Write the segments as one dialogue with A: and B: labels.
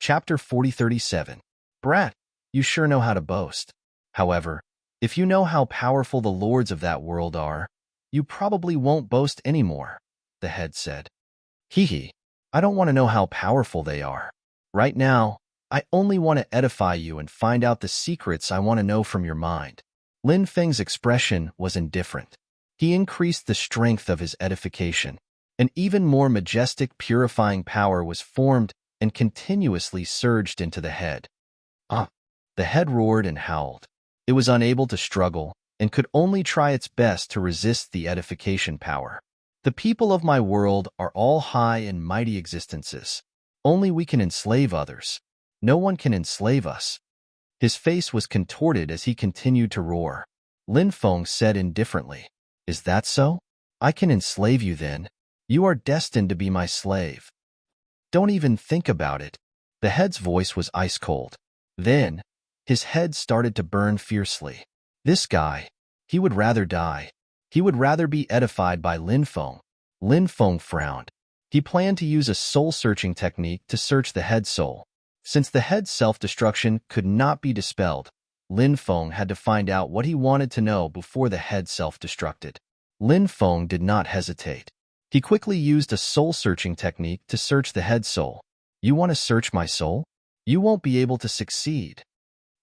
A: Chapter 4037. Brat, you sure know how to boast. However, if you know how powerful the lords of that world are, you probably won't boast anymore, the head said. Hee hee, I don't want to know how powerful they are. Right now, I only want to edify you and find out the secrets I want to know from your mind. Lin Feng's expression was indifferent. He increased the strength of his edification. An even more majestic purifying power was formed and continuously surged into the head. The head roared and howled. It was unable to struggle and could only try its best to resist the edification power. The people of my world are all high and mighty existences. Only we can enslave others. No one can enslave us. His face was contorted as he continued to roar. Lin Feng said indifferently, Is that so? I can enslave you then. You are destined to be my slave. Don't even think about it. The head's voice was ice cold. Then, his head started to burn fiercely. This guy, he would rather die. He would rather be edified by Lin Feng. Lin Feng frowned. He planned to use a soul-searching technique to search the head's soul. Since the head's self-destruction could not be dispelled, Lin Feng had to find out what he wanted to know before the head self-destructed. Lin Feng did not hesitate. He quickly used a soul-searching technique to search the head's soul. You want to search my soul? You won't be able to succeed.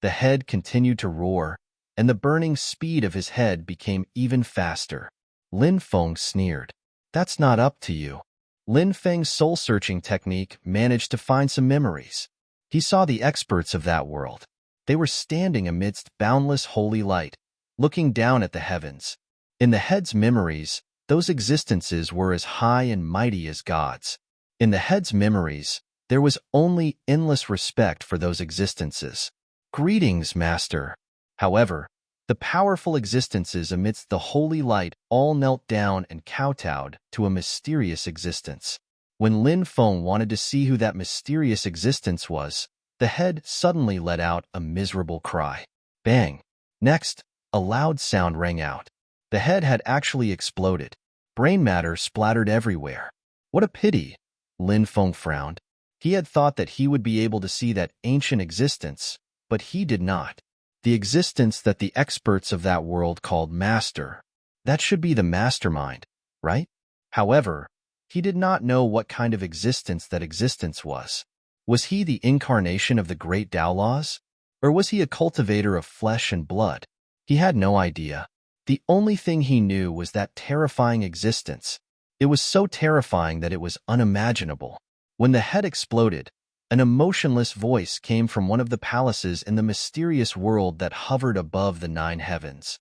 A: The head continued to roar, and the burning speed of his head became even faster. Lin Feng sneered. That's not up to you. Lin Feng's soul-searching technique managed to find some memories. He saw the experts of that world. They were standing amidst boundless holy light, looking down at the heavens. In the head's memories, those existences were as high and mighty as gods. In the head's memories, there was only endless respect for those existences. Greetings, Master. However, the powerful existences amidst the holy light all knelt down and kowtowed to a mysterious existence. When Lin Feng wanted to see who that mysterious existence was, the head suddenly let out a miserable cry. Bang! Next, a loud sound rang out. The head had actually exploded. Brain matter splattered everywhere. What a pity, Lin Feng frowned. He had thought that he would be able to see that ancient existence, but he did not. The existence that the experts of that world called Master. That should be the mastermind, right? However, he did not know what kind of existence that existence was. Was he the incarnation of the great Tao laws? Or was he a cultivator of flesh and blood? He had no idea. The only thing he knew was that terrifying existence. It was so terrifying that it was unimaginable. When the head exploded, an emotionless voice came from one of the palaces in the mysterious world that hovered above the 9 heavens.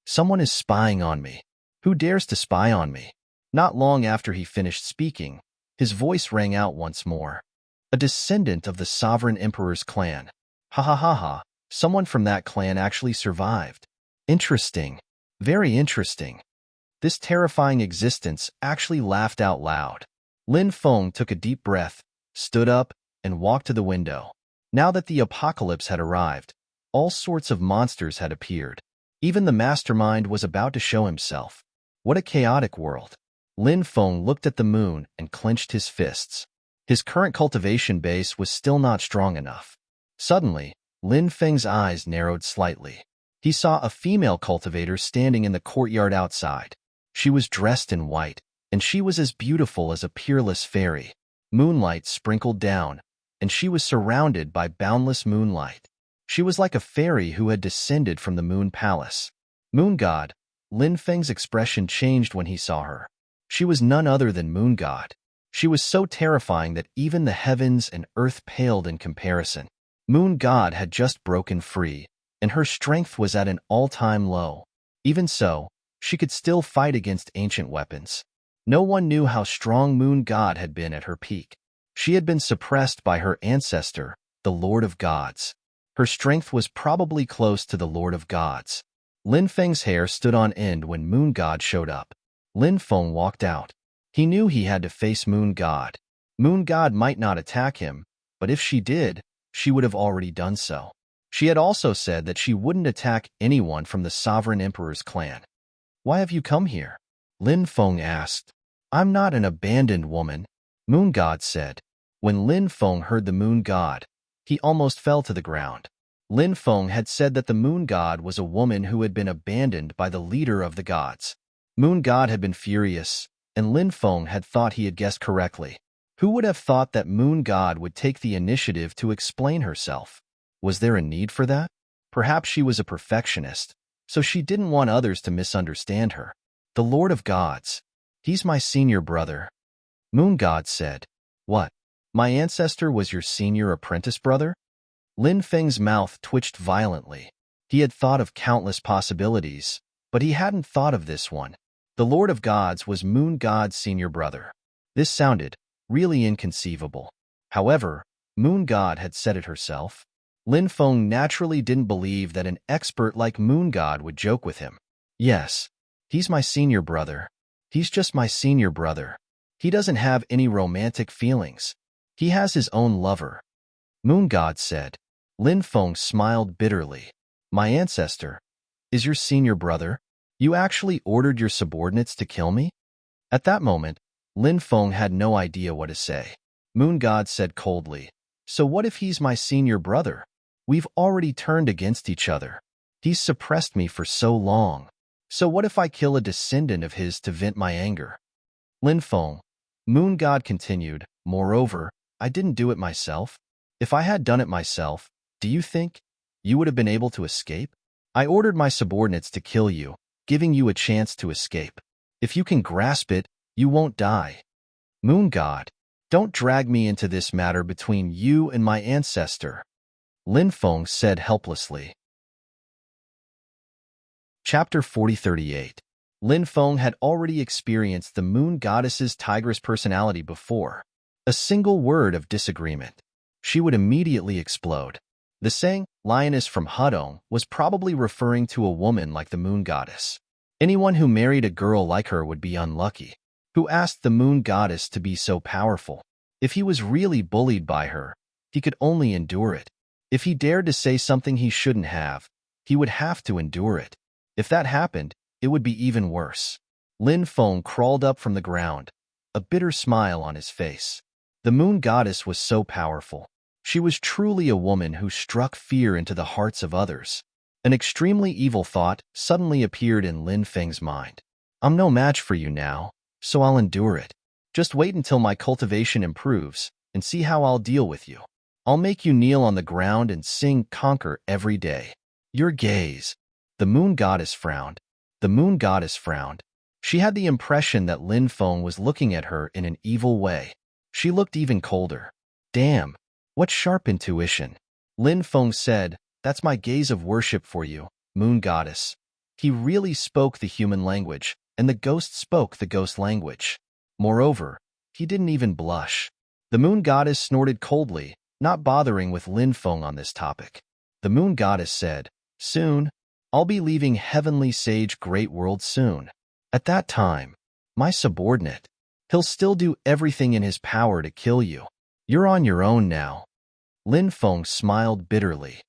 A: Someone is spying on me. Who dares to spy on me? Not long after he finished speaking, his voice rang out once more. A descendant of the sovereign emperor's clan. Ha ha ha ha, someone from that clan actually survived. Interesting. Very interesting. This terrifying existence actually laughed out loud. Lin Feng took a deep breath, stood up, and walked to the window. Now that the apocalypse had arrived, all sorts of monsters had appeared. Even the mastermind was about to show himself. What a chaotic world. Lin Feng looked at the moon and clenched his fists. His current cultivation base was still not strong enough. Suddenly, Lin Feng's eyes narrowed slightly. He saw a female cultivator standing in the courtyard outside. She was dressed in white, and she was as beautiful as a peerless fairy. Moonlight sprinkled down, and she was surrounded by boundless moonlight. She was like a fairy who had descended from the moon palace. Moon God. Lin Feng's expression changed when he saw her. She was none other than Moon God. She was so terrifying that even the heavens and earth paled in comparison. Moon God had just broken free, and her strength was at an all-time low. Even so, she could still fight against ancient weapons. No one knew how strong Moon God had been at her peak. She had been suppressed by her ancestor, the Lord of Gods. Her strength was probably close to the Lord of Gods. Lin Feng's hair stood on end when Moon God showed up. Lin Feng walked out. He knew he had to face Moon God. Moon God might not attack him, but if she did, she would have already done so. She had also said that she wouldn't attack anyone from the Sovereign Emperor's clan. Why have you come here? Lin Feng asked. I'm not an abandoned woman, Moon God said. When Lin Feng heard the moon god, he almost fell to the ground. Lin Feng had said that the moon god was a woman who had been abandoned by the leader of the gods. Moon god had been furious, and Lin Feng had thought he had guessed correctly. Who would have thought that moon god would take the initiative to explain herself? Was there a need for that? Perhaps she was a perfectionist, so she didn't want others to misunderstand her. The Lord of Gods. He's my senior brother. Moon god said. What? My ancestor was your senior apprentice brother? Lin Feng's mouth twitched violently. He had thought of countless possibilities, but he hadn't thought of this one. The Lord of Gods was Moon God's senior brother. This sounded really inconceivable. However, Moon God had said it herself. Lin Feng naturally didn't believe that an expert like Moon God would joke with him. Yes, he's my senior brother. He's just my senior brother. He doesn't have any romantic feelings. He has his own lover. Moon God said. Lin Feng smiled bitterly. My ancestor is your senior brother? You actually ordered your subordinates to kill me? At that moment, Lin Feng had no idea what to say. Moon God said coldly, so what if he's my senior brother? We've already turned against each other. He's suppressed me for so long. So what if I kill a descendant of his to vent my anger? Lin Feng, Moon God continued, moreover, I didn't do it myself. If I had done it myself, do you think you would have been able to escape? I ordered my subordinates to kill you, giving you a chance to escape. If you can grasp it, you won't die. Moon God, don't drag me into this matter between you and my ancestor. Lin Feng said helplessly. Chapter 4038. Lin Feng had already experienced the moon goddess's tigress personality before. A single word of disagreement, she would immediately explode. The saying, lioness from Hudong, was probably referring to a woman like the moon goddess. Anyone who married a girl like her would be unlucky. Who asked the moon goddess to be so powerful? If he was really bullied by her, he could only endure it. If he dared to say something he shouldn't have, he would have to endure it. If that happened, it would be even worse. Lin Feng crawled up from the ground, a bitter smile on his face. The moon goddess was so powerful. She was truly a woman who struck fear into the hearts of others. An extremely evil thought suddenly appeared in Lin Feng's mind. I'm no match for you now, so I'll endure it. Just wait until my cultivation improves, and see how I'll deal with you. I'll make you kneel on the ground and sing Conquer every day. Your gaze. The moon goddess frowned. The moon goddess frowned. She had the impression that Lin Feng was looking at her in an evil way. She looked even colder. Damn, what sharp intuition. Lin Feng said, that's my gaze of worship for you, moon goddess. He really spoke the human language, and the ghost spoke the ghost language. Moreover, he didn't even blush. The moon goddess snorted coldly, not bothering with Lin Feng on this topic. The moon goddess said, soon, I'll be leaving Heavenly Sage Great World soon. At that time, my subordinate, he'll still do everything in his power to kill you. You're on your own now. Lin Feng smiled bitterly.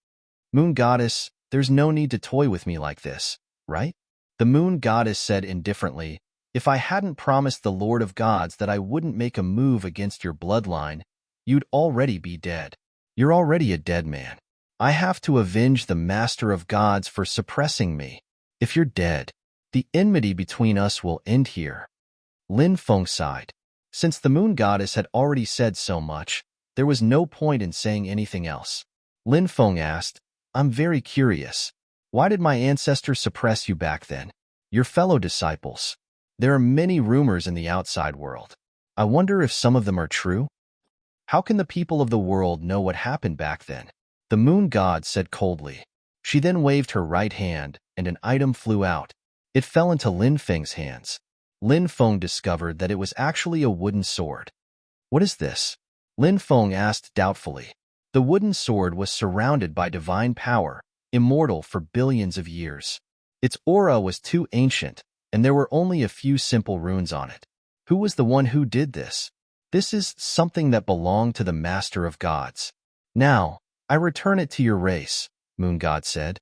A: Moon goddess, there's no need to toy with me like this, right? The moon goddess said indifferently, if I hadn't promised the Lord of Gods that I wouldn't make a move against your bloodline, you'd already be dead. You're already a dead man. I have to avenge the Master of Gods for suppressing me. If you're dead, the enmity between us will end here. Lin Feng sighed. Since the moon goddess had already said so much, there was no point in saying anything else. Lin Feng asked, I'm very curious. Why did my ancestors suppress you back then? Your fellow disciples. There are many rumors in the outside world. I wonder if some of them are true? How can the people of the world know what happened back then? The moon god said coldly. She then waved her right hand, and an item flew out. It fell into Lin Feng's hands. Lin Feng discovered that it was actually a wooden sword. What is this? Lin Feng asked doubtfully. The wooden sword was surrounded by divine power, immortal for billions of years. Its aura was too ancient, and there were only a few simple runes on it. Who was the one who did this? This is something that belonged to the Master of Gods. Now, I return it to your race, Moon God said.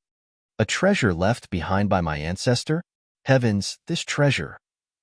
A: A treasure left behind by my ancestor? Heavens, this treasure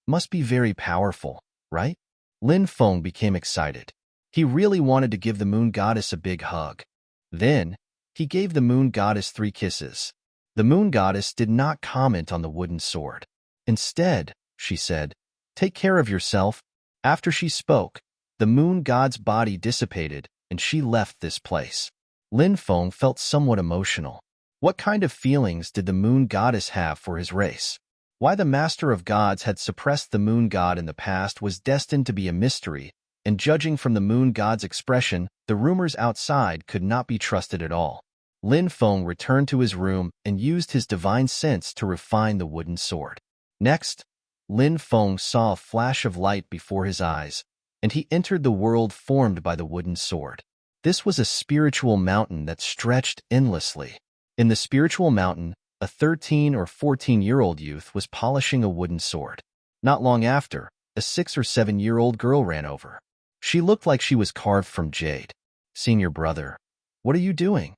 A: must be very powerful, right? Lin Feng became excited. He really wanted to give the moon goddess a big hug. Then, he gave the moon goddess 3 kisses. The moon goddess did not comment on the wooden sword. Instead, she said, "Take care of yourself." After she spoke, the moon god's body dissipated and she left this place. Lin Feng felt somewhat emotional. What kind of feelings did the moon goddess have for his race? Why the master of gods had suppressed the moon god in the past was destined to be a mystery, and judging from the moon god's expression, the rumors outside could not be trusted at all. Lin Feng returned to his room and used his divine sense to refine the wooden sword. Next, Lin Feng saw a flash of light before his eyes, and he entered the world formed by the wooden sword. This was a spiritual mountain that stretched endlessly. In the spiritual mountain, a 13 or 14-year-old youth was polishing a wooden sword. Not long after, a 6 or 7-year-old girl ran over. She looked like she was carved from jade. "Senior brother, what are you doing?"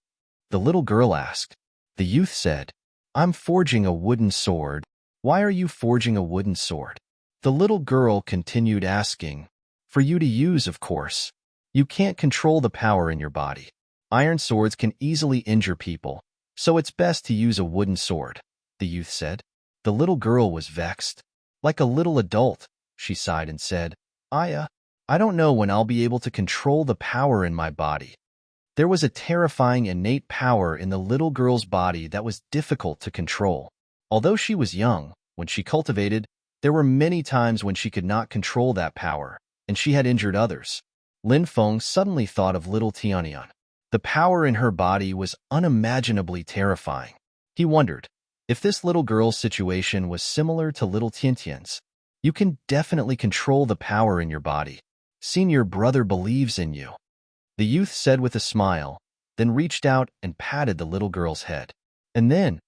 A: the little girl asked. The youth said, "I'm forging a wooden sword." "Why are you forging a wooden sword?" the little girl continued asking. "For you to use, of course. You can't control the power in your body. Iron swords can easily injure people, so it's best to use a wooden sword," the youth said. The little girl was vexed. Like a little adult, she sighed and said, I don't know when I'll be able to control the power in my body." There was a terrifying innate power in the little girl's body that was difficult to control. Although she was young, when she cultivated, there were many times when she could not control that power, and she had injured others. Lin Feng suddenly thought of little Tianyuan. The power in her body was unimaginably terrifying. He wondered if this little girl's situation was similar to little Tiantian's. You can definitely control the power in your body. Senior brother believes in you, the youth said with a smile, then reached out and patted the little girl's head. And then,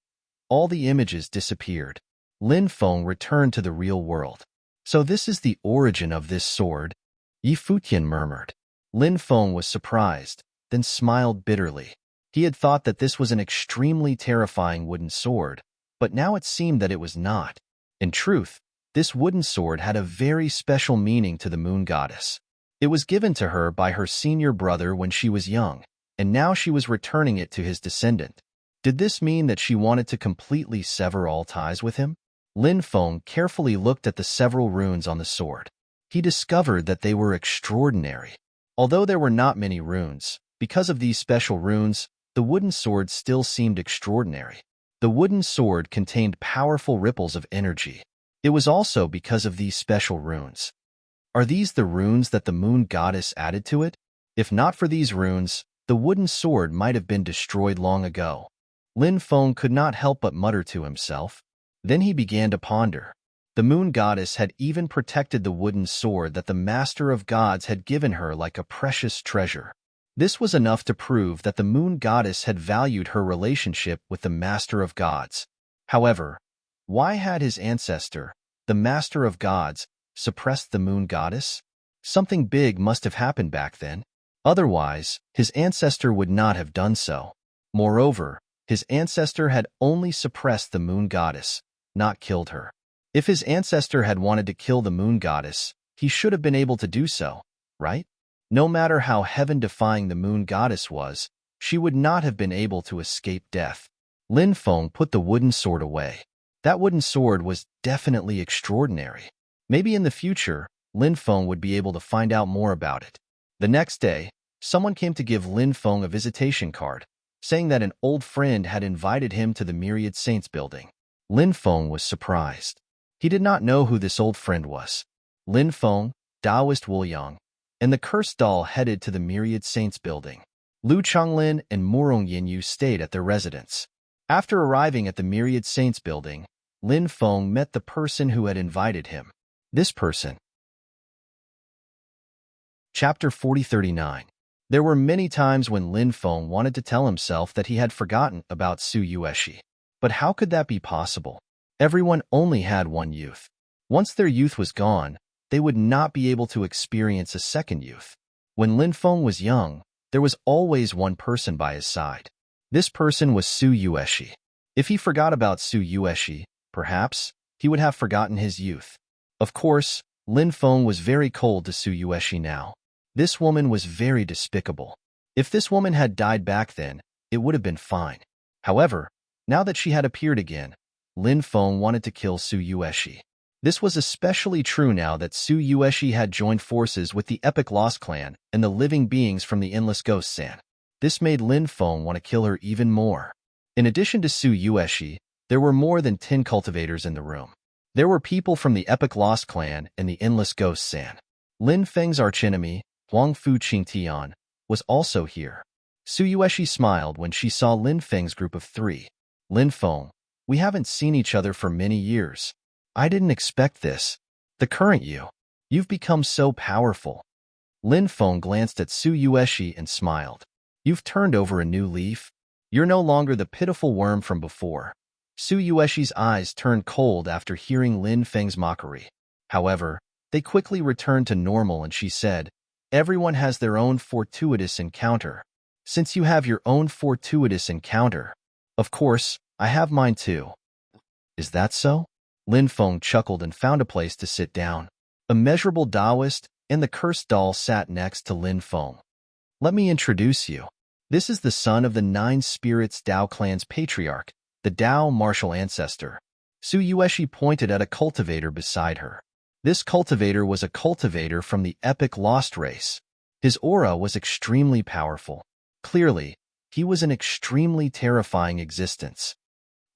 A: all the images disappeared. Lin Feng returned to the real world. "So this is the origin of this sword?" Yi Futian murmured. Lin Feng was surprised, then smiled bitterly. He had thought that this was an extremely terrifying wooden sword, but now it seemed that it was not. In truth, this wooden sword had a very special meaning to the moon goddess. It was given to her by her senior brother when she was young, and now she was returning it to his descendant. Did this mean that she wanted to completely sever all ties with him? Lin Feng carefully looked at the several runes on the sword. He discovered that they were extraordinary. Although there were not many runes, because of these special runes, the wooden sword still seemed extraordinary. The wooden sword contained powerful ripples of energy. It was also because of these special runes. Are these the runes that the moon goddess added to it? If not for these runes, the wooden sword might have been destroyed long ago. Lin Feng could not help but mutter to himself. Then he began to ponder. The moon goddess had even protected the wooden sword that the master of gods had given her like a precious treasure. This was enough to prove that the moon goddess had valued her relationship with the master of gods. However, why had his ancestor, the master of gods, suppressed the moon goddess? Something big must have happened back then. Otherwise, his ancestor would not have done so. Moreover, his ancestor had only suppressed the moon goddess, not killed her. If his ancestor had wanted to kill the moon goddess, he should have been able to do so, right? No matter how heaven-defying the moon goddess was, she would not have been able to escape death. Lin Feng put the wooden sword away. That wooden sword was definitely extraordinary. Maybe in the future, Lin Feng would be able to find out more about it. The next day, someone came to give Lin Feng a visitation card, saying that an old friend had invited him to the Myriad Saints building. Lin Feng was surprised. He did not know who this old friend was. Lin Feng, Taoist Wu Yang, and the cursed doll headed to the Myriad Saints building. Lu Changlin and Murong Yinyu stayed at their residence. After arriving at the Myriad Saints building, Lin Feng met the person who had invited him. This person. Chapter 4039. There were many times when Lin Feng wanted to tell himself that he had forgotten about Su Yueshi. But how could that be possible? Everyone only had one youth. Once their youth was gone, they would not be able to experience a second youth. When Lin Feng was young, there was always one person by his side. This person was Su Yueshi. If he forgot about Su Yueshi, perhaps, he would have forgotten his youth. Of course, Lin Feng was very cold to Su Yueshi now. This woman was very despicable. If this woman had died back then, it would have been fine. However, now that she had appeared again, Lin Feng wanted to kill Su Yueshi. This was especially true now that Su Yueshi had joined forces with the Epic Lost Clan and the living beings from the Endless Ghost Sand. This made Lin Feng want to kill her even more. In addition to Su Yueshi, there were more than 10 cultivators in the room. There were people from the Epic Lost Clan and the Endless Ghost Sand. Lin Feng's archenemy, Huang Fu Qingtian, was also here. Su Yueshi smiled when she saw Lin Feng's group of 3. Lin Feng, we haven't seen each other for many years. I didn't expect this. The current you've become so powerful. Lin Feng glanced at Su Yueshi and smiled. You've turned over a new leaf. You're no longer the pitiful worm from before. Su Yueshi's eyes turned cold after hearing Lin Feng's mockery. However, they quickly returned to normal and she said, everyone has their own fortuitous encounter. Since you have your own fortuitous encounter, of course, I have mine too. Is that so? Lin Feng chuckled and found a place to sit down. A measurable Taoist and the cursed doll sat next to Lin Feng. Let me introduce you. This is the son of the 9 spirits Dao clan's patriarch, the Dao martial ancestor. Su Yueshi pointed at a cultivator beside her. This cultivator was a cultivator from the epic Lost race. His aura was extremely powerful. Clearly, he was an extremely terrifying existence.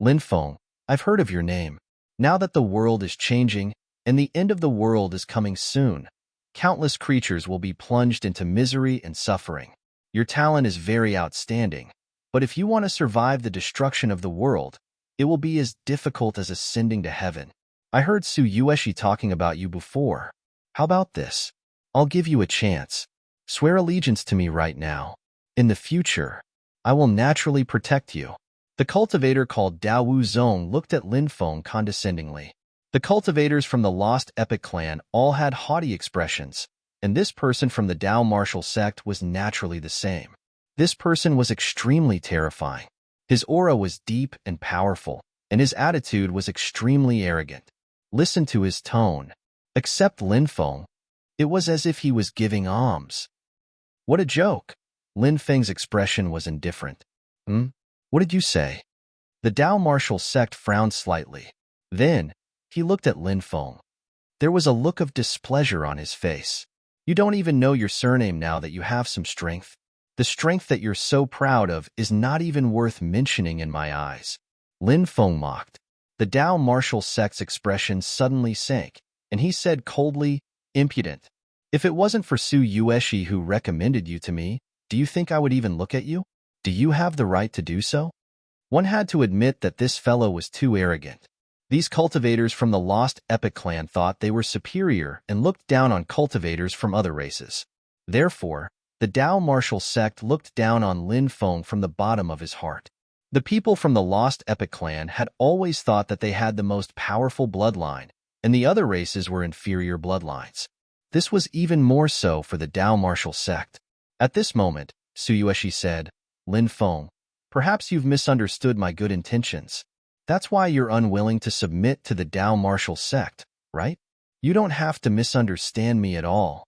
A: Lin Feng, I've heard of your name. Now that the world is changing and the end of the world is coming soon, countless creatures will be plunged into misery and suffering. Your talent is very outstanding, but if you want to survive the destruction of the world, it will be as difficult as ascending to heaven. I heard Su Yueshi talking about you before. How about this? I'll give you a chance. Swear allegiance to me right now. In the future, I will naturally protect you. The cultivator called Dao Wu Zong looked at Lin Feng condescendingly. The cultivators from the Lost Epic Clan all had haughty expressions, and this person from the Dao martial sect was naturally the same. This person was extremely terrifying. His aura was deep and powerful, and his attitude was extremely arrogant. Listen to his tone. Except Lin Feng, it was as if he was giving alms. What a joke! Lin Feng's expression was indifferent. What did you say? The Dao martial sect frowned slightly. Then, he looked at Lin Feng. There was a look of displeasure on his face. You don't even know your surname now that you have some strength. The strength that you're so proud of is not even worth mentioning in my eyes. Lin Feng mocked. The Dao martial sect's expression suddenly sank, and he said coldly, impudent. If it wasn't for Su Yueshi who recommended you to me, do you think I would even look at you? Do you have the right to do so? One had to admit that this fellow was too arrogant. These cultivators from the Lost Epic Clan thought they were superior and looked down on cultivators from other races. Therefore, the Dao martial sect looked down on Lin Feng from the bottom of his heart. The people from the Lost Epic Clan had always thought that they had the most powerful bloodline, and the other races were inferior bloodlines. This was even more so for the Dao martial sect. At this moment, Su Yueshi said, Lin Feng, perhaps you've misunderstood my good intentions. That's why you're unwilling to submit to the Dao martial sect, right? You don't have to misunderstand me at all.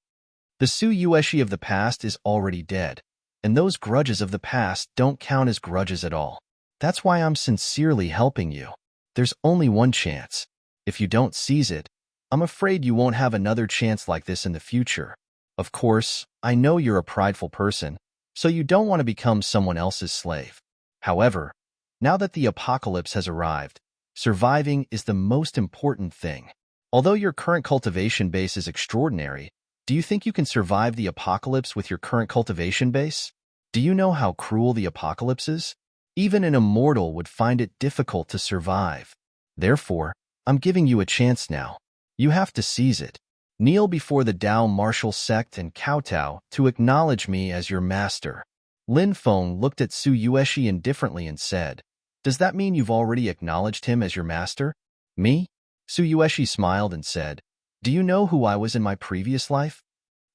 A: The Su Yueshi of the past is already dead, and those grudges of the past don't count as grudges at all. That's why I'm sincerely helping you. There's only one chance. If you don't seize it, I'm afraid you won't have another chance like this in the future. Of course, I know you're a prideful person, so you don't want to become someone else's slave. However, now that the apocalypse has arrived, surviving is the most important thing. Although your current cultivation base is extraordinary, do you think you can survive the apocalypse with your current cultivation base? Do you know how cruel the apocalypse is? Even an immortal would find it difficult to survive. Therefore, I'm giving you a chance now. You have to seize it. Kneel before the Dao martial sect and kowtow to acknowledge me as your master. Lin Feng looked at Su Yueshi indifferently and said, Does that mean you've already acknowledged him as your master? Me? Su Yueshi smiled and said, Do you know who I was in my previous life?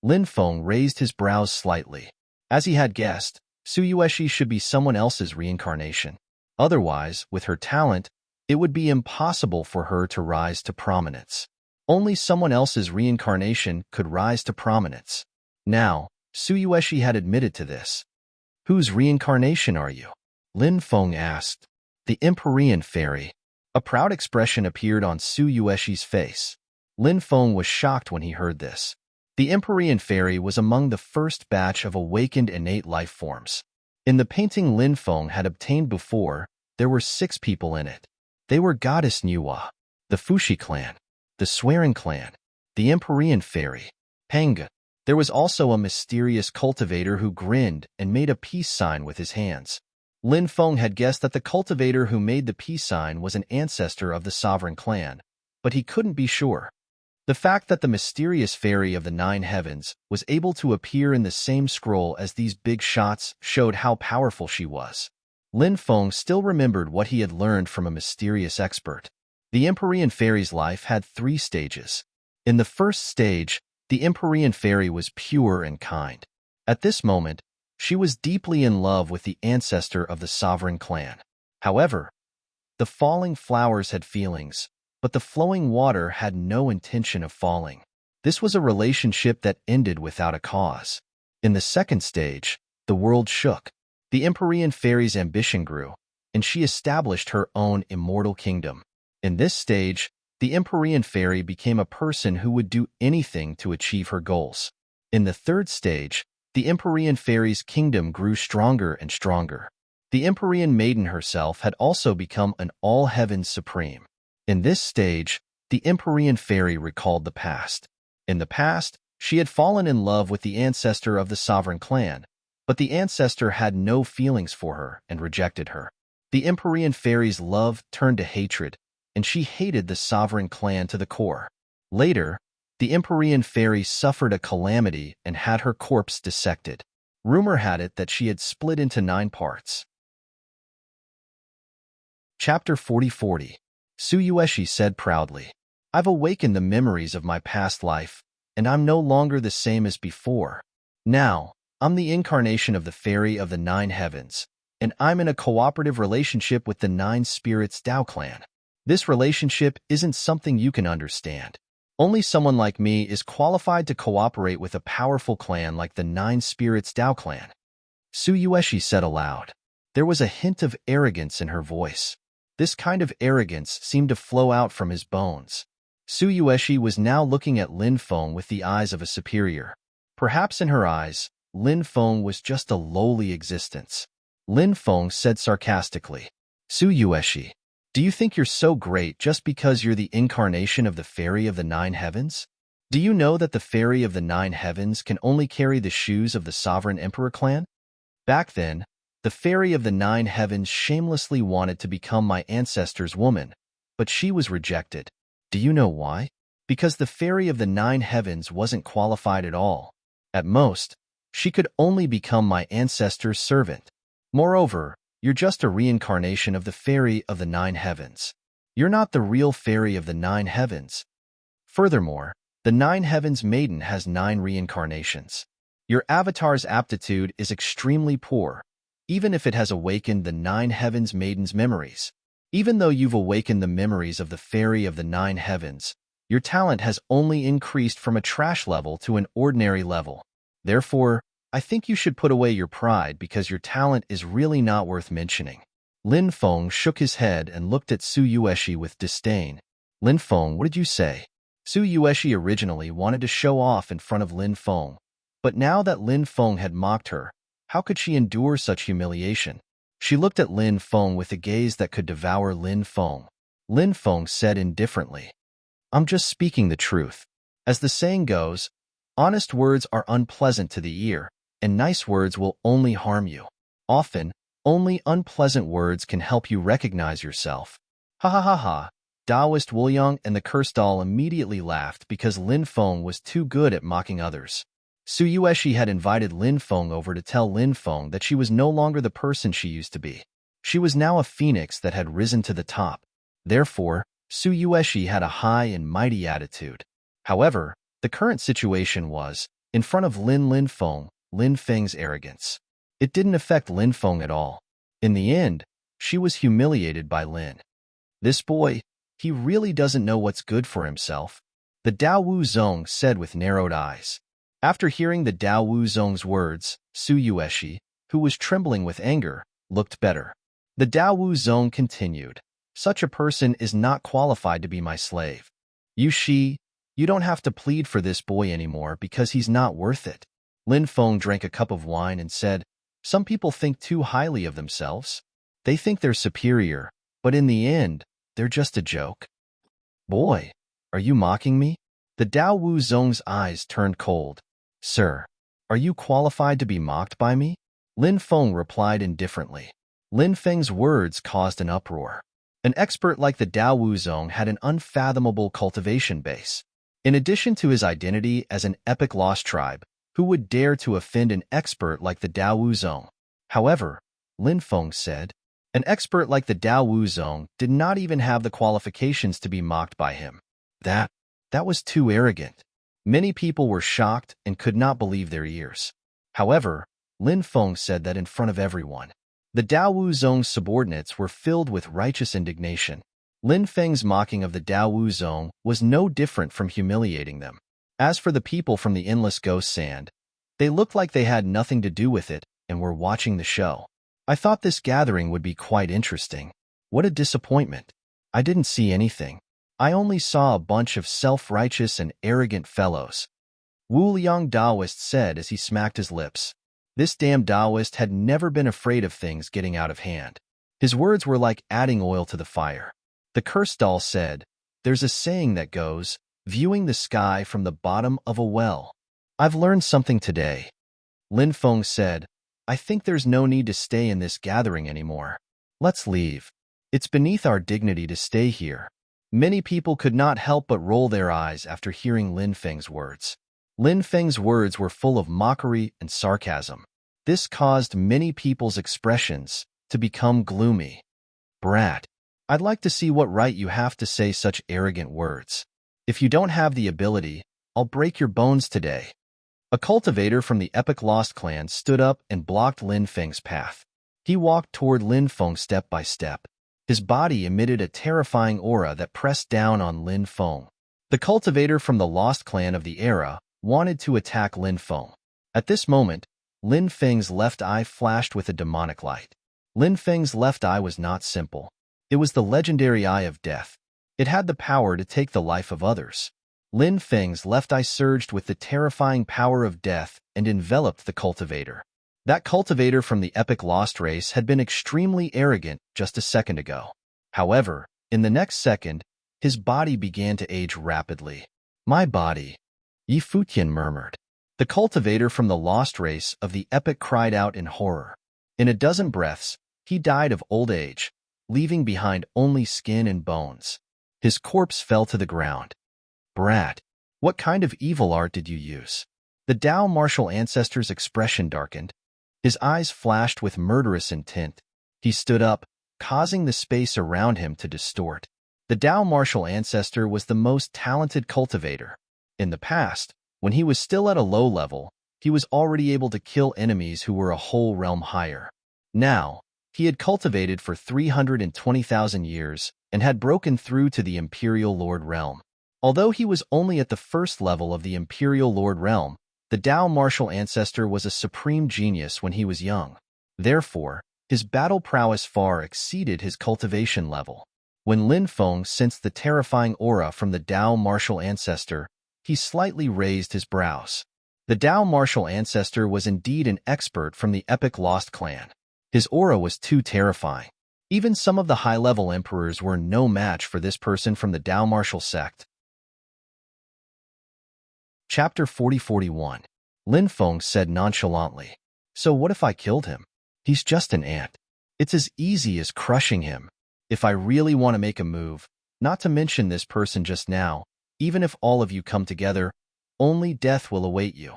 A: Lin Feng raised his brows slightly. As he had guessed, Su Yueshi should be someone else's reincarnation. Otherwise, with her talent, it would be impossible for her to rise to prominence. Only someone else's reincarnation could rise to prominence. Now, Suyueshi had admitted to this. Whose reincarnation are you? Lin Feng asked. The Empyrean fairy. A proud expression appeared on Suyueshi's face. Lin Feng was shocked when he heard this. The Empyrean fairy was among the first batch of awakened innate life forms. In the painting Lin Feng had obtained before, there were 6 people in it. They were Goddess Nuwa, the Fushi clan, the Swearing clan, the Empyrean fairy, Panga. There was also a mysterious cultivator who grinned and made a peace sign with his hands. Lin Feng had guessed that the cultivator who made the peace sign was an ancestor of the sovereign clan, but he couldn't be sure. The fact that the mysterious fairy of the 9 heavens was able to appear in the same scroll as these big shots showed how powerful she was. Lin Feng still remembered what he had learned from a mysterious expert. The Empyrean fairy's life had 3 stages. In the first stage, the Empyrean fairy was pure and kind. At this moment, she was deeply in love with the ancestor of the sovereign clan. However, the falling flowers had feelings, but the flowing water had no intention of falling. This was a relationship that ended without a cause. In the second stage, the world shook. The Empyrean fairy's ambition grew, and she established her own immortal kingdom. In this stage, the Empyrean fairy became a person who would do anything to achieve her goals. In the third stage, the Empyrean fairy's kingdom grew stronger and stronger. The Empyrean maiden herself had also become an all-heavens supreme. In this stage, the Empyrean fairy recalled the past. In the past, she had fallen in love with the ancestor of the sovereign clan, but the ancestor had no feelings for her and rejected her. The Empyrean fairy's love turned to hatred, and she hated the sovereign clan to the core. Later, the Empyrean fairy suffered a calamity and had her corpse dissected. Rumor had it that she had split into 9 parts. Chapter 40. Suyueshi said proudly, I've awakened the memories of my past life, and I'm no longer the same as before. Now, I'm the incarnation of the fairy of the 9 heavens, and I'm in a cooperative relationship with the 9 spirits Dao clan. This relationship isn't something you can understand. Only someone like me is qualified to cooperate with a powerful clan like the 9 spirits Dao clan. Suyueshi said aloud. There was a hint of arrogance in her voice. This kind of arrogance seemed to flow out from his bones. Suyueshi was now looking at Lin Feng with the eyes of a superior. Perhaps in her eyes, Lin Feng was just a lowly existence. Lin Feng said sarcastically, Suyueshi, do you think you're so great just because you're the incarnation of the fairy of the 9 heavens? Do you know that the fairy of the 9 heavens can only carry the shoes of the sovereign emperor clan? Back then, the fairy of the 9 heavens shamelessly wanted to become my ancestor's woman, but she was rejected. Do you know why? Because the fairy of the 9 heavens wasn't qualified at all. At most, she could only become my ancestor's servant. Moreover, you're just a reincarnation of the fairy of the 9 heavens. You're not the real fairy of the 9 heavens. Furthermore, the 9 heavens maiden has 9 reincarnations. Your avatar's aptitude is extremely poor, even if it has awakened the 9 heavens maiden's memories. Even though you've awakened the memories of the fairy of the 9 heavens, your talent has only increased from a trash level to an ordinary level. Therefore, I think you should put away your pride because your talent is really not worth mentioning. Lin Feng shook his head and looked at Suyueshi with disdain. Lin Feng, what did you say? Suyueshi originally wanted to show off in front of Lin Feng, but now that Lin Feng had mocked her, how could she endure such humiliation? She looked at Lin Feng with a gaze that could devour Lin Feng. Lin Feng said indifferently, I'm just speaking the truth. As the saying goes, honest words are unpleasant to the ear, and nice words will only harm you. Often, only unpleasant words can help you recognize yourself. Ha ha ha ha. Taoist Wuliang and the cursed doll immediately laughed because Lin Feng was too good at mocking others. Suyueshi had invited Lin Feng over to tell Lin Feng that she was no longer the person she used to be. She was now a phoenix that had risen to the top. Therefore, Suyueshi had a high and mighty attitude. However, the current situation was, in front of Lin Feng, Lin Feng's arrogance. It didn't affect Lin Feng at all. In the end, she was humiliated by Lin. This boy, he really doesn't know what's good for himself, the Dao Wu Zong said with narrowed eyes. After hearing the Dao Wuzong's words, Su Yueshi, who was trembling with anger, looked better. The Dao Wuzong continued, "Such a person is not qualified to be my slave. Yu Shi, you don't have to plead for this boy anymore because he's not worth it." Lin Feng drank a cup of wine and said, "Some people think too highly of themselves. They think they're superior, but in the end, they're just a joke." "Boy, are you mocking me?" The Dao Wuzong's eyes turned cold. "Sir, are you qualified to be mocked by me?" Lin Feng replied indifferently. Lin Feng's words caused an uproar. An expert like the Dao Wuzong had an unfathomable cultivation base. In addition to his identity as an epic lost tribe, who would dare to offend an expert like the Dao Wuzong? However, Lin Feng said, an expert like the Dao Wuzong did not even have the qualifications to be mocked by him. That was too arrogant. Many people were shocked and could not believe their ears. However, Lin Feng said that in front of everyone. The Dao Wuzong's subordinates were filled with righteous indignation. Lin Feng's mocking of the Dao Wuzong was no different from humiliating them. As for the people from the endless ghost sand, they looked like they had nothing to do with it and were watching the show. I thought this gathering would be quite interesting. What a disappointment. I didn't see anything. I only saw a bunch of self-righteous and arrogant fellows. Wu Liang Daoist said as he smacked his lips. This damn Daoist had never been afraid of things getting out of hand. His words were like adding oil to the fire. The cursed doll said, "There's a saying that goes, viewing the sky from the bottom of a well." I've learned something today. Lin Feng said, "I think there's no need to stay in this gathering anymore. Let's leave. It's beneath our dignity to stay here." Many people could not help but roll their eyes after hearing Lin Feng's words. Lin Feng's words were full of mockery and sarcasm. This caused many people's expressions to become gloomy. "Brat, I'd like to see what right you have to say such arrogant words. If you don't have the ability, I'll break your bones today." A cultivator from the Epic Lost clan stood up and blocked Lin Feng's path. He walked toward Lin Feng step by step. His body emitted a terrifying aura that pressed down on Lin Feng. The cultivator from the Lost clan of the era wanted to attack Lin Feng. At this moment, Lin Feng's left eye flashed with a demonic light. Lin Feng's left eye was not simple. It was the legendary Eye of Death. It had the power to take the life of others. Lin Feng's left eye surged with the terrifying power of death and enveloped the cultivator. That cultivator from the Epic Lost race had been extremely arrogant just a second ago. However, in the next second, his body began to age rapidly. "My body," Yi Futian murmured. The cultivator from the Lost race of the Epic cried out in horror. In a dozen breaths, he died of old age, leaving behind only skin and bones. His corpse fell to the ground. "Brat, what kind of evil art did you use?" The Dao martial ancestor's expression darkened. His eyes flashed with murderous intent. He stood up, causing the space around him to distort. The Dao martial ancestor was the most talented cultivator. In the past, when he was still at a low level, he was already able to kill enemies who were a whole realm higher. Now, he had cultivated for 320,000 years and had broken through to the Imperial Lord realm. Although he was only at the first level of the Imperial Lord realm, the Dao martial ancestor was a supreme genius when he was young. Therefore, his battle prowess far exceeded his cultivation level. When Lin Feng sensed the terrifying aura from the Dao martial ancestor, he slightly raised his brows. The Dao martial ancestor was indeed an expert from the Epic Lost clan. His aura was too terrifying. Even some of the high-level emperors were no match for this person from the Dao martial sect. Chapter 40-41. Lin Feng said nonchalantly, "So what if I killed him? He's just an ant. It's as easy as crushing him. If I really want to make a move, not to mention this person just now, even if all of you come together, only death will await you."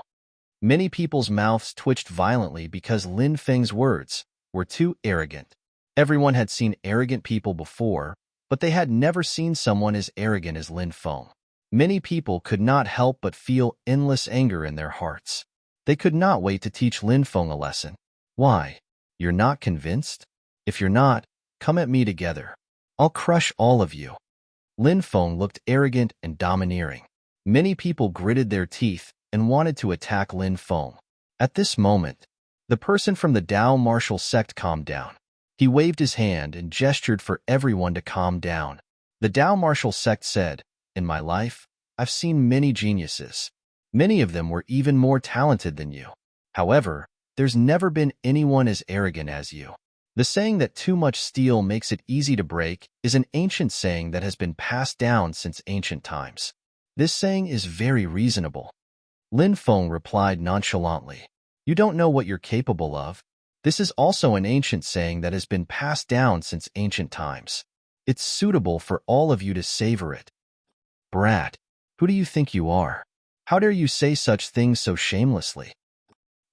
A: Many people's mouths twitched violently because Lin Feng's words were too arrogant. Everyone had seen arrogant people before, but they had never seen someone as arrogant as Lin Feng. Many people could not help but feel endless anger in their hearts. They could not wait to teach Lin Feng a lesson. "Why? You're not convinced? If you're not, come at me together. I'll crush all of you." Lin Feng looked arrogant and domineering. Many people gritted their teeth and wanted to attack Lin Feng. At this moment, the person from the Dao martial sect calmed down. He waved his hand and gestured for everyone to calm down. The Dao martial sect said, "In my life, I've seen many geniuses. Many of them were even more talented than you. However, there's never been anyone as arrogant as you." The saying that too much steel makes it easy to break is an ancient saying that has been passed down since ancient times. This saying is very reasonable. Lin Feng replied nonchalantly, "You don't know what you're capable of." This is also an ancient saying that has been passed down since ancient times. It's suitable for all of you to savor it. Brat, who do you think you are? How dare you say such things so shamelessly?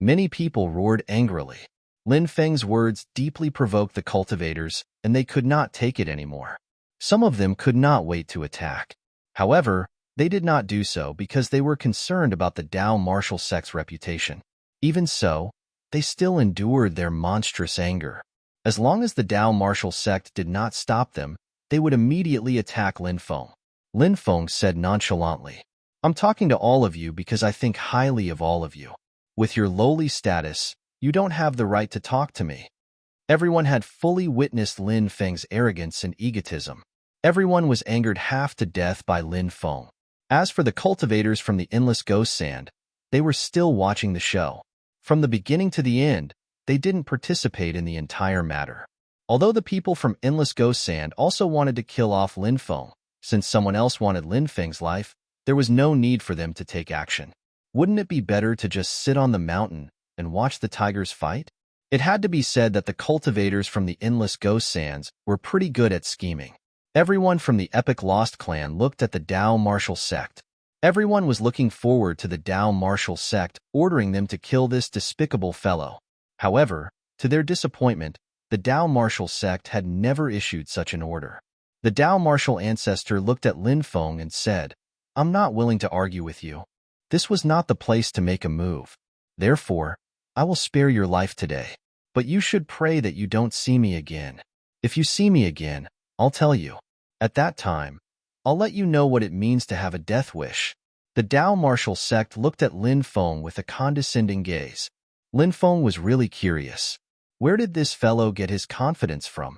A: Many people roared angrily. Lin Feng's words deeply provoked the cultivators, and they could not take it anymore. Some of them could not wait to attack. However, they did not do so because they were concerned about the Dao martial sect's reputation. Even so, they still endured their monstrous anger. As long as the Dao martial sect did not stop them, they would immediately attack Lin Feng. Lin Feng said nonchalantly, "I'm talking to all of you because I think highly of all of you. With your lowly status, you don't have the right to talk to me." Everyone had fully witnessed Lin Feng's arrogance and egotism. Everyone was angered half to death by Lin Feng. As for the cultivators from the Endless Ghost Sand, they were still watching the show. From the beginning to the end, they didn't participate in the entire matter. Although the people from Endless Ghost Sand also wanted to kill off Lin Feng, since someone else wanted Lin Feng's life, there was no need for them to take action. Wouldn't it be better to just sit on the mountain and watch the tigers fight? It had to be said that the cultivators from the Endless Ghost Sands were pretty good at scheming. Everyone from the Epic Lost Clan looked at the Dao martial sect. Everyone was looking forward to the Dao martial sect ordering them to kill this despicable fellow. However, to their disappointment, the Dao martial sect had never issued such an order. The Dao martial ancestor looked at Lin Feng and said, "I'm not willing to argue with you. This was not the place to make a move. Therefore, I will spare your life today. But you should pray that you don't see me again. If you see me again, I'll tell you. At that time, I'll let you know what it means to have a death wish." The Dao martial sect looked at Lin Feng with a condescending gaze. Lin Feng was really curious. Where did this fellow get his confidence from?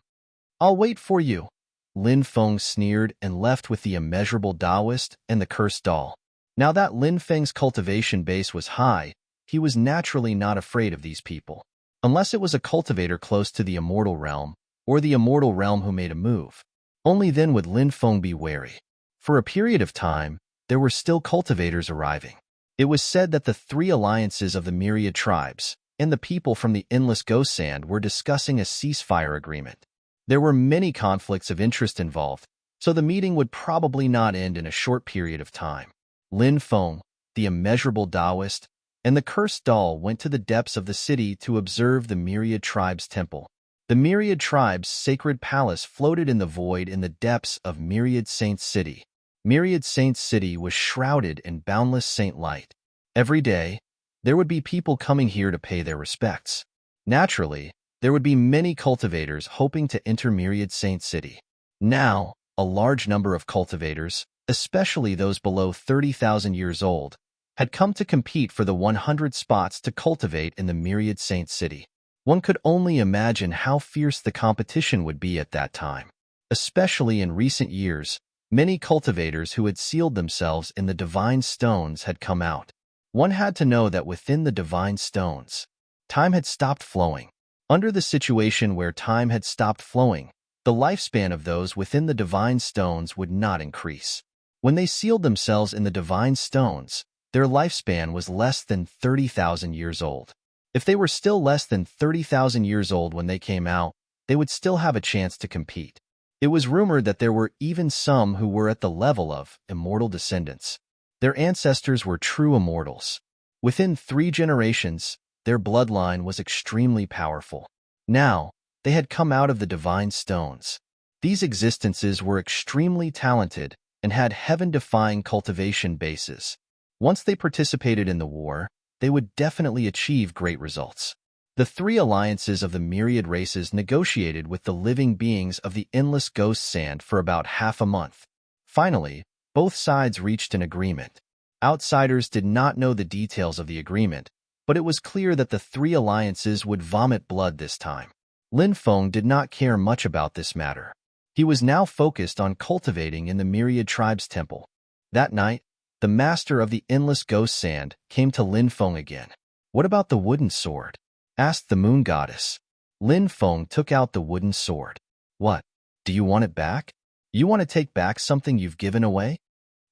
A: "I'll wait for you," Lin Feng sneered and left with the immeasurable Taoist and the cursed doll. Now that Lin Feng's cultivation base was high, he was naturally not afraid of these people. Unless it was a cultivator close to the immortal realm, or the immortal realm who made a move. Only then would Lin Feng be wary. For a period of time, there were still cultivators arriving. It was said that the three alliances of the myriad tribes and the people from the Endless Ghost Sand were discussing a ceasefire agreement. There were many conflicts of interest involved, so the meeting would probably not end in a short period of time. Lin Feng, the immeasurable Taoist, and the cursed doll went to the depths of the city to observe the myriad tribes' temple. The myriad tribes' sacred palace floated in the void in the depths of Myriad Saints City. Myriad Saints City was shrouded in boundless saint light. Every day, there would be people coming here to pay their respects. Naturally, there would be many cultivators hoping to enter Myriad Saint City. Now, a large number of cultivators, especially those below 30,000 years old, had come to compete for the 100 spots to cultivate in the Myriad Saint City. One could only imagine how fierce the competition would be at that time. Especially in recent years, many cultivators who had sealed themselves in the divine stones had come out. One had to know that within the divine stones, time had stopped flowing. Under the situation where time had stopped flowing, the lifespan of those within the divine stones would not increase. When they sealed themselves in the divine stones, their lifespan was less than 30,000 years old. If they were still less than 30,000 years old when they came out, they would still have a chance to compete. It was rumored that there were even some who were at the level of immortal descendants. Their ancestors were true immortals. Within 3 generations, their bloodline was extremely powerful. Now, they had come out of the divine stones. These existences were extremely talented and had heaven-defying cultivation bases. Once they participated in the war, they would definitely achieve great results. The 3 alliances of the myriad races negotiated with the living beings of the Endless Ghost Sand for about half a month. Finally, both sides reached an agreement. Outsiders did not know the details of the agreement, but it was clear that the three alliances would vomit blood this time. Lin Feng did not care much about this matter. He was now focused on cultivating in the Myriad Tribe's temple. That night, the master of the endless ghost sand came to Lin Feng again. "What about the wooden sword?" asked the moon goddess. Lin Feng took out the wooden sword. "What? Do you want it back? You want to take back something you've given away?"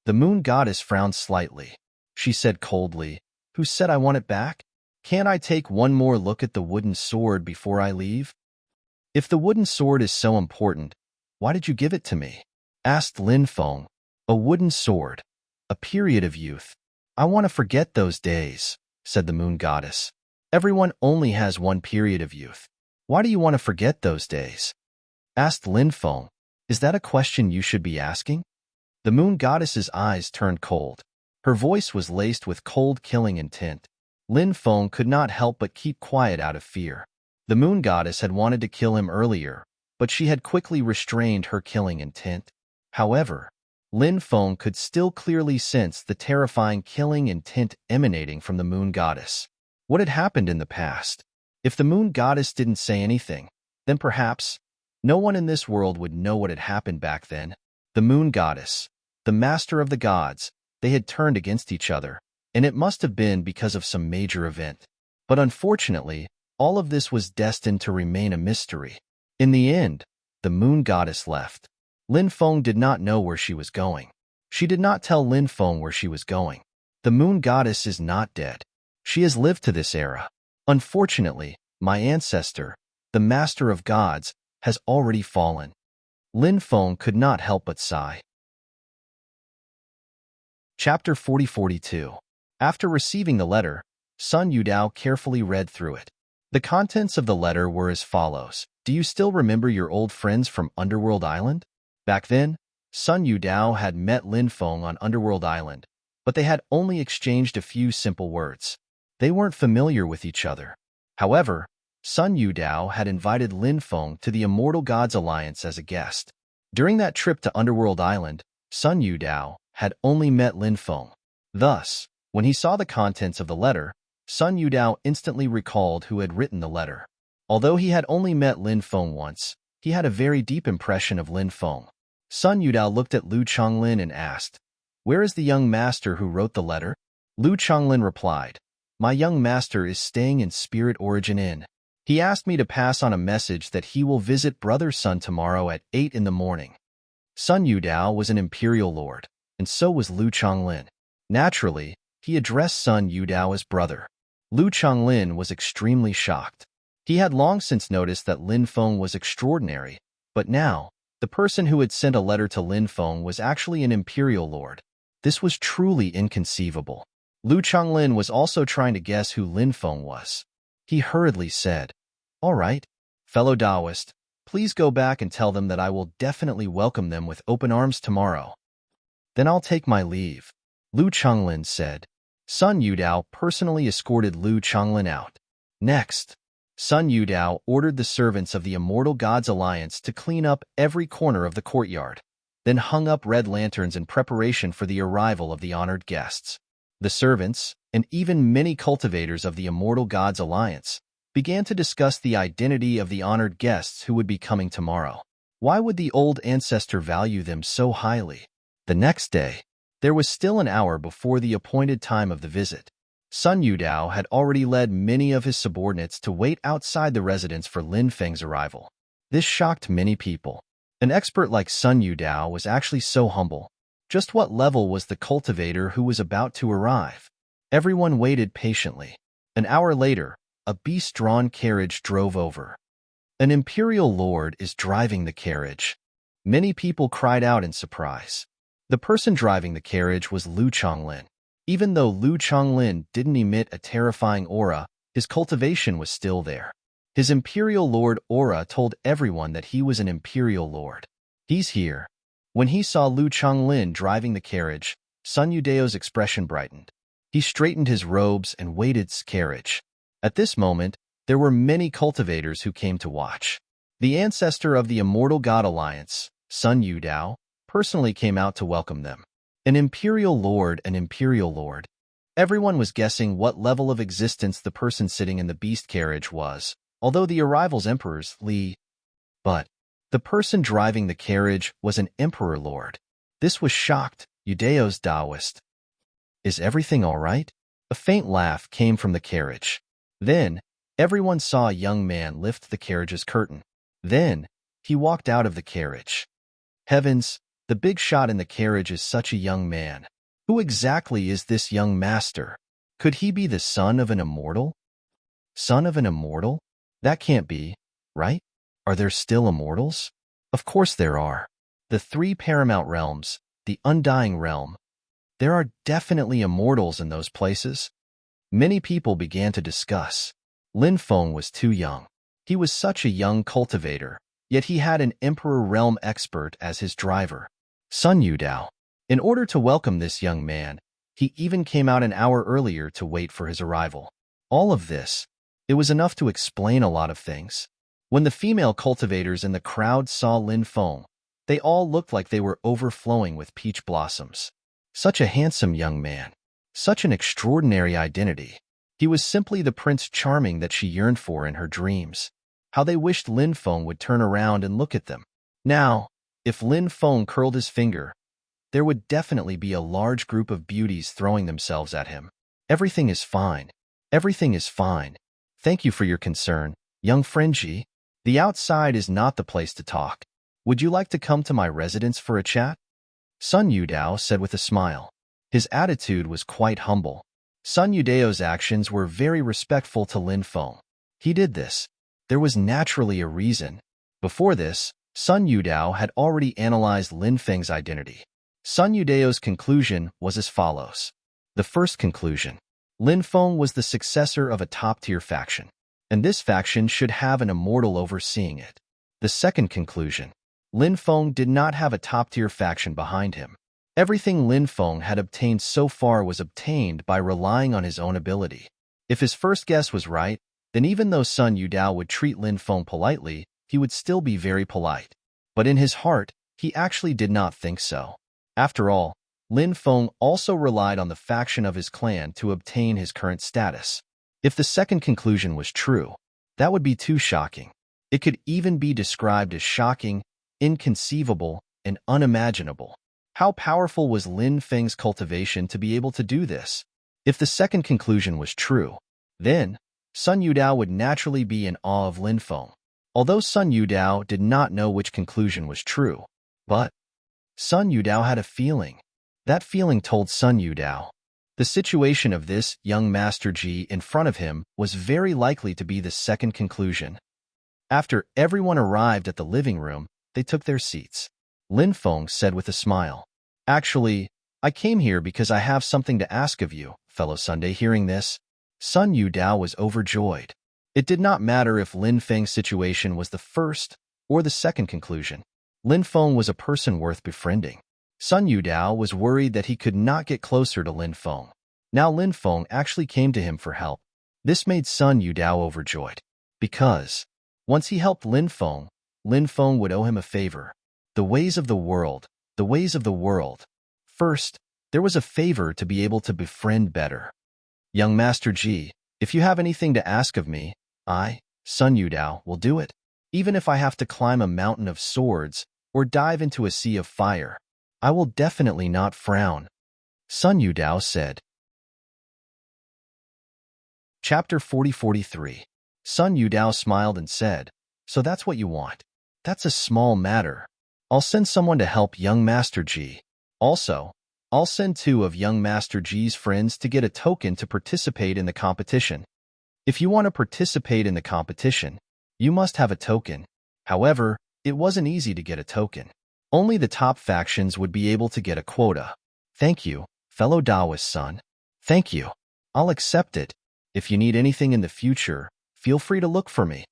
A: The moon goddess frowned slightly. She said coldly, "Who said I want it back? Can't I take one more look at the wooden sword before I leave?" "If the wooden sword is so important, why did you give it to me?" asked Lin Feng. "A wooden sword. A period of youth. I want to forget those days," said the moon goddess. "Everyone only has one period of youth. Why do you want to forget those days?" asked Lin Feng. "Is that a question you should be asking?" The moon goddess's eyes turned cold. Her voice was laced with cold, killing intent. Lin Feng could not help but keep quiet out of fear. The moon goddess had wanted to kill him earlier, but she had quickly restrained her killing intent. However, Lin Feng could still clearly sense the terrifying killing intent emanating from the moon goddess. What had happened in the past? If the moon goddess didn't say anything, then perhaps no one in this world would know what had happened back then. The moon goddess, the master of the gods, they had turned against each other, and it must have been because of some major event. But unfortunately, all of this was destined to remain a mystery. In the end, the moon goddess left. Lin Feng did not know where she was going. She did not tell Lin Feng where she was going. The moon goddess is not dead. She has lived to this era. Unfortunately, my ancestor, the master of gods, has already fallen. Lin Feng could not help but sigh. Chapter 4042. After receiving the letter, Sun Yudao carefully read through it. The contents of the letter were as follows. "Do you still remember your old friends from Underworld Island?" Back then, Sun Yudao had met Lin Feng on Underworld Island, but they had only exchanged a few simple words. They weren't familiar with each other. However, Sun Yudao had invited Lin Feng to the Immortal Gods Alliance as a guest. During that trip to Underworld Island, Sun Yudao had only met Lin Feng. Thus, when he saw the contents of the letter, Sun Yudao instantly recalled who had written the letter. Although he had only met Lin Feng once, he had a very deep impression of Lin Feng. Sun Yudao looked at Lu Chonglin and asked, "Where is the young master who wrote the letter?" Lu Chonglin replied, "My young master is staying in Spirit Origin Inn. He asked me to pass on a message that he will visit Brother Sun tomorrow at 8 in the morning." Sun Yudao was an imperial lord, and so was Lu Chonglin. Naturally, he addressed Sun Yudao as brother. Lu Chonglin was extremely shocked. He had long since noticed that Lin Feng was extraordinary, but now, the person who had sent a letter to Lin Feng was actually an imperial lord. This was truly inconceivable. Lu Chonglin was also trying to guess who Lin Feng was. He hurriedly said, "All right, fellow Taoist, please go back and tell them that I will definitely welcome them with open arms tomorrow. Then I'll take my leave," Lu Chonglin said. Sun Yudao personally escorted Lu Chonglin out. Next, Sun Yudao ordered the servants of the Immortal Gods Alliance to clean up every corner of the courtyard, then hung up red lanterns in preparation for the arrival of the honored guests. The servants, and even many cultivators of the Immortal Gods Alliance, began to discuss the identity of the honored guests who would be coming tomorrow. Why would the old ancestor value them so highly? The next day, there was still an hour before the appointed time of the visit. Sun Yudao had already led many of his subordinates to wait outside the residence for Lin Feng's arrival. This shocked many people. An expert like Sun Yudao was actually so humble. Just what level was the cultivator who was about to arrive? Everyone waited patiently. An hour later, a beast-drawn carriage drove over. An imperial lord is driving the carriage. Many people cried out in surprise. The person driving the carriage was Lu Chonglin. Even though Lu Chonglin didn't emit a terrifying aura, his cultivation was still there. His imperial lord aura told everyone that he was an imperial lord. "He's here." When he saw Lu Chonglin driving the carriage, Sun Yudao's expression brightened. He straightened his robes and waited his carriage. At this moment, there were many cultivators who came to watch. The ancestor of the Immortal God Alliance, Sun Yudao, personally came out to welcome them. An imperial lord, an imperial lord. Everyone was guessing what level of existence the person sitting in the beast carriage was, although the arrival's emperor's Li. But the person driving the carriage was an emperor lord. This was shocked, Judeo's Taoist. Is everything all right? A faint laugh came from the carriage. Then, everyone saw a young man lift the carriage's curtain. Then, he walked out of the carriage. Heavens, the big shot in the carriage is such a young man. Who exactly is this young master? Could he be the son of an immortal? Son of an immortal? That can't be, right? Are there still immortals? Of course there are. The three paramount realms, the undying realm. There are definitely immortals in those places. Many people began to discuss. Lin Feng was too young. He was such a young cultivator, yet he had an Emperor Realm expert as his driver, Sun Yudao. In order to welcome this young man, he even came out an hour earlier to wait for his arrival. All of this, it was enough to explain a lot of things. When the female cultivators in the crowd saw Lin Feng, they all looked like they were overflowing with peach blossoms. Such a handsome young man. Such an extraordinary identity. He was simply the Prince Charming that she yearned for in her dreams. How they wished Lin Feng would turn around and look at them. Now, if Lin Feng curled his finger, there would definitely be a large group of beauties throwing themselves at him. Everything is fine. Everything is fine. Thank you for your concern, young Frenji. The outside is not the place to talk. Would you like to come to my residence for a chat? Sun Yudao said with a smile. His attitude was quite humble. Sun Yudao's actions were very respectful to Lin Feng. He did this. There was naturally a reason. Before this, Sun Yudao had already analyzed Lin Feng's identity. Sun Yudao's conclusion was as follows. The first conclusion. Lin Feng was the successor of a top-tier faction, and this faction should have an immortal overseeing it. The second conclusion. Lin Feng did not have a top-tier faction behind him. Everything Lin Feng had obtained so far was obtained by relying on his own ability. If his first guess was right, then even though Sun Yudao would treat Lin Feng politely, he would still be very polite. But in his heart, he actually did not think so. After all, Lin Feng also relied on the faction of his clan to obtain his current status. If the second conclusion was true, that would be too shocking. It could even be described as shocking, inconceivable, and unimaginable. How powerful was Lin Feng's cultivation to be able to do this? If the second conclusion was true, then Sun Yudao would naturally be in awe of Lin Feng. Although Sun Yudao did not know which conclusion was true, but Sun Yudao had a feeling. That feeling told Sun Yudao. The situation of this young Master Ji in front of him was very likely to be the second conclusion. After everyone arrived at the living room, they took their seats. Lin Feng said with a smile. Actually, I came here because I have something to ask of you, fellow Sunday. Hearing this, Sun Yudao was overjoyed. It did not matter if Lin Feng's situation was the first or the second conclusion. Lin Feng was a person worth befriending. Sun Yudao was worried that he could not get closer to Lin Feng. Now Lin Feng actually came to him for help. This made Sun Yudao overjoyed. Because, once he helped Lin Feng would owe him a favor. The ways of the world, the ways of the world. First, there was a favor to be able to befriend better. Young Master Ji, if you have anything to ask of me, I, Sun Yudao, will do it. Even if I have to climb a mountain of swords or dive into a sea of fire, I will definitely not frown. Sun Yudao said. Chapter 40-43. Sun Yudao smiled and said, So that's what you want. That's a small matter. I'll send someone to help young Master Ji. Also, I'll send 2 of young Master Ji's friends to get a token to participate in the competition. If you want to participate in the competition, you must have a token. However, it wasn't easy to get a token. Only the top factions would be able to get a quota. Thank you, fellow Taoist son. Thank you. I'll accept it. If you need anything in the future, feel free to look for me.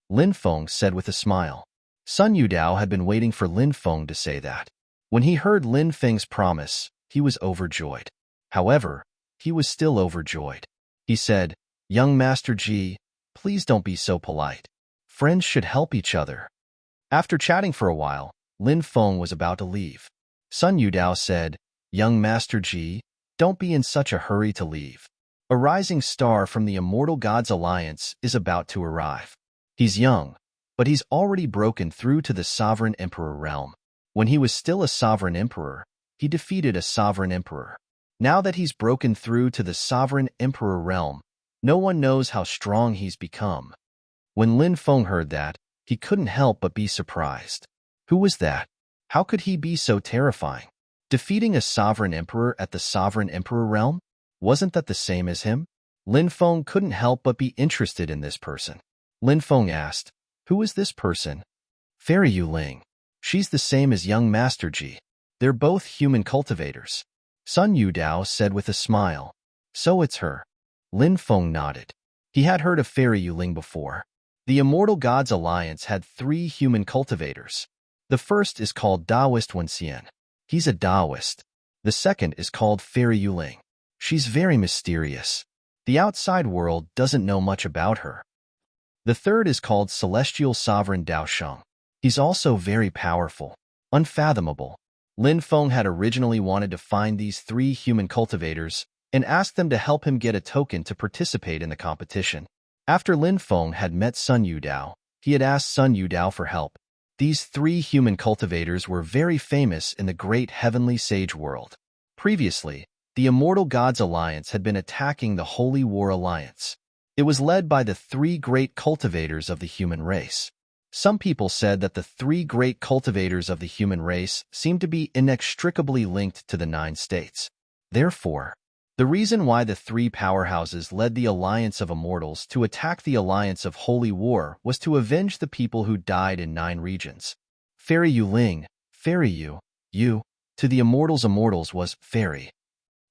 A: Lin Feng said with a smile. Sun Yudao had been waiting for Lin Feng to say that. When he heard Lin Feng's promise, he was overjoyed. However, he was still overjoyed. He said, Young Master Ji, please don't be so polite. Friends should help each other. After chatting for a while, Lin Feng was about to leave. Sun Yudao said, Young Master Ji, don't be in such a hurry to leave. A rising star from the Immortal Gods Alliance is about to arrive. He's young, but he's already broken through to the Sovereign Emperor realm. When he was still a Sovereign Emperor, he defeated a Sovereign Emperor. Now that he's broken through to the Sovereign Emperor realm, no one knows how strong he's become. When Lin Feng heard that, he couldn't help but be surprised. Who was that? How could he be so terrifying? Defeating a Sovereign Emperor at the Sovereign Emperor realm? Wasn't that the same as him? Lin Feng couldn't help but be interested in this person. Lin Feng asked, "Who is this person?" Fairy Yuling. She's the same as young Master Ji. They're both human cultivators. Sun Yudao said with a smile. So it's her. Lin Feng nodded. He had heard of Fairy Yuling before. The Immortal Gods Alliance had 3 human cultivators. The first is called Daoist Wenxian. He's a Daoist. The second is called Fairy Yuling. She's very mysterious. The outside world doesn't know much about her. The third is called Celestial Sovereign Daosheng. He's also very powerful, unfathomable. Lin Feng had originally wanted to find these 3 human cultivators and ask them to help him get a token to participate in the competition. After Lin Feng had met Sun Yudao, he had asked Sun Yudao for help. These 3 human cultivators were very famous in the great heavenly sage world. Previously, the Immortal Gods Alliance had been attacking the Holy War Alliance. It was led by the 3 great cultivators of the human race. Some people said that the 3 great cultivators of the human race seemed to be inextricably linked to the 9 states. Therefore, the reason why the 3 powerhouses led the Alliance of Immortals to attack the Alliance of Holy War was to avenge the people who died in 9 regions. Fairy Yuling, Fairy Yu, to the Immortals was Fairy.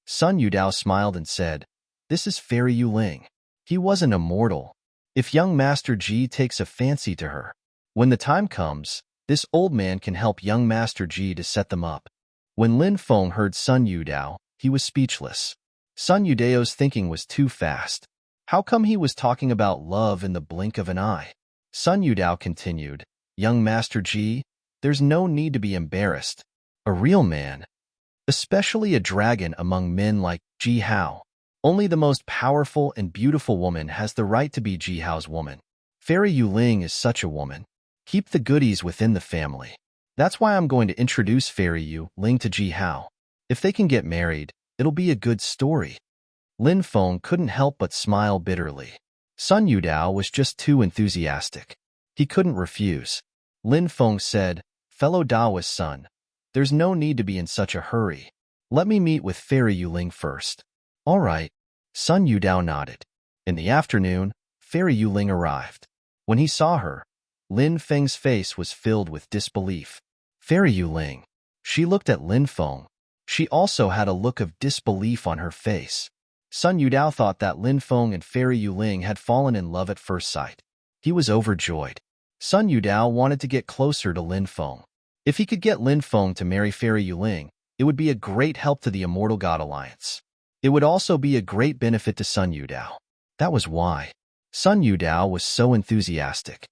A: Sun Yudao smiled and said, "This is Fairy Yuling. He wasn't immortal. If young Master Ji takes a fancy to her, when the time comes, this old man can help young Master Ji to set them up." When Lin Feng heard Sun Yudao, he was speechless. Sun Yudao's thinking was too fast. How come he was talking about love in the blink of an eye? Sun Yudao continued, "Young Master Ji, there's no need to be embarrassed. A real man, especially a dragon among men like Ji Hao. Only the most powerful and beautiful woman has the right to be Ji Hao's woman. Fairy Yuling is such a woman. Keep the goodies within the family. That's why I'm going to introduce Fairy Yuling to Ji Hao. If they can get married, it'll be a good story." Lin Feng couldn't help but smile bitterly. Sun Yudao was just too enthusiastic. He couldn't refuse. Lin Feng said, "Fellow Daoist son, there's no need to be in such a hurry. Let me meet with Fairy Yuling first." "All right." Sun Yudao nodded. In the afternoon, Fairy Yuling arrived. When he saw her, Lin Feng's face was filled with disbelief. Fairy Yuling. She looked at Lin Feng. She also had a look of disbelief on her face. Sun Yudao thought that Lin Feng and Fairy Yuling had fallen in love at first sight. He was overjoyed. Sun Yudao wanted to get closer to Lin Feng. If he could get Lin Feng to marry Fairy Yuling, it would be a great help to the Immortal God Alliance. It would also be a great benefit to Sun Yudao. That was why Sun Yudao was so enthusiastic.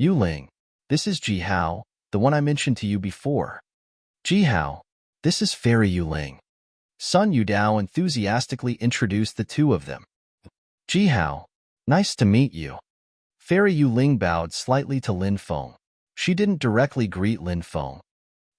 A: "Yuling, this is Ji Hao, the one I mentioned to you before." "Ji Hao, this is Fairy Yuling." Sun Yudao enthusiastically introduced the 2 of them. "Ji Hao, nice to meet you." Fairy Yuling bowed slightly to Lin Feng. She didn't directly greet Lin Feng.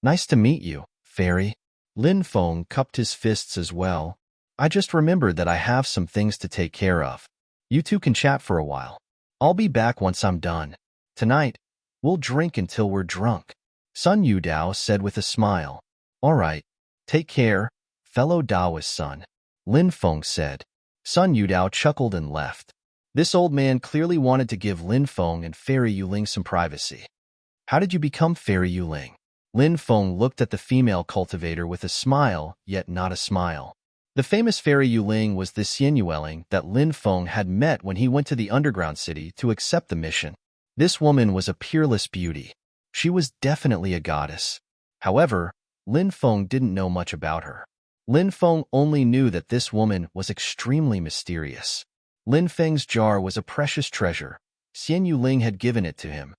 A: "Nice to meet you, Fairy." Lin Feng cupped his fists as well. "I just remembered that I have some things to take care of. You 2 can chat for a while. I'll be back once I'm done. Tonight, we'll drink until we're drunk." Sun Yudao said with a smile. "All right, take care, fellow Daoist son," Lin Feng said. Sun Yudao chuckled and left. This old man clearly wanted to give Lin Feng and Fairy Yuling some privacy. "How did you become Fairy Yuling?" Lin Feng looked at the female cultivator with a smile, yet not a smile. The famous Fairy Yuling was the Xianyueling that Lin Feng had met when he went to the underground city to accept the mission. This woman was a peerless beauty. She was definitely a goddess. However, Lin Feng didn't know much about her. Lin Feng only knew that this woman was extremely mysterious. Lin Feng's jar was a precious treasure. Xian Yuling had given it to him.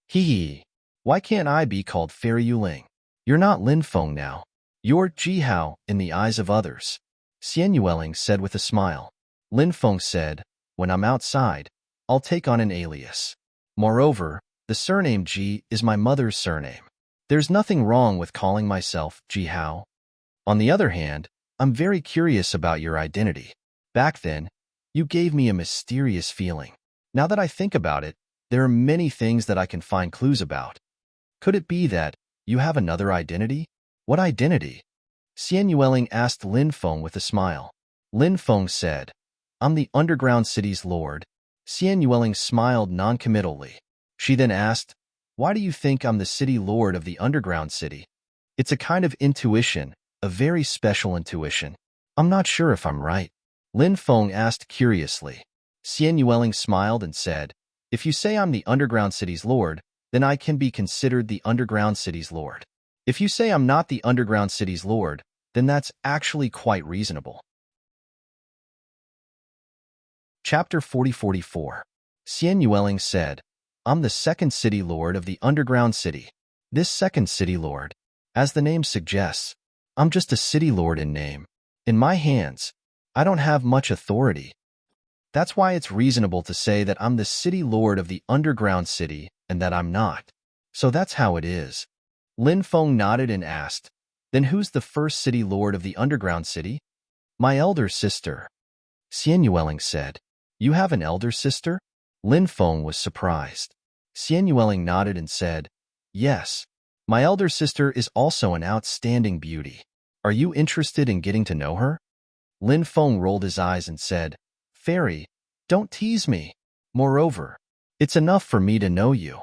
A: Hee. Why can't I be called Fairy Yuling? You're not Lin Feng now. You're Jihao in the eyes of others, Xian Yueling said with a smile. Lin Feng said, when I'm outside, I'll take on an alias. Moreover, the surname Ji is my mother's surname. There's nothing wrong with calling myself Jihao. On the other hand, I'm very curious about your identity. Back then, you gave me a mysterious feeling. Now that I think about it, there are many things that I can find clues about. Could it be that you have another identity? What identity? Xian Yueling asked Lin Feng with a smile. Lin Feng said, I'm the underground city's lord. Xian Yueling smiled noncommittally. She then asked, why do you think I'm the city lord of the underground city? It's a kind of intuition, a very special intuition. I'm not sure if I'm right. Lin Feng asked curiously. Xian Yueling smiled and said, if you say I'm the underground city's lord, then I can be considered the underground city's lord. If you say I'm not the underground city's lord, then that's actually quite reasonable. Chapter 40-44. Xian Yueling said, I'm the second city lord of the underground city. This second city lord, as the name suggests, I'm just a city lord in name. In my hands, I don't have much authority. That's why it's reasonable to say that I'm the city lord of the underground city and that I'm not. So that's how it is. Lin Feng nodded and asked, then who's the first city lord of the underground city? My elder sister. Xian Yueling said, you have an elder sister? Lin Feng was surprised. Xian Yueling nodded and said, yes. My elder sister is also an outstanding beauty. Are you interested in getting to know her? Lin Feng rolled his eyes and said, Fairy, don't tease me. Moreover, it's enough for me to know you.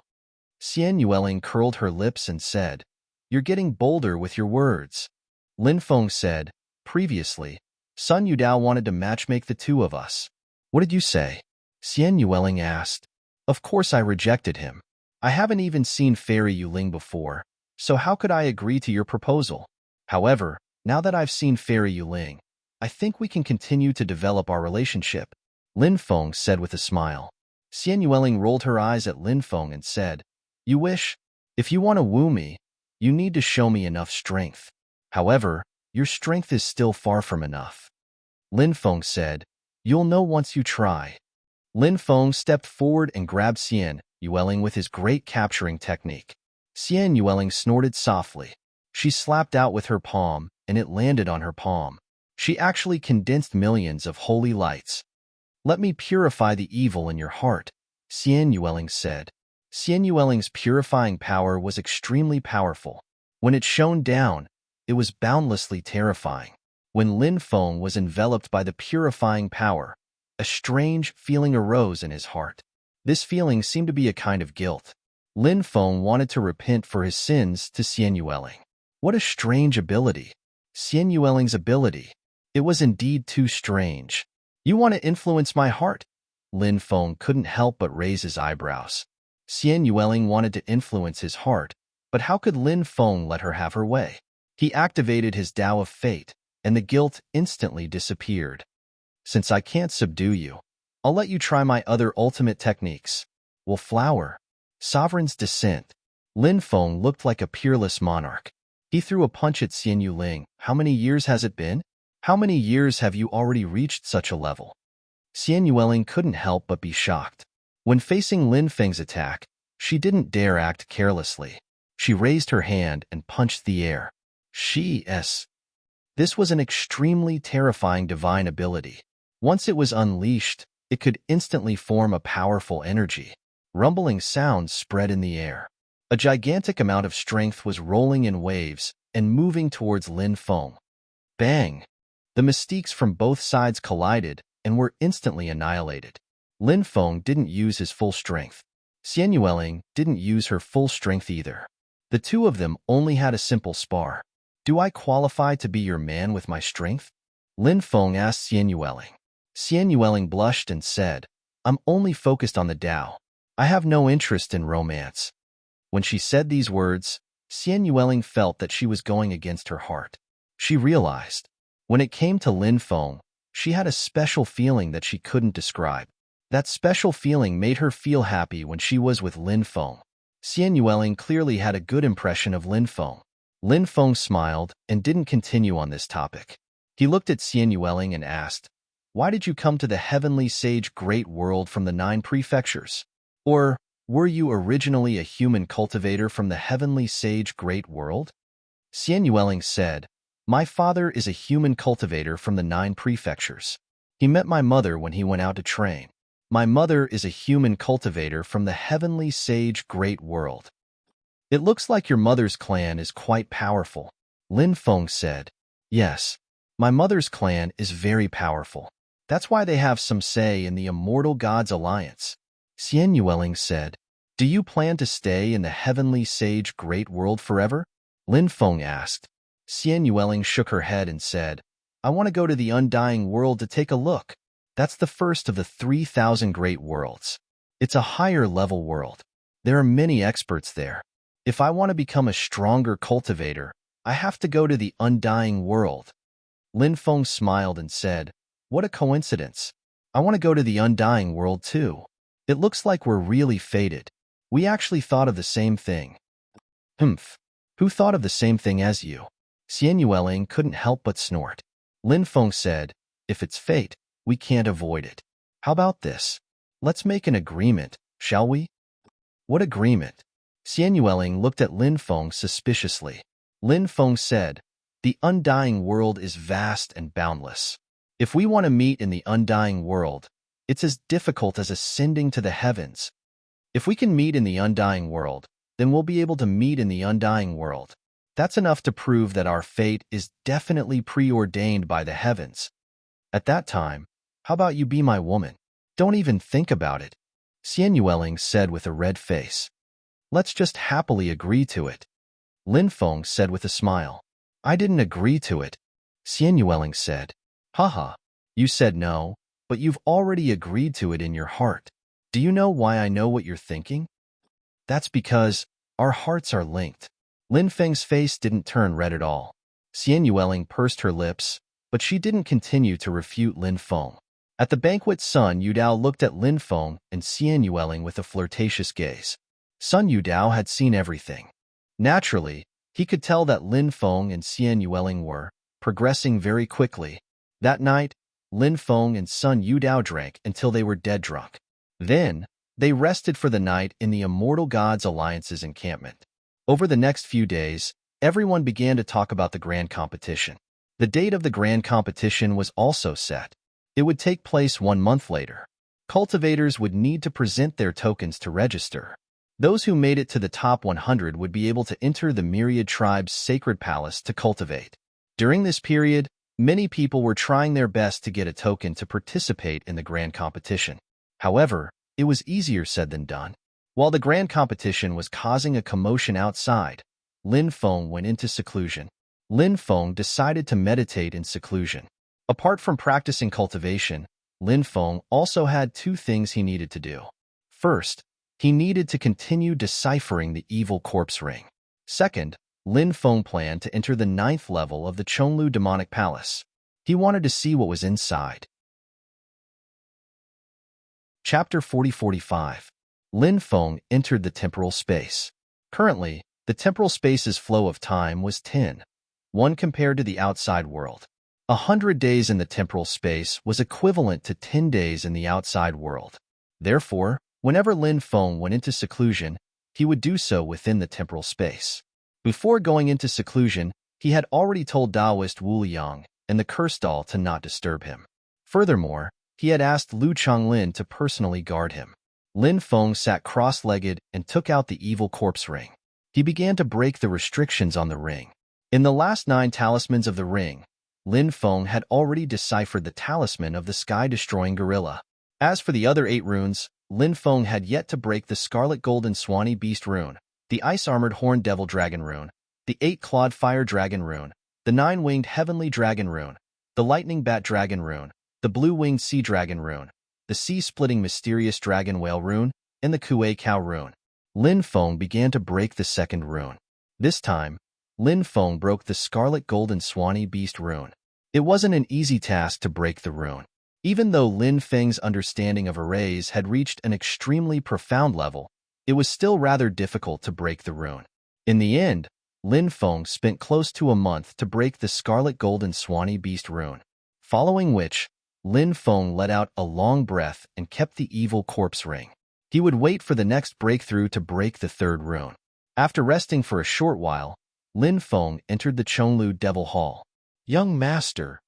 A: Xian Yueling curled her lips and said, you're getting bolder with your words. Lin Feng said, previously, Sun Yudao wanted to matchmake the two of us. What did you say? Xian Yueling asked. Of course I rejected him. I haven't even seen Fairy Yuling before, so how could I agree to your proposal? However, now that I've seen Fairy Yuling, I think we can continue to develop our relationship, Lin Feng said with a smile. Xian Yueling rolled her eyes at Lin Feng and said, you wish? If you want to woo me, you need to show me enough strength. However, your strength is still far from enough. Lin Feng said, you'll know once you try. Lin Feng stepped forward and grabbed Xian Yueling with his great capturing technique. Xian Yueling snorted softly. She slapped out with her palm, and it landed on her palm. She actually condensed millions of holy lights. Let me purify the evil in your heart, Xian Yueling said. Xian Yueling's purifying power was extremely powerful. When it shone down, it was boundlessly terrifying. When Lin Feng was enveloped by the purifying power, a strange feeling arose in his heart. This feeling seemed to be a kind of guilt. Lin Feng wanted to repent for his sins to Xian Yueling. What a strange ability. Xian Yueling's ability. It was indeed too strange. You want to influence my heart? Lin Feng couldn't help but raise his eyebrows. Xian Yueling wanted to influence his heart, but how could Lin Feng let her have her way? He activated his Tao of Fate, and the guilt instantly disappeared. Since I can't subdue you, I'll let you try my other ultimate techniques. Will flower. Sovereign's Descent. Lin Feng looked like a peerless monarch. He threw a punch at Xian Yueling. How many years has it been? How many years have you already reached such a level? Xian Yueling couldn't help but be shocked. When facing Lin Feng's attack, she didn't dare act carelessly. She raised her hand and punched the air. This was an extremely terrifying divine ability. Once it was unleashed, it could instantly form a powerful energy. Rumbling sounds spread in the air. A gigantic amount of strength was rolling in waves and moving towards Lin Feng. Bang! The mystiques from both sides collided and were instantly annihilated. Lin Feng didn't use his full strength. Xian Yueling didn't use her full strength either. The two of them only had a simple spar. Do I qualify to be your man with my strength? Lin Feng asked Xian Yueling. Xian Yueling blushed and said, I'm only focused on the Tao. I have no interest in romance. When she said these words, Xian Yueling felt that she was going against her heart. She realized, when it came to Lin Feng, she had a special feeling that she couldn't describe. That special feeling made her feel happy when she was with Lin Feng. Xian Yueling clearly had a good impression of Lin Feng. Lin Feng smiled and didn't continue on this topic. He looked at Xian Yueling and asked, "Why did you come to the heavenly sage great world from the 9 prefectures? Or were you originally a human cultivator from the heavenly sage great world?" Xian Yueling said, "My father is a human cultivator from the 9 prefectures. He met my mother when he went out to train. My mother is a human cultivator from the heavenly sage great world." "It looks like your mother's clan is quite powerful," Lin Feng said. "Yes, my mother's clan is very powerful. That's why they have some say in the Immortal Gods Alliance," Xian Yueling said. "Do you plan to stay in the heavenly sage great world forever?" Lin Feng asked. Xian Yueling shook her head and said, "I want to go to the undying world to take a look. That's the first of the 3,000 great worlds. It's a higher level world. There are many experts there. If I want to become a stronger cultivator, I have to go to the undying world." Lin Feng smiled and said, "What a coincidence. I want to go to the undying world too. It looks like we're really fated. We actually thought of the same thing." "Humph. Who thought of the same thing as you?" Xian Yueling couldn't help but snort. Lin Feng said, "If it's fate, we can't avoid it. How about this? Let's make an agreement, shall we?" "What agreement?" Xian Yueling looked at Lin Feng suspiciously. Lin Feng said, "The undying world is vast and boundless. If we want to meet in the undying world, it's as difficult as ascending to the heavens. If we can meet in the undying world, then we'll be able to meet in the undying world. That's enough to prove that our fate is definitely preordained by the heavens. At that time, how about you be my woman? Don't even think about it," Xian Yueling said with a red face. "Let's just happily agree to it," Lin Feng said with a smile. "I didn't agree to it," Xian Yueling said. "Haha, you said no, but you've already agreed to it in your heart. Do you know why I know what you're thinking? That's because our hearts are linked." Lin Feng's face didn't turn red at all. Xian Yueling pursed her lips, but she didn't continue to refute Lin Feng. At the banquet, Sun Yudao looked at Lin Feng and Xian Yueling with a flirtatious gaze. Sun Yudao had seen everything. Naturally, he could tell that Lin Feng and Xian Yueling were progressing very quickly. That night, Lin Feng and Sun Yudao drank until they were dead drunk. Then, they rested for the night in the Immortal Gods Alliance's encampment. Over the next few days, everyone began to talk about the grand competition. The date of the grand competition was also set. It would take place 1 month later. Cultivators would need to present their tokens to register. Those who made it to the top 100 would be able to enter the Myriad Tribe's sacred palace to cultivate. During this period, many people were trying their best to get a token to participate in the grand competition. However, it was easier said than done. While the grand competition was causing a commotion outside, Lin Feng went into seclusion. Lin Feng decided to meditate in seclusion. Apart from practicing cultivation, Lin Feng also had 2 things he needed to do. First, he needed to continue deciphering the evil corpse ring. Second, Lin Feng planned to enter the 9th level of the Chonglu demonic palace. He wanted to see what was inside. Chapter 40-45. Lin Feng entered the temporal space. Currently, the temporal space's flow of time was 10:1 compared to the outside world. 100 days in the temporal space was equivalent to 10 days in the outside world. Therefore, whenever Lin Feng went into seclusion, he would do so within the temporal space. Before going into seclusion, he had already told Taoist Wu Liang and the curse doll to not disturb him. Furthermore, he had asked Lu Chonglin to personally guard him. Lin Feng sat cross-legged and took out the evil corpse ring. He began to break the restrictions on the ring. In the last 9 talismans of the ring, Lin Feng had already deciphered the talisman of the sky-destroying gorilla. As for the other 8 runes, Lin Feng had yet to break the scarlet golden swanny beast rune, the ice-armored horned devil dragon rune, the 8-clawed fire dragon rune, the 9-winged heavenly dragon rune, the lightning bat dragon rune, the blue-winged sea dragon rune, the sea-splitting mysterious dragon whale rune, and the Kuei cow rune. Lin Feng began to break the 2nd rune. This time, Lin Feng broke the scarlet golden swanny beast rune. It wasn't an easy task to break the rune. Even though Lin Feng's understanding of arrays had reached an extremely profound level, it was still rather difficult to break the rune. In the end, Lin Feng spent close to a month to break the scarlet golden swanny beast rune, following which, Lin Feng let out a long breath and kept the evil corpse ring. He would wait for the next breakthrough to break the third rune. After resting for a short while, Lin Feng entered the Chonglu Devil Hall. "Young master."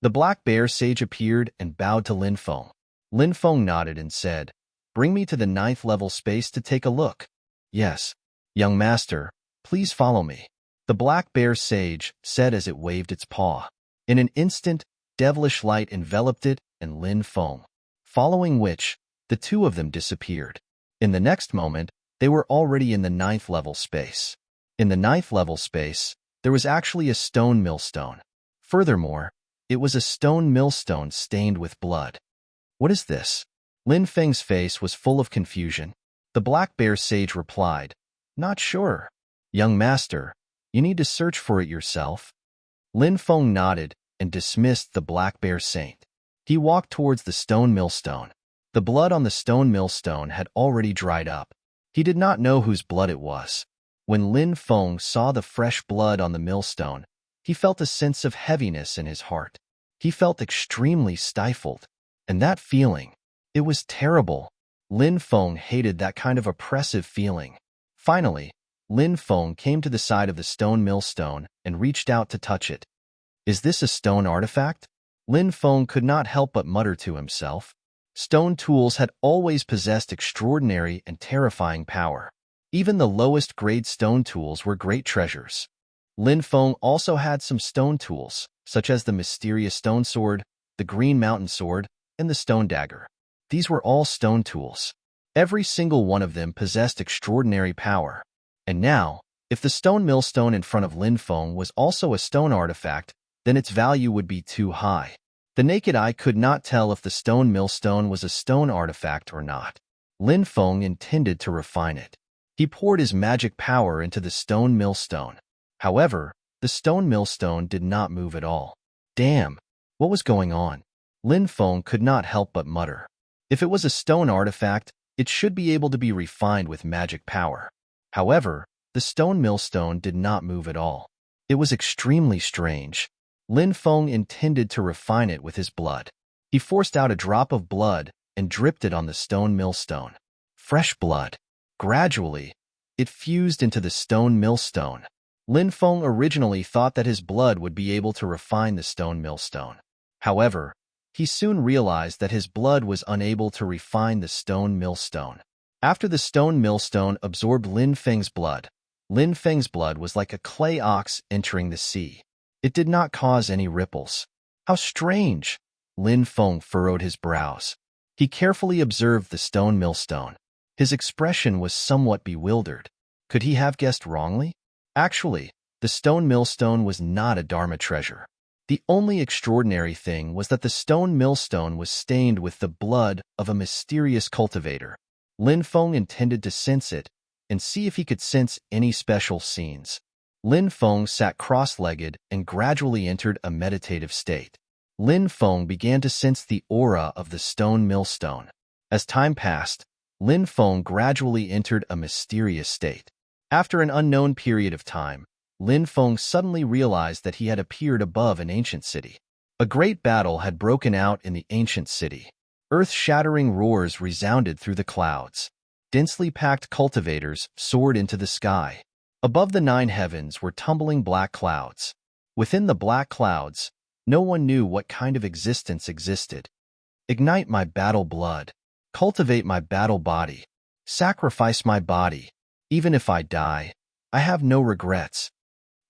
A: The black bear sage appeared and bowed to Lin Feng. Lin Feng nodded and said, "Bring me to the 9th level space to take a look." "Yes, young master, please follow me," the black bear sage said as it waved its paw. In an instant, devilish light enveloped it and Lin Feng, following which, the two of them disappeared. In the next moment, they were already in the 9th level space. In the 9th level space, there was actually a stone millstone. Furthermore, it was a stone millstone stained with blood. "What is this?" Lin Feng's face was full of confusion. The black bear sage replied, "Not sure. Young master, you need to search for it yourself." Lin Feng nodded and dismissed the black bear saint. He walked towards the stone millstone. The blood on the stone millstone had already dried up. He did not know whose blood it was. When Lin Feng saw the fresh blood on the millstone, he felt a sense of heaviness in his heart. He felt extremely stifled. And that feeling, it was terrible. Lin Feng hated that kind of oppressive feeling. Finally, Lin Feng came to the side of the stone millstone and reached out to touch it. "Is this a stone artifact?" Lin Feng could not help but mutter to himself. Stone tools had always possessed extraordinary and terrifying power. Even the lowest grade stone tools were great treasures. Lin Feng also had some stone tools, such as the mysterious stone sword, the green mountain sword, and the stone dagger. These were all stone tools. Every single one of them possessed extraordinary power. And now, if the stone millstone in front of Lin Feng was also a stone artifact, then its value would be too high. The naked eye could not tell if the stone millstone was a stone artifact or not. Lin Feng intended to refine it. He poured his magic power into the stone millstone. However, the stone millstone did not move at all. Damn, what was going on? Lin Feng could not help but mutter. If it was a stone artifact, it should be able to be refined with magic power. However, the stone millstone did not move at all. It was extremely strange. Lin Feng intended to refine it with his blood. He forced out a drop of blood and dripped it on the stone millstone. Fresh blood. Gradually, it fused into the stone millstone. Lin Feng originally thought that his blood would be able to refine the stone millstone. However, he soon realized that his blood was unable to refine the stone millstone. After the stone millstone absorbed Lin Feng's blood was like a clay ox entering the sea. It did not cause any ripples. How strange! Lin Feng furrowed his brows. He carefully observed the stone millstone. His expression was somewhat bewildered. Could he have guessed wrongly? Actually, the stone millstone was not a Dharma treasure. The only extraordinary thing was that the stone millstone was stained with the blood of a mysterious cultivator. Lin Feng intended to sense it and see if he could sense any special scenes. Lin Feng sat cross-legged and gradually entered a meditative state. Lin Feng began to sense the aura of the stone millstone. As time passed, Lin Feng gradually entered a mysterious state. After an unknown period of time, Lin Feng suddenly realized that he had appeared above an ancient city. A great battle had broken out in the ancient city. Earth-shattering roars resounded through the clouds. Densely packed cultivators soared into the sky. Above the 9 heavens were tumbling black clouds. Within the black clouds, no one knew what kind of existence existed. Ignite my battle blood. Cultivate my battle body. Sacrifice my body. Even if I die, I have no regrets.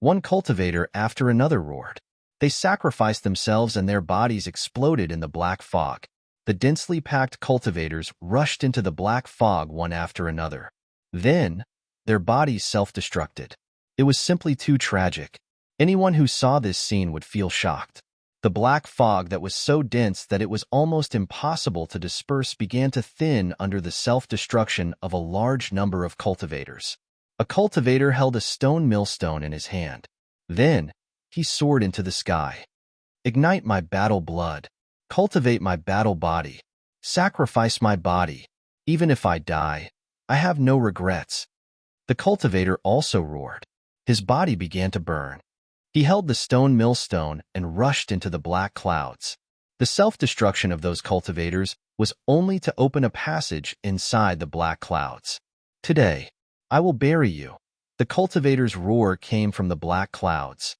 A: One cultivator after another roared. They sacrificed themselves and their bodies exploded in the black fog. The densely packed cultivators rushed into the black fog one after another. Then, their bodies self-destructed. It was simply too tragic. Anyone who saw this scene would feel shocked. The black fog that was so dense that it was almost impossible to disperse began to thin under the self-destruction of a large number of cultivators. A cultivator held a stone millstone in his hand. Then, he soared into the sky. Ignite my battle blood. Cultivate my battle body. Sacrifice my body. Even if I die, I have no regrets. The cultivator also roared. His body began to burn. He held the stone millstone and rushed into the black clouds. The self-destruction of those cultivators was only to open a passage inside the black clouds. Today, I will bury you. The cultivator's roar came from the black clouds.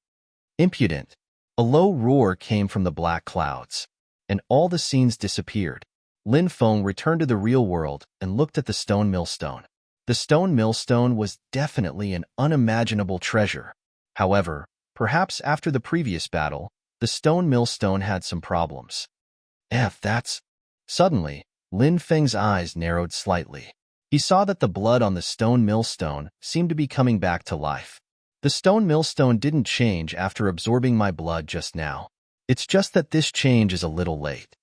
A: Impudent. A low roar came from the black clouds, and all the scenes disappeared. Lin Feng returned to the real world and looked at the stone millstone. The stone millstone was definitely an unimaginable treasure. However, perhaps after the previous battle, the stone millstone had some problems. That's... Suddenly, Lin Feng's eyes narrowed slightly. He saw that the blood on the stone millstone seemed to be coming back to life. The stone millstone didn't change after absorbing my blood just now. It's just that this change is a little late.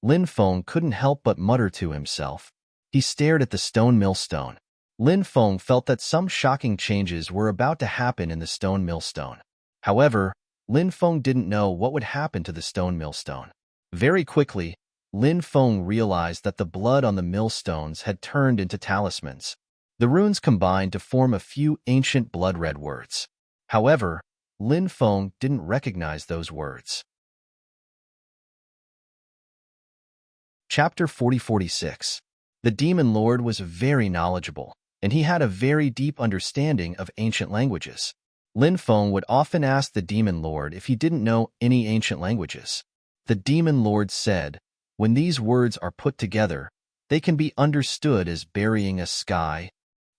A: Lin Feng couldn't help but mutter to himself. He stared at the stone millstone. Lin Feng felt that some shocking changes were about to happen in the stone millstone. However, Lin Feng didn't know what would happen to the stone millstone. Very quickly, Lin Feng realized that the blood on the millstones had turned into talismans. The runes combined to form a few ancient blood-red words. However, Lin Feng didn't recognize those words. Chapter 4046. The Demon Lord was very knowledgeable, and he had a very deep understanding of ancient languages. Lin Feng would often ask the Demon Lord if he didn't know any ancient languages. The Demon Lord said, when these words are put together, they can be understood as burying a sky.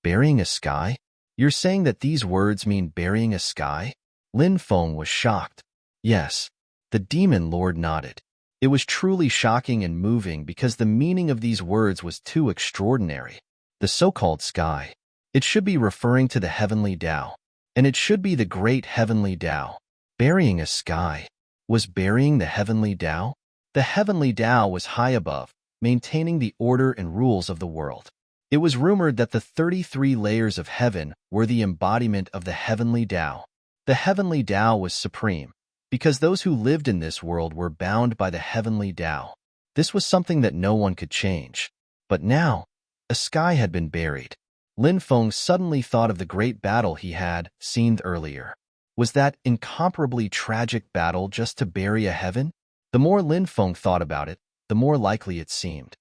A: Burying a sky? You're saying that these words mean burying a sky? Lin Feng was shocked. Yes. The Demon Lord nodded. It was truly shocking and moving because the meaning of these words was too extraordinary. The so-called sky. It should be referring to the heavenly Tao. And it should be the great heavenly Tao. Burying a sky. Was burying the heavenly Tao? The heavenly Tao was high above, maintaining the order and rules of the world. It was rumored that the 33 layers of heaven were the embodiment of the heavenly Tao. The heavenly Tao was supreme, because those who lived in this world were bound by the heavenly Tao. This was something that no one could change. But now, a sky had been buried. Lin Feng suddenly thought of the great battle he had seen earlier. Was that incomparably tragic battle just to bury a heaven? The more Lin Feng thought about it, the more likely it seemed.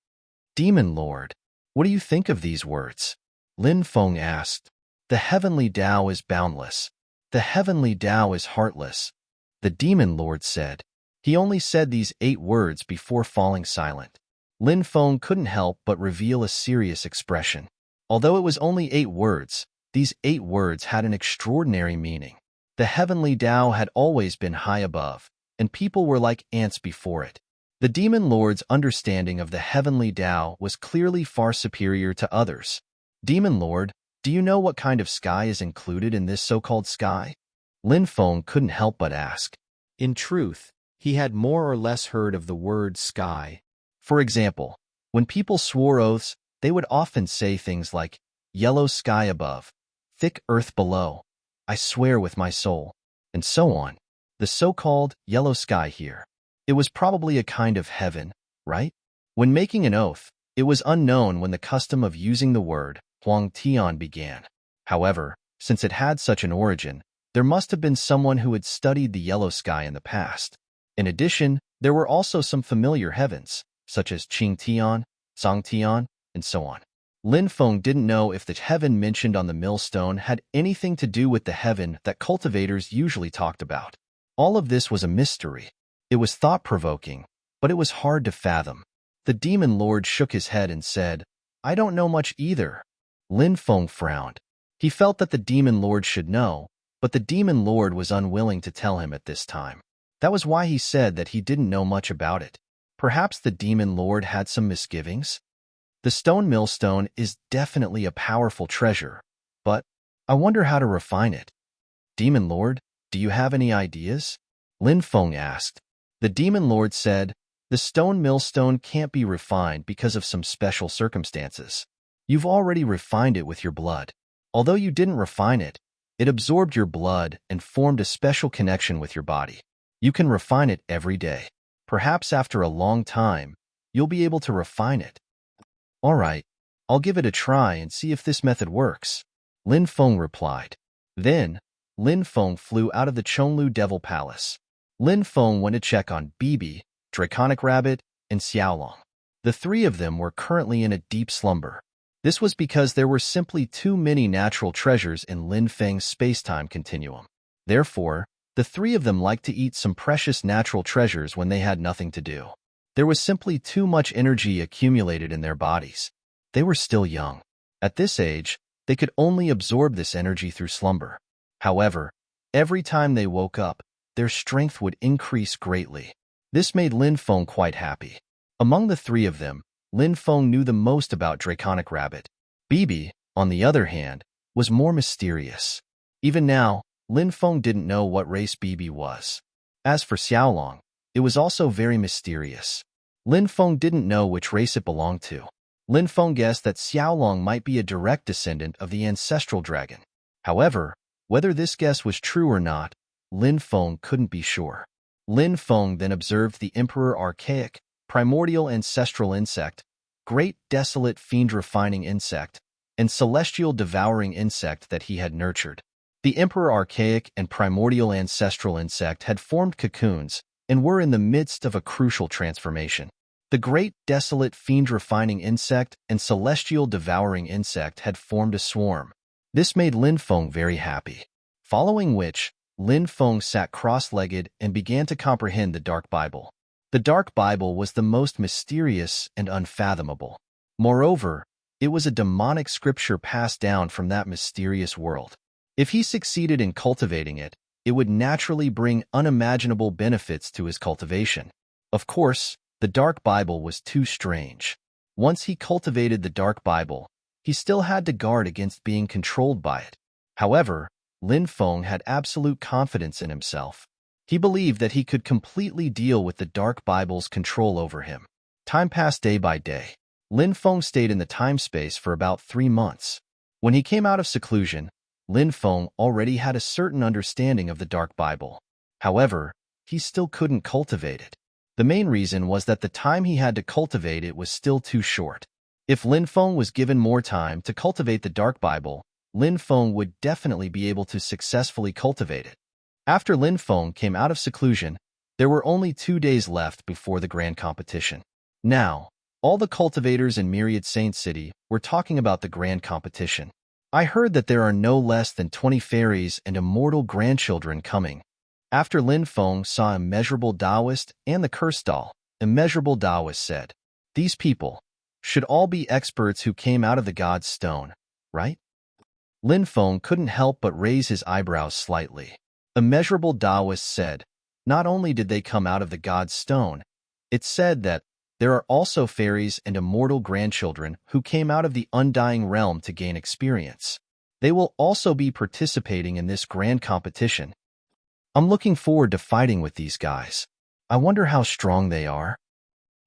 A: Demon Lord, what do you think of these words? Lin Feng asked. The heavenly Tao is boundless. The heavenly Tao is heartless. The Demon Lord said. He only said these 8 words before falling silent. Lin Feng couldn't help but reveal a serious expression. Although it was only 8 words, these 8 words had an extraordinary meaning. The heavenly Tao had always been high above, and people were like ants before it. The Demon Lord's understanding of the heavenly Tao was clearly far superior to others. Demon Lord, do you know what kind of sky is included in this so-called sky? Lin Feng couldn't help but ask. In truth, he had more or less heard of the word sky. For example, when people swore oaths, they would often say things like, yellow sky above, thick earth below, I swear with my soul, and so on. The so-called yellow sky here. It was probably a kind of heaven, right? When making an oath, it was unknown when the custom of using the word Huang Tian began. However, since it had such an origin, there must have been someone who had studied the yellow sky in the past. In addition, there were also some familiar heavens, such as Qing Tian, Song Tian, and so on. Lin Feng didn't know if the heaven mentioned on the millstone had anything to do with the heaven that cultivators usually talked about. All of this was a mystery. It was thought-provoking, but it was hard to fathom. The Demon Lord shook his head and said, I don't know much either. Lin Feng frowned. He felt that the Demon Lord should know, but the Demon Lord was unwilling to tell him at this time. That was why he said that he didn't know much about it. Perhaps the Demon Lord had some misgivings? The stone millstone is definitely a powerful treasure, but I wonder how to refine it. Demon Lord, do you have any ideas? Lin Feng asked. The Demon Lord said, the stone millstone can't be refined because of some special circumstances. You've already refined it with your blood. Although you didn't refine it, it absorbed your blood and formed a special connection with your body. You can refine it every day. Perhaps after a long time, you'll be able to refine it. All right, I'll give it a try and see if this method works, Lin Feng replied. Then, Lin Feng flew out of the Chonglu Devil Palace. Lin Feng went to check on Bibi, Draconic Rabbit, and Xiaolong. The three of them were currently in a deep slumber. This was because there were simply too many natural treasures in Lin Feng's space-time continuum. Therefore, the three of them liked to eat some precious natural treasures when they had nothing to do. There was simply too much energy accumulated in their bodies. They were still young. At this age, they could only absorb this energy through slumber. However, every time they woke up, their strength would increase greatly. This made Lin Feng quite happy. Among the three of them, Lin Feng knew the most about Draconic Rabbit. Bibi, on the other hand, was more mysterious. Even now, Lin Feng didn't know what race Bibi was. As for Xiaolong, it was also very mysterious. Lin Feng didn't know which race it belonged to. Lin Feng guessed that Xiaolong might be a direct descendant of the ancestral dragon. However, whether this guess was true or not, Lin Feng couldn't be sure. Lin Feng then observed the Emperor Archaic, Primordial Ancestral Insect, Great Desolate Fiend Refining Insect, and Celestial Devouring Insect that he had nurtured. The Emperor Archaic and Primordial Ancestral Insect had formed cocoons and were in the midst of a crucial transformation. The Great Desolate Fiend Refining Insect and Celestial Devouring Insect had formed a swarm. This made Lin Feng very happy. Following which, Lin Feng sat cross-legged and began to comprehend the Dark Bible. The Dark Bible was the most mysterious and unfathomable. Moreover, it was a demonic scripture passed down from that mysterious world. If he succeeded in cultivating it, it would naturally bring unimaginable benefits to his cultivation. Of course, the Dark Bible was too strange. Once he cultivated the Dark Bible, he still had to guard against being controlled by it. However, Lin Feng had absolute confidence in himself. He believed that he could completely deal with the Dark Bible's control over him. Time passed day by day. Lin Feng stayed in the time-space for about 3 months. When he came out of seclusion, Lin Feng already had a certain understanding of the Dark Bible. However, he still couldn't cultivate it. The main reason was that the time he had to cultivate it was still too short. If Lin Feng was given more time to cultivate the Dark Bible, Lin Feng would definitely be able to successfully cultivate it. After Lin Feng came out of seclusion, there were only 2 days left before the grand competition. Now, all the cultivators in Myriad Saint City were talking about the grand competition. I heard that there are no less than 20 fairies and immortal grandchildren coming. After Lin Feng saw Immeasurable Taoist and the Cursed Doll, Immeasurable Taoist said, "These people should all be experts who came out of the God's Stone, right?" Lin Feng couldn't help but raise his eyebrows slightly. Immeasurable Taoist said, "Not only did they come out of the God's Stone, it said that there are also fairies and immortal grandchildren who came out of the Undying Realm to gain experience. They will also be participating in this grand competition. I'm looking forward to fighting with these guys. I wonder how strong they are."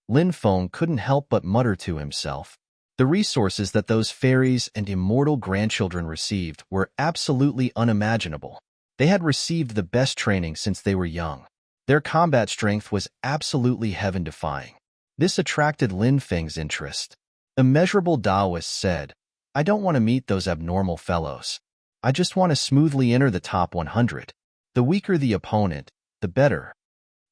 A: Lin Feng couldn't help but mutter to himself. The resources that those fairies and immortal grandchildren received were absolutely unimaginable. They had received the best training since they were young. Their combat strength was absolutely heaven-defying. This attracted Lin Feng's interest. Immeasurable Taoist said, "I don't want to meet those abnormal fellows. I just want to smoothly enter the top 100. The weaker the opponent, the better."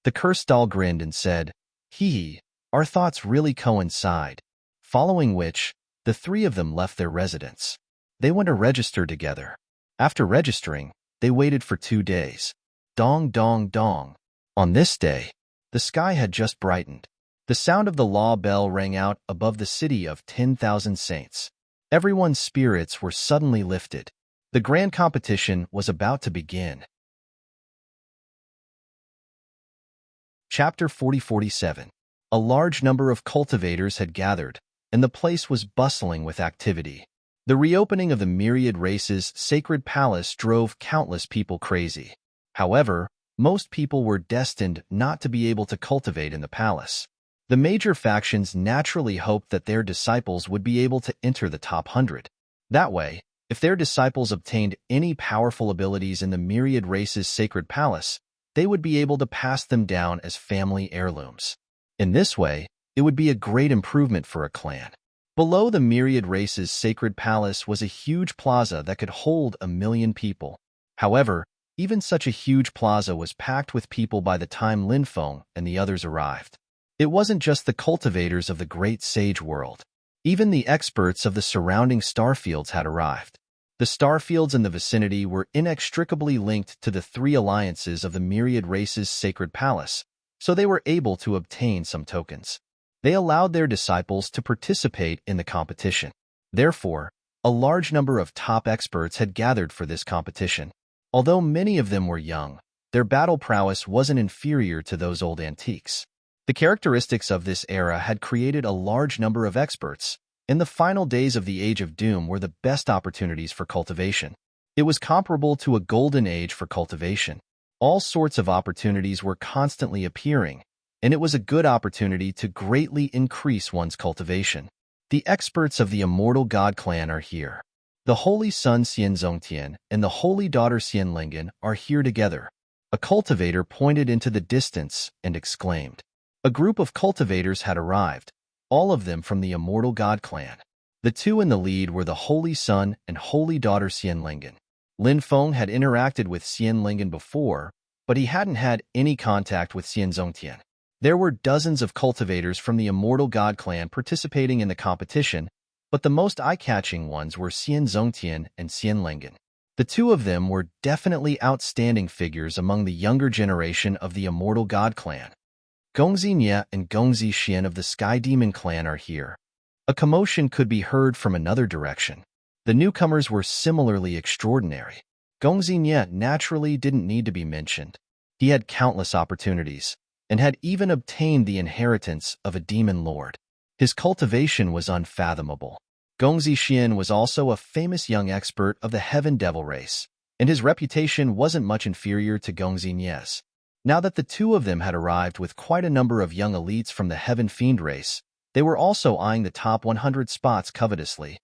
A: The Cursed Doll grinned and said, "Hee, our thoughts really coincide." Following which, the three of them left their residence. They went to register together. After registering, they waited for 2 days. Dong, dong, dong. On this day, the sky had just brightened. The sound of the law bell rang out above the city of 10,000 saints. Everyone's spirits were suddenly lifted. The grand competition was about to begin. Chapter 40-47. A large number of cultivators had gathered, and the place was bustling with activity. The reopening of the Myriad Race's sacred palace drove countless people crazy. However, most people were destined not to be able to cultivate in the palace. The major factions naturally hoped that their disciples would be able to enter the top 100. That way, if their disciples obtained any powerful abilities in the Myriad Race's sacred palace, they would be able to pass them down as family heirlooms. In this way, it would be a great improvement for a clan. Below the Myriad Race's sacred palace was a huge plaza that could hold 1 million people. However, Even such a huge plaza was packed with people by the time Lin Feng and the others arrived. It wasn't just the cultivators of the great sage world. Even the experts of the surrounding starfields had arrived. The starfields in the vicinity were inextricably linked to the three alliances of the myriad races' sacred palace, so they were able to obtain some tokens. They allowed their disciples to participate in the competition. Therefore, a large number of top experts had gathered for this competition. Although many of them were young, their battle prowess wasn't inferior to those old antiques. The characteristics of this era had created a large number of experts, and the final days of the Age of Doom were the best opportunities for cultivation. It was comparable to a golden age for cultivation. All sorts of opportunities were constantly appearing, and it was a good opportunity to greatly increase one's cultivation. The experts of the Immortal God clan are here. The Holy Son Xianzongtian and the Holy Daughter Xianlingen are here together. A cultivator pointed into the distance and exclaimed. A group of cultivators had arrived, all of them from the Immortal God clan. The two in the lead were the Holy Son and Holy Daughter Xianlingen. Lin Feng had interacted with Xianlingen before, but he hadn't had any contact with Xianzongtian. There were dozens of cultivators from the Immortal God clan participating in the competition, but the most eye-catching ones were Xianzongtian and Xianlingen. The two of them were definitely outstanding figures among the younger generation of the Immortal God clan. Gongzi Nye and Gongzi Xian of the Sky Demon clan are here. A commotion could be heard from another direction. The newcomers were similarly extraordinary. Gongzi Nye naturally didn't need to be mentioned. He had countless opportunities, and had even obtained the inheritance of a demon lord. His cultivation was unfathomable. Gongzi Xian was also a famous young expert of the Heaven Devil race, and his reputation wasn't much inferior to Gongzi Nye's. Now that the two of them had arrived with quite a number of young elites from the Heaven Fiend race, they were also eyeing the top 100 spots covetously.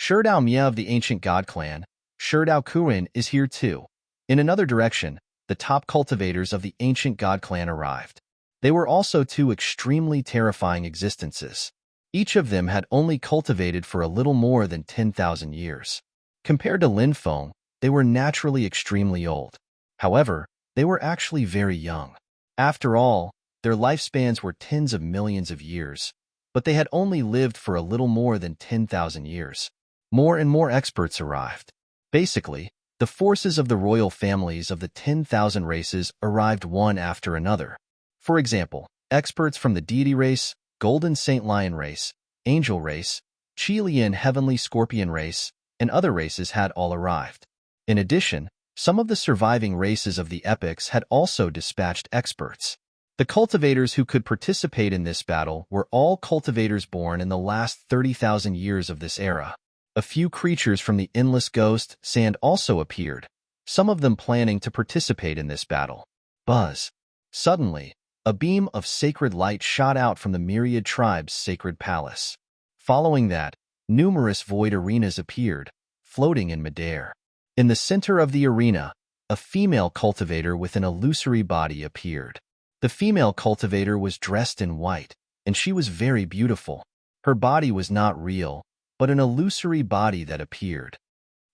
A: Sherdao Mia of the Ancient God clan, Sherdao Kurin, is here too. In another direction, the top cultivators of the Ancient God clan arrived. They were also two extremely terrifying existences. Each of them had only cultivated for a little more than 10,000 years. Compared to Lin Feng, they were naturally extremely old. However, they were actually very young. After all, their lifespans were tens of millions of years, but they had only lived for a little more than 10,000 years. More and more experts arrived. Basically, the forces of the royal families of the 10,000 races arrived one after another. For example, experts from the Deity race, Golden Saint Lion race, Angel race, Qilian Heavenly Scorpion race, and other races had all arrived. In addition, some of the surviving races of the epics had also dispatched experts. The cultivators who could participate in this battle were all cultivators born in the last 30,000 years of this era. A few creatures from the Endless Ghost Sand also appeared, some of them planning to participate in this battle. Buzz. Suddenly, a beam of sacred light shot out from the myriad tribes' sacred palace. Following that, numerous void arenas appeared, floating in midair. In the center of the arena, a female cultivator with an illusory body appeared. The female cultivator was dressed in white, and she was very beautiful. Her body was not real, but an illusory body that appeared.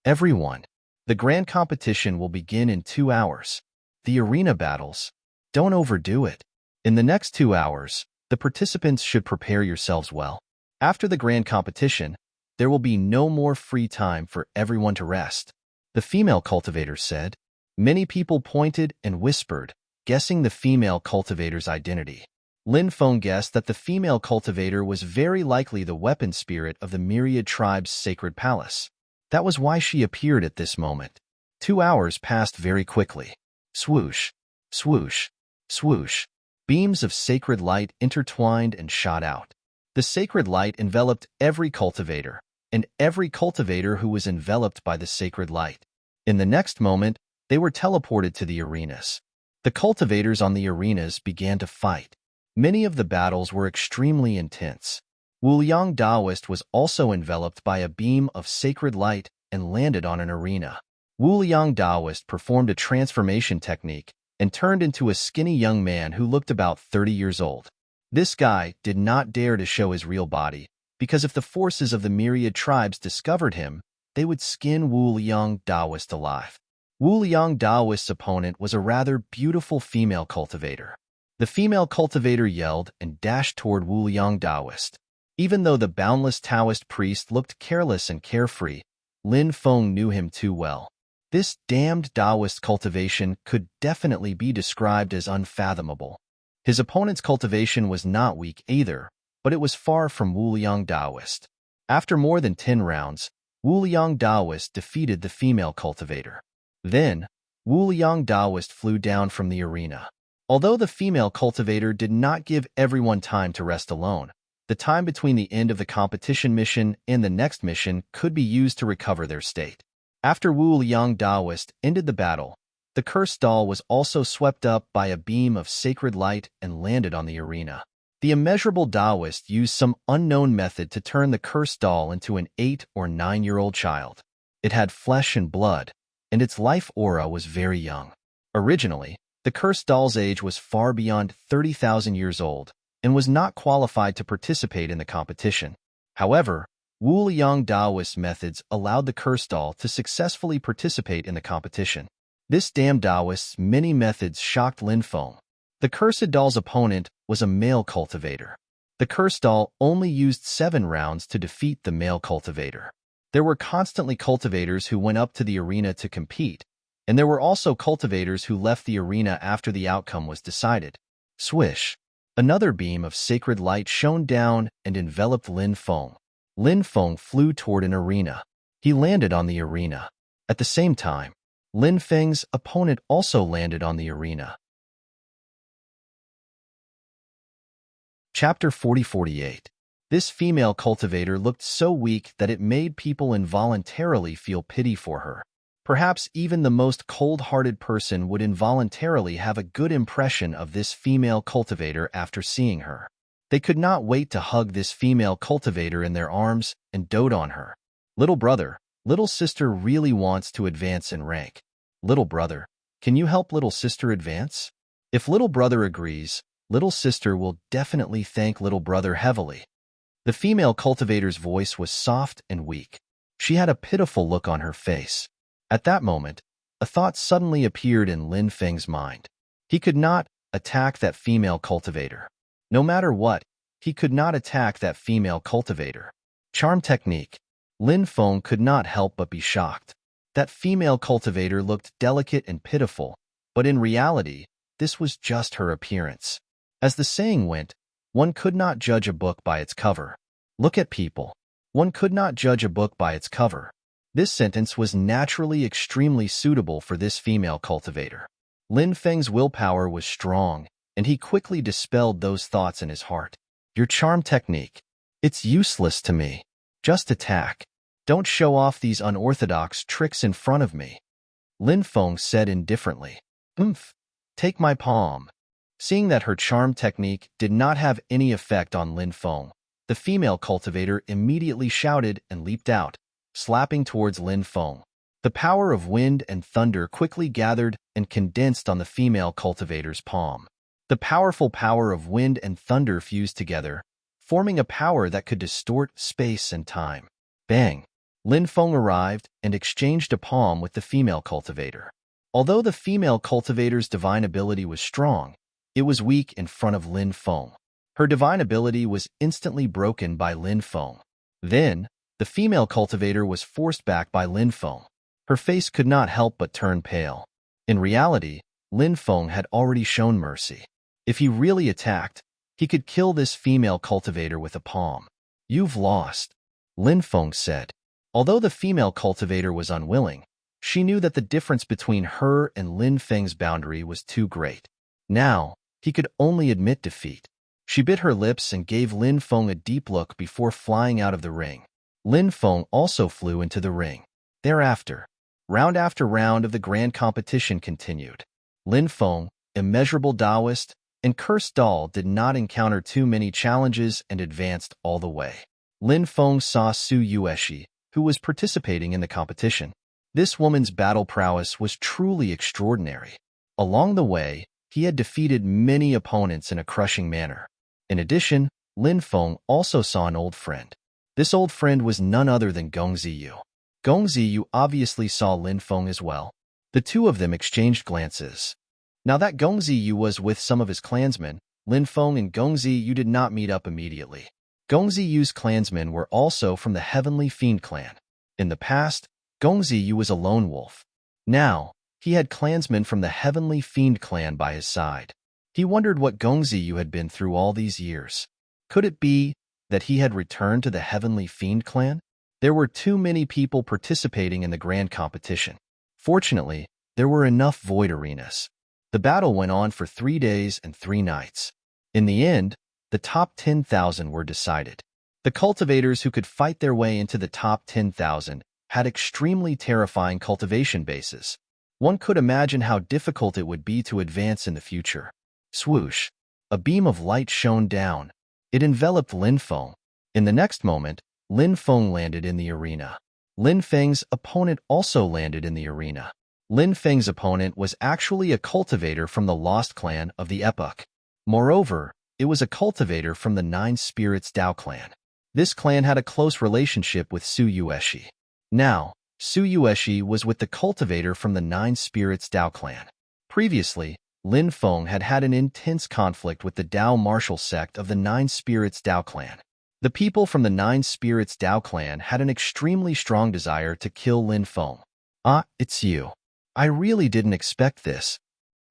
A: Everyone, the grand competition will begin in 2 hours. The arena battles. Don't overdo it. In the next 2 hours, the participants should prepare yourselves well. After the grand competition, there will be no more free time for everyone to rest. The female cultivator said. Many people pointed and whispered, guessing the female cultivator's identity. Lin Feng guessed that the female cultivator was very likely the weapon spirit of the myriad tribes' sacred palace. That was why she appeared at this moment. 2 hours passed very quickly. Swoosh, swoosh, swoosh. Beams of sacred light intertwined and shot out. The sacred light enveloped every cultivator, and every cultivator who was enveloped by the sacred light. In the next moment, they were teleported to the arenas. The cultivators on the arenas began to fight. Many of the battles were extremely intense. Wuliang Daoist was also enveloped by a beam of sacred light and landed on an arena. Wuliang Daoist performed a transformation technique and turned into a skinny young man who looked about 30 years old. This guy did not dare to show his real body, because if the forces of the myriad tribes discovered him, they would skin Wuliang Daoist alive. Wu Liang Daoist's opponent was a rather beautiful female cultivator. The female cultivator yelled and dashed toward Wu Liang Daoist. Even though the boundless Taoist priest looked careless and carefree, Lin Feng knew him too well. This damned Taoist cultivation could definitely be described as unfathomable. His opponent's cultivation was not weak either, but it was far from Wu Liang Daoist. After more than 10 rounds, Wu Liang Daoist defeated the female cultivator. Then, Wu Liang Daoist flew down from the arena. Although the female cultivator did not give everyone time to rest alone, the time between the end of the competition mission and the next mission could be used to recover their state. After Wu Liang Daoist ended the battle, the cursed doll was also swept up by a beam of sacred light and landed on the arena. The immeasurable Taoist used some unknown method to turn the cursed doll into an 8- or 9-year-old child. It had flesh and blood, and its life aura was very young. Originally, the cursed doll's age was far beyond 30,000 years old and was not qualified to participate in the competition. However, Wu Liang Daoist's methods allowed the cursed doll to successfully participate in the competition. This damned Taoist's many methods shocked Lin Feng. The cursed doll's opponent was a male cultivator. The cursed doll only used 7 rounds to defeat the male cultivator. There were constantly cultivators who went up to the arena to compete, and there were also cultivators who left the arena after the outcome was decided. Swish! Another beam of sacred light shone down and enveloped Lin Feng. Lin Feng flew toward an arena. He landed on the arena. At the same time, Lin Feng's opponent also landed on the arena. Chapter 40-48. This female cultivator looked so weak that it made people involuntarily feel pity for her. Perhaps even the most cold-hearted person would involuntarily have a good impression of this female cultivator after seeing her. They could not wait to hug this female cultivator in their arms and dote on her. Little brother, little sister really wants to advance in rank. Little brother, can you help little sister advance? If little brother agrees, little sister will definitely thank little brother heavily. The female cultivator's voice was soft and weak. She had a pitiful look on her face. At that moment, a thought suddenly appeared in Lin Feng's mind. He could not attack that female cultivator. No matter what, he could not attack that female cultivator. Charm technique. Lin Feng could not help but be shocked. That female cultivator looked delicate and pitiful, but in reality, this was just her appearance. As the saying went, one could not judge a book by its cover. Look at people. One could not judge a book by its cover. This sentence was naturally extremely suitable for this female cultivator. Lin Feng's willpower was strong, and he quickly dispelled those thoughts in his heart. Your charm technique. It's useless to me. Just attack. Don't show off these unorthodox tricks in front of me. Lin Feng said indifferently. Take my palm. Seeing that her charm technique did not have any effect on Lin Feng, the female cultivator immediately shouted and leaped out, slapping towards Lin Feng. The power of wind and thunder quickly gathered and condensed on the female cultivator's palm. The powerful power of wind and thunder fused together, forming a power that could distort space and time. Bang! Lin Feng arrived and exchanged a palm with the female cultivator. Although the female cultivator's divine ability was strong, it was weak in front of Lin Feng. Her divine ability was instantly broken by Lin Feng. Then, the female cultivator was forced back by Lin Feng. Her face could not help but turn pale. In reality, Lin Feng had already shown mercy. If he really attacked, he could kill this female cultivator with a palm. You've lost, Lin Feng said. Although the female cultivator was unwilling, she knew that the difference between her and Lin Feng's boundary was too great. Now, he could only admit defeat. She bit her lips and gave Lin Feng a deep look before flying out of the ring. Lin Feng also flew into the ring. Thereafter, round after round of the grand competition continued. Lin Feng, immeasurable Taoist, and cursed doll did not encounter too many challenges and advanced all the way. Lin Feng saw Su Yueshi, who was participating in the competition. This woman's battle prowess was truly extraordinary. Along the way, he had defeated many opponents in a crushing manner. In addition, Lin Feng also saw an old friend. This old friend was none other than Gong Ziyu. Gong Ziyu obviously saw Lin Feng as well. The two of them exchanged glances. Now that Gongzi Yu was with some of his clansmen, Lin Feng and Gongzi Yu did not meet up immediately. Gongzi Yu's clansmen were also from the Heavenly Fiend clan. In the past, Gongzi Yu was a lone wolf. Now, he had clansmen from the Heavenly Fiend clan by his side. He wondered what Gongzi Yu had been through all these years. Could it be that he had returned to the Heavenly Fiend clan? There were too many people participating in the grand competition. Fortunately, there were enough void arenas. The battle went on for 3 days and 3 nights. In the end, the top 10,000 were decided. The cultivators who could fight their way into the top 10,000 had extremely terrifying cultivation bases. One could imagine how difficult it would be to advance in the future. Swoosh! A beam of light shone down. It enveloped Lin Feng. In the next moment, Lin Feng landed in the arena. Lin Feng's opponent also landed in the arena. Lin Feng's opponent was actually a cultivator from the Lost Clan of the Epoch. Moreover, it was a cultivator from the Nine Spirits Dao clan. This clan had a close relationship with Su Yueshi. Now, Su Yueshi was with the cultivator from the Nine Spirits Dao clan. Previously, Lin Feng had had an intense conflict with the Dao martial sect of the Nine Spirits Dao clan. The people from the Nine Spirits Dao clan had an extremely strong desire to kill Lin Feng. "Ah, it's you. I really didn't expect this."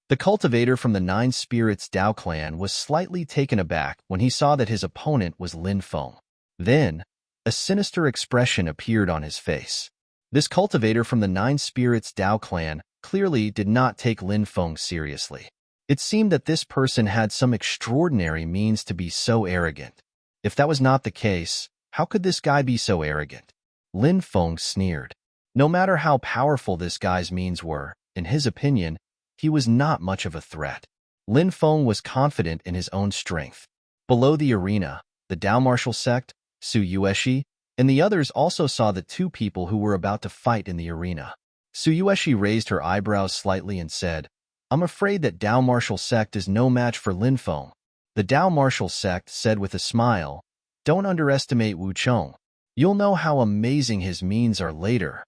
A: The cultivator from the Nine Spirits Dao clan was slightly taken aback when he saw that his opponent was Lin Feng. Then, a sinister expression appeared on his face. This cultivator from the Nine Spirits Dao clan clearly did not take Lin Feng seriously. It seemed that this person had some extraordinary means to be so arrogant. If that was not the case, how could this guy be so arrogant? Lin Feng sneered. No matter how powerful this guy's means were, in his opinion, he was not much of a threat. Lin Feng was confident in his own strength. Below the arena, the Dao martial sect, Su Yueshi, and the others also saw the two people who were about to fight in the arena. Su Yueshi raised her eyebrows slightly and said, "I'm afraid that Dao martial sect is no match for Lin Feng." The Dao martial sect said with a smile, "Don't underestimate Wu Chong. You'll know how amazing his means are later."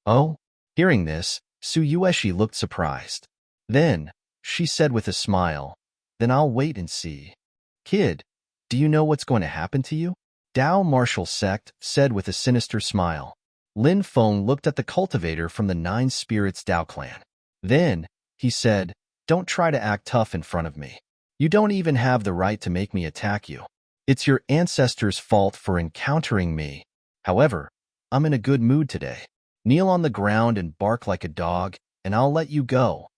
A: Oh? Hearing this, Su Yueshi looked surprised. Then, she said with a smile, "Then I'll wait and see." "Kid, do you know what's going to happen to you?" Dao martial sect said with a sinister smile. Lin Feng looked at the cultivator from the Nine Spirits Dao clan. Then, he said, "Don't try to act tough in front of me. You don't even have the right to make me attack you. It's your ancestors' fault for encountering me. However, I'm in a good mood today. Kneel on the ground and bark like a dog, and I'll let you go."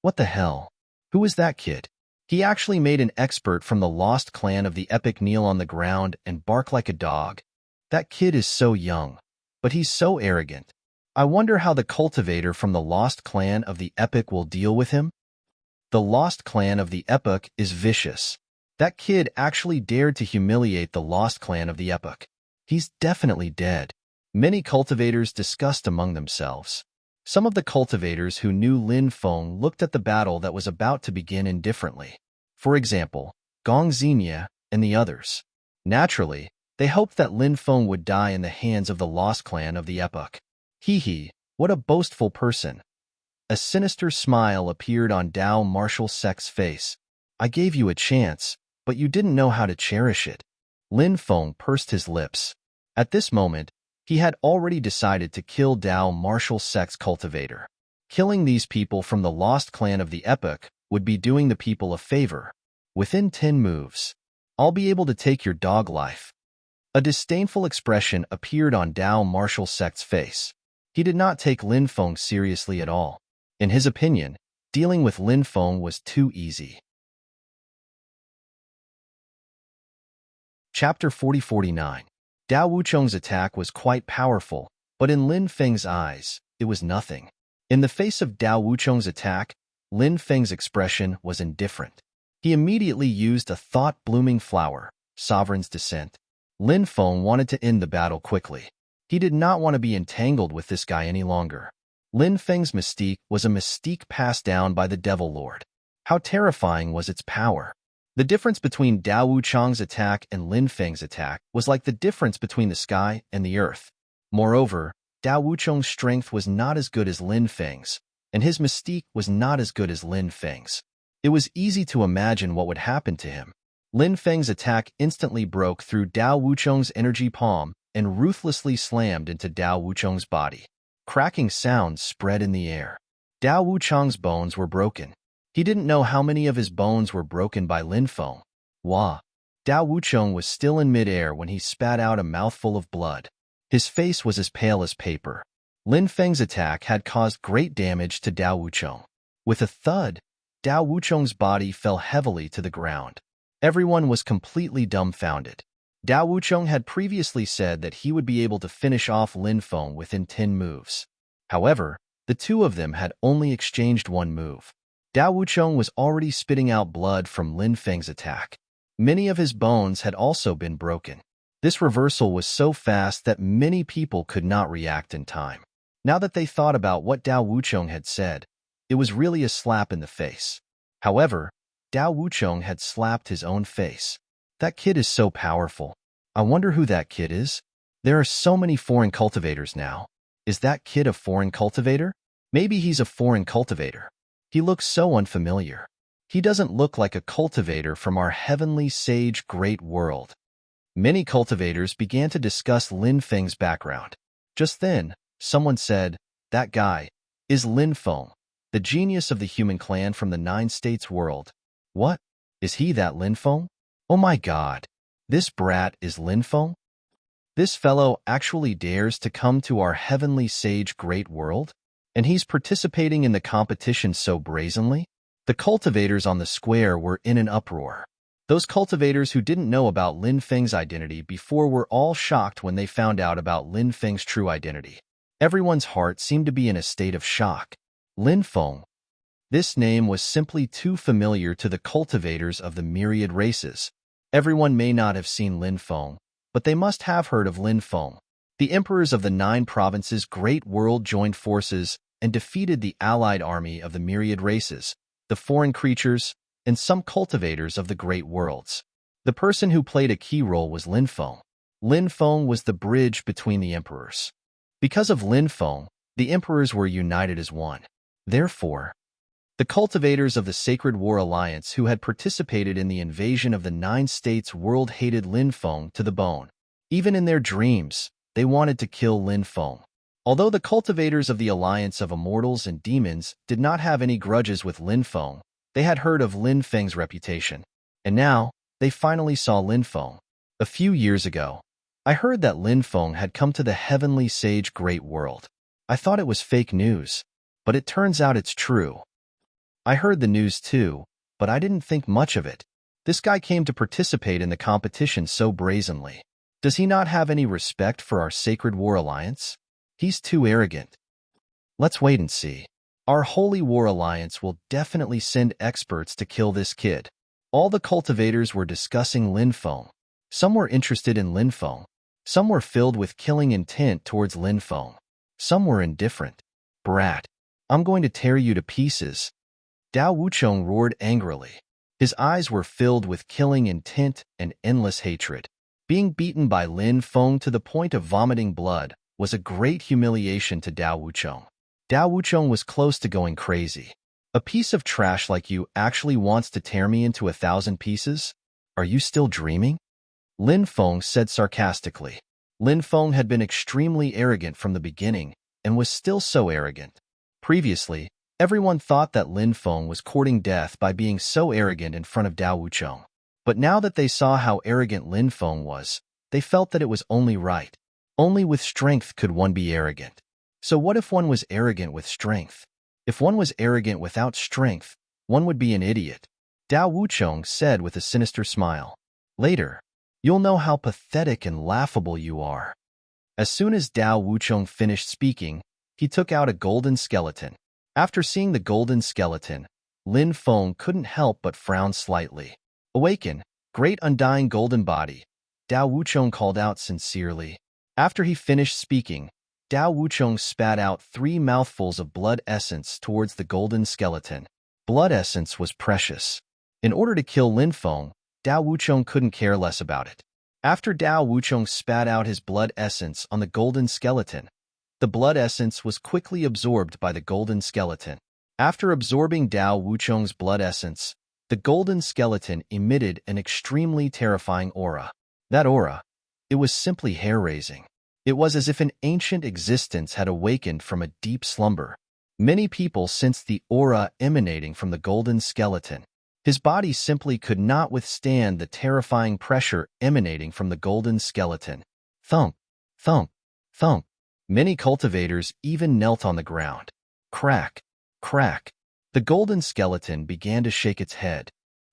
A: What the hell? Who is that kid? He actually made an expert from the Lost Clan of the Epic kneel on the ground and bark like a dog. That kid is so young, but he's so arrogant. I wonder how the cultivator from the Lost Clan of the Epic will deal with him. The Lost Clan of the Epoch is vicious. That kid actually dared to humiliate the Lost Clan of the Epoch. He's definitely dead. Many cultivators discussed among themselves. Some of the cultivators who knew Lin Feng looked at the battle that was about to begin indifferently. For example, Gong Xingye and the others. Naturally, they hoped that Lin Feng would die in the hands of the Lost Clan of the Epoch. Hee, what a boastful person. A sinister smile appeared on Dao martial sect's face. "I gave you a chance, but you didn't know how to cherish it." Lin Feng pursed his lips. At this moment, he had already decided to kill Dao martial sect's cultivator. Killing these people from the Lost Clan of the Epoch would be doing the people a favor. Within 10 moves, I'll be able to take your dog life. A disdainful expression appeared on Dao martial sect's face. He did not take Lin Feng seriously at all. In his opinion, dealing with Lin Feng was too easy. Chapter 40-49. Dao Wuchong's attack was quite powerful, but in Lin Feng's eyes, it was nothing. In the face of Dao Wuchong's attack, Lin Feng's expression was indifferent. He immediately used a thought-blooming flower, Sovereign's Descent. Lin Feng wanted to end the battle quickly. He did not want to be entangled with this guy any longer. Lin Feng's mystique was a mystique passed down by the Devil Lord. How terrifying was its power! The difference between Dao Wuchong's attack and Lin Feng's attack was like the difference between the sky and the earth. Moreover, Dao Wuchong's strength was not as good as Lin Feng's. and his mystique was not as good as Lin Feng's. It was easy to imagine what would happen to him. Lin Feng's attack instantly broke through Dao Wucheng's energy palm and ruthlessly slammed into Dao Wucheng's body. Cracking sounds spread in the air. Dao Wucheng's bones were broken. He didn't know how many of his bones were broken by Lin Feng. Wah! Dao Wucheng was still in midair when he spat out a mouthful of blood. His face was as pale as paper. Lin Feng's attack had caused great damage to Dao Wucheng. With a thud, Dao Wucheng's body fell heavily to the ground. Everyone was completely dumbfounded. Dao Wucheng had previously said that he would be able to finish off Lin Feng within 10 moves. However, the two of them had only exchanged one move. Dao Wucheng was already spitting out blood from Lin Feng's attack. Many of his bones had also been broken. This reversal was so fast that many people could not react in time. Now that they thought about what Dao Wucheng had said, it was really a slap in the face. However, Dao Wucheng had slapped his own face. That kid is so powerful. I wonder who that kid is. There are so many foreign cultivators now. Is that kid a foreign cultivator? Maybe he's a foreign cultivator. He looks so unfamiliar. He doesn't look like a cultivator from our heavenly sage great world. Many cultivators began to discuss Lin Feng's background. Just then, someone said, "That guy is Lin Feng, the genius of the human clan from the 9 states world." What? Is he that Lin Feng? Oh my god. This brat is Lin Feng? This fellow actually dares to come to our heavenly sage great world? And he's participating in the competition so brazenly? The cultivators on the square were in an uproar. Those cultivators who didn't know about Lin Feng's identity before were all shocked when they found out about Lin Feng's true identity. Everyone's heart seemed to be in a state of shock. Lin Feng. This name was simply too familiar to the cultivators of the myriad races. Everyone may not have seen Lin Feng, but they must have heard of Lin Feng. The emperors of the 9 provinces' great world joined forces and defeated the allied army of the myriad races, the foreign creatures, and some cultivators of the great worlds. The person who played a key role was Lin Feng. Lin Feng was the bridge between the emperors. Because of Lin Feng, the emperors were united as one. Therefore, the cultivators of the Sacred War Alliance who had participated in the invasion of the 9 states world hated Lin Feng to the bone. Even in their dreams, they wanted to kill Lin Feng. Although the cultivators of the Alliance of Immortals and Demons did not have any grudges with Lin Feng, they had heard of Lin Feng's reputation. And now, they finally saw Lin Feng. A few years ago, I heard that Lin Feng had come to the heavenly sage great world. I thought it was fake news, but it turns out it's true. I heard the news too, but I didn't think much of it. This guy came to participate in the competition so brazenly. Does he not have any respect for our Sacred War Alliance? He's too arrogant. Let's wait and see. Our Holy War Alliance will definitely send experts to kill this kid. All the cultivators were discussing Lin Feng. Some were interested in Lin Feng. Some were filled with killing intent towards Lin Feng. Some were indifferent. Brat, I'm going to tear you to pieces. Dao Wucheng roared angrily. His eyes were filled with killing intent and endless hatred. Being beaten by Lin Feng to the point of vomiting blood was a great humiliation to Dao Wucheng. Dao Wucheng was close to going crazy. A piece of trash like you actually wants to tear me into 1,000 pieces? Are you still dreaming? Lin Feng said sarcastically. Lin Feng had been extremely arrogant from the beginning and was still so arrogant. Previously, everyone thought that Lin Feng was courting death by being so arrogant in front of Dao Wucheng. But now that they saw how arrogant Lin Feng was, they felt that it was only right. Only with strength could one be arrogant. So what if one was arrogant with strength? If one was arrogant without strength, one would be an idiot. Dao Wucheng said with a sinister smile. Later, you'll know how pathetic and laughable you are. As soon as Dao Wucheng finished speaking, he took out a golden skeleton. After seeing the golden skeleton, Lin Feng couldn't help but frown slightly. Awaken, great undying golden body, Dao Wucheng called out sincerely. After he finished speaking, Dao Wucheng spat out 3 mouthfuls of blood essence towards the golden skeleton. Blood essence was precious. In order to kill Lin Feng, Dao Wucheng couldn't care less about it. After Dao Wucheng spat out his blood essence on the golden skeleton, The blood essence was quickly absorbed by the golden skeleton. After absorbing Dao Wuchong's blood essence, the golden skeleton emitted an extremely terrifying aura. That aura, it was simply hair-raising. It was as if an ancient existence had awakened from a deep slumber. Many people sensed the aura emanating from the golden skeleton. His body simply could not withstand the terrifying pressure emanating from the golden skeleton. Thump, thump, thump. Many cultivators even knelt on the ground. Crack, crack. The golden skeleton began to shake its head.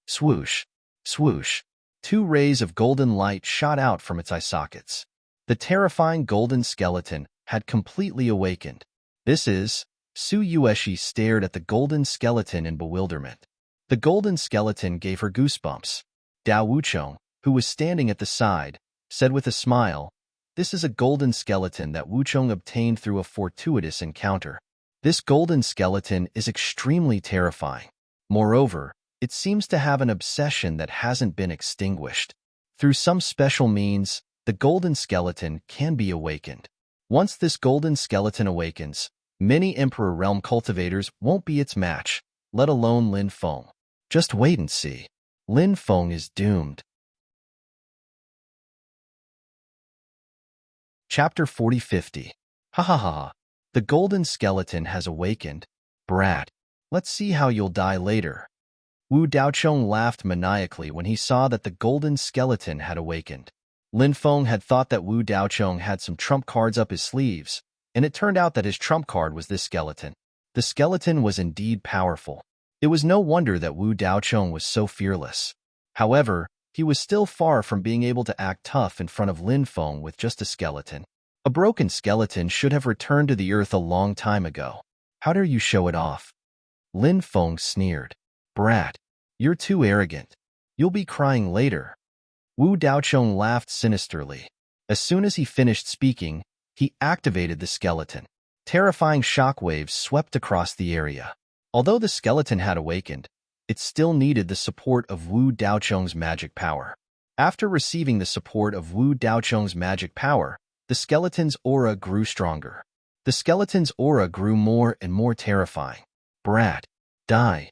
A: Swoosh, swoosh. 2 rays of golden light shot out from its eye sockets. The terrifying golden skeleton had completely awakened. Su Yueshi stared at the golden skeleton in bewilderment. The golden skeleton gave her goosebumps. Dao Wuchong, who was standing at the side, said with a smile, "This is a golden skeleton that Wuchong obtained through a fortuitous encounter. This golden skeleton is extremely terrifying. Moreover, it seems to have an obsession that hasn't been extinguished. Through some special means, the golden skeleton can be awakened. Once this golden skeleton awakens, many Emperor Realm cultivators won't be its match, let alone Lin Feng. Just wait and see. Lin Feng is doomed." Chapter 40-50. Ha ha ha. The golden skeleton has awakened. Brat. Let's see how you'll die later. Wu Daochong laughed maniacally when he saw that the golden skeleton had awakened. Lin Feng had thought that Wu Daochong had some trump cards up his sleeves, and it turned out that his trump card was this skeleton. The skeleton was indeed powerful. It was no wonder that Wu Daochong was so fearless. However, he was still far from being able to act tough in front of Lin Feng with just a skeleton. A broken skeleton should have returned to the earth a long time ago. How dare you show it off? Lin Feng sneered. Brat, you're too arrogant. You'll be crying later. Wu Daochong laughed sinisterly. As soon as he finished speaking, he activated the skeleton. Terrifying shockwaves swept across the area. Although the skeleton had awakened, it still needed the support of Wu Daochong's magic power. After receiving the support of Wu Daochong's magic power, the skeleton's aura grew stronger. The skeleton's aura grew more and more terrifying. Brat, die.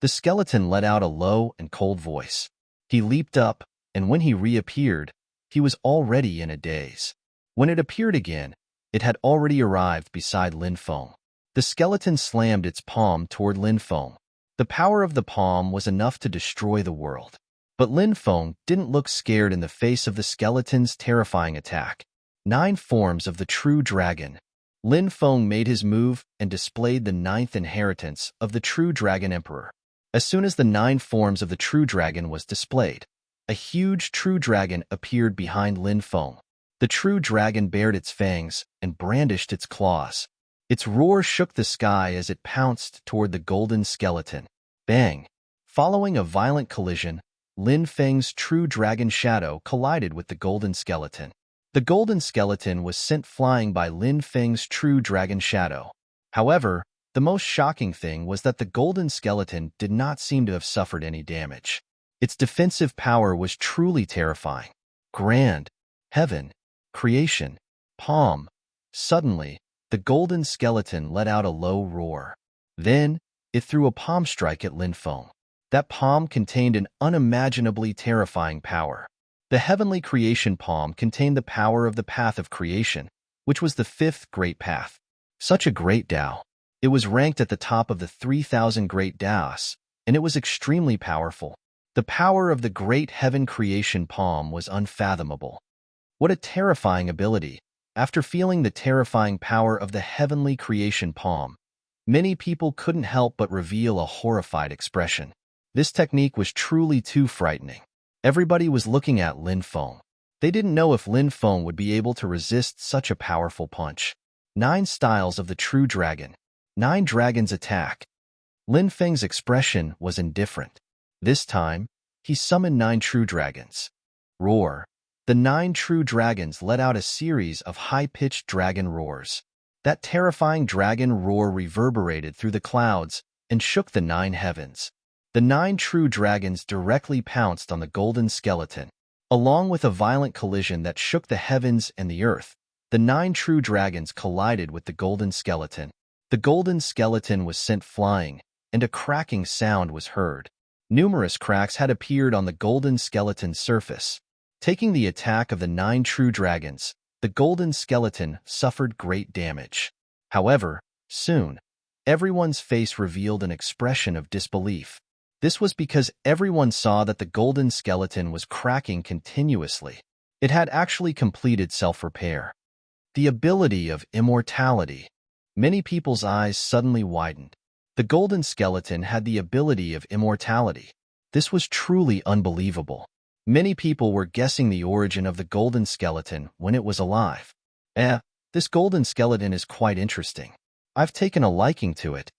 A: The skeleton let out a low and cold voice. He leaped up, and when he reappeared, he was already in a daze. When it appeared again, it had already arrived beside Lin Feng. The skeleton slammed its palm toward Lin Feng. The power of the palm was enough to destroy the world. But Lin Feng didn't look scared in the face of the skeleton's terrifying attack. 9 forms of the true dragon. Lin Feng made his move and displayed the 9th inheritance of the true dragon emperor. As soon as the 9 forms of the true dragon was displayed, a huge true dragon appeared behind Lin Feng. The true dragon bared its fangs and brandished its claws. Its roar shook the sky as it pounced toward the golden skeleton. Bang! Following a violent collision, Lin Feng's true dragon shadow collided with the golden skeleton. The golden skeleton was sent flying by Lin Feng's true dragon shadow. However, the most shocking thing was that the golden skeleton did not seem to have suffered any damage. Its defensive power was truly terrifying. Grand, heaven, creation, palm. Suddenly, the golden skeleton let out a low roar. Then, it threw a palm strike at Lin Feng. That palm contained an unimaginably terrifying power. The heavenly creation palm contained the power of the path of creation, which was the 5th great path. Such a great Tao. It was ranked at the top of the 3,000 great Taos, and it was extremely powerful. The power of the great heaven creation palm was unfathomable. What a terrifying ability! After feeling the terrifying power of the heavenly creation palm, many people couldn't help but reveal a horrified expression. This technique was truly too frightening. Everybody was looking at Lin Feng. They didn't know if Lin Feng would be able to resist such a powerful punch. 9 styles of the true dragon. 9 dragons attack. Lin Feng's expression was indifferent. This time, he summoned 9 true dragons. Roar. The 9 true dragons let out a series of high-pitched dragon roars. That terrifying dragon roar reverberated through the clouds and shook the 9 heavens. The 9 true dragons directly pounced on the golden skeleton. Along with a violent collision that shook the heavens and the earth, The 9 true dragons collided with the golden skeleton. The golden skeleton was sent flying, and a cracking sound was heard. Numerous cracks had appeared on the golden skeleton's surface. Taking the attack of the 9 true dragons, the golden skeleton suffered great damage. However, soon, everyone's face revealed an expression of disbelief. This was because everyone saw that the golden skeleton was cracking continuously. It had actually completed self-repair. The ability of immortality. Many people's eyes suddenly widened. The golden skeleton had the ability of immortality. This was truly unbelievable. Many people were guessing the origin of the golden skeleton when it was alive. This golden skeleton is quite interesting. I've taken a liking to it,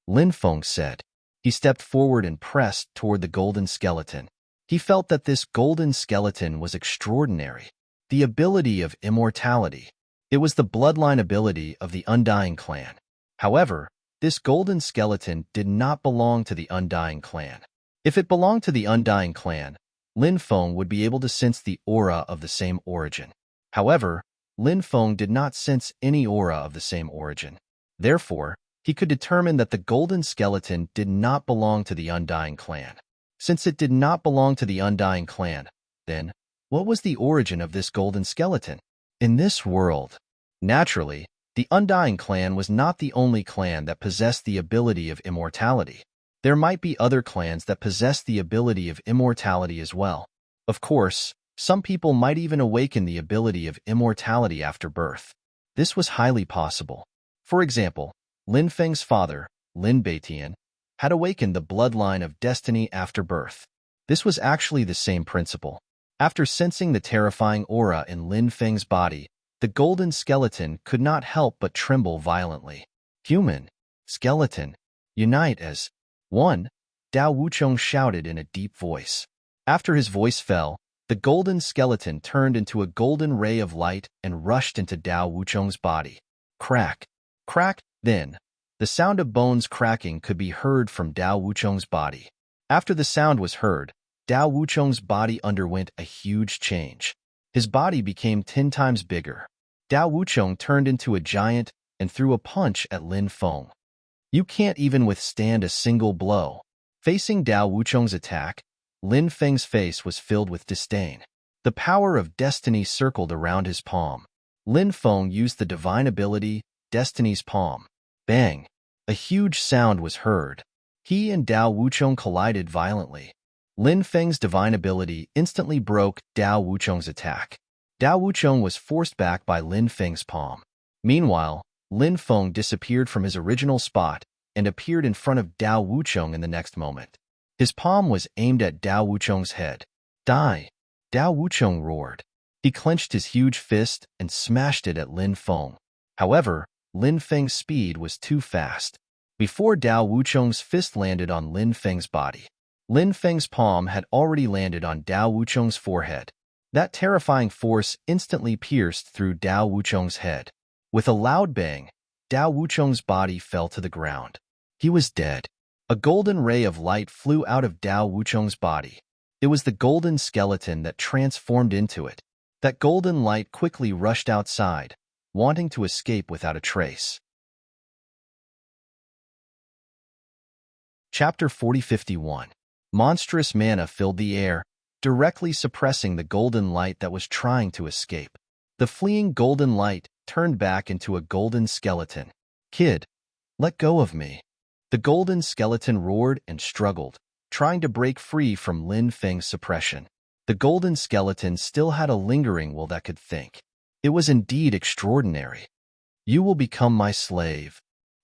A: Lin Feng said. He stepped forward and pressed toward the golden skeleton. He felt that this golden skeleton was extraordinary. The ability of immortality. It was the bloodline ability of the Undying clan. However, this golden skeleton did not belong to the Undying clan. If it belonged to the Undying clan, Lin Feng would be able to sense the aura of the same origin. However, Lin Feng did not sense any aura of the same origin. Therefore, he could determine that the golden skeleton did not belong to the Undying clan. Since it did not belong to the Undying clan, then, what was the origin of this golden skeleton? In this world, naturally, the Undying clan was not the only clan that possessed the ability of immortality. There might be other clans that possessed the ability of immortality as well. Of course, some people might even awaken the ability of immortality after birth. This was highly possible. For example, Lin Feng's father, Lin Beitian, had awakened the bloodline of destiny after birth. This was actually the same principle. After sensing the terrifying aura in Lin Feng's body, the golden skeleton could not help but tremble violently. Human, skeleton, unite as one, Dao Wucheng shouted in a deep voice. After his voice fell, the golden skeleton turned into a golden ray of light and rushed into Dao Wucheng's body. Crack, crack, then. The sound of bones cracking could be heard from Dao Wucheng's body. After the sound was heard, Dao Wucheng's body underwent a huge change. His body became 10 times bigger. Dao Wucheng turned into a giant and threw a punch at Lin Feng. You can't even withstand a single blow. Facing Dao Wucheng's attack, Lin Feng's face was filled with disdain. The power of destiny circled around his palm. Lin Feng used the divine ability, Destiny's Palm. Bang! A huge sound was heard. He and Dao Wucheng collided violently. Lin Feng's divine ability instantly broke Dao Wucheng's attack. Dao Wucheng was forced back by Lin Feng's palm. Meanwhile, Lin Feng disappeared from his original spot and appeared in front of Dao Wucheng in the next moment. His palm was aimed at Dao Wucheng's head. Die! Dao Wucheng roared. He clenched his huge fist and smashed it at Lin Feng. However, Lin Feng's speed was too fast. Before Dao Wucheng's fist landed on Lin Feng's body, Lin Feng's palm had already landed on Dao Wucheng's forehead. That terrifying force instantly pierced through Dao Wucheng's head. With a loud bang, Dao Wucheng's body fell to the ground. He was dead. A golden ray of light flew out of Dao Wucheng's body. It was the golden skeleton that transformed into it. That golden light quickly rushed outside, wanting to escape without a trace. Chapter 4051. Monstrous mana filled the air, directly suppressing the golden light that was trying to escape. The fleeing golden light turned back into a golden skeleton. Kid, let go of me. The golden skeleton roared and struggled, trying to break free from Lin Feng's suppression. The golden skeleton still had a lingering will that could think. It was indeed extraordinary. You will become my slave,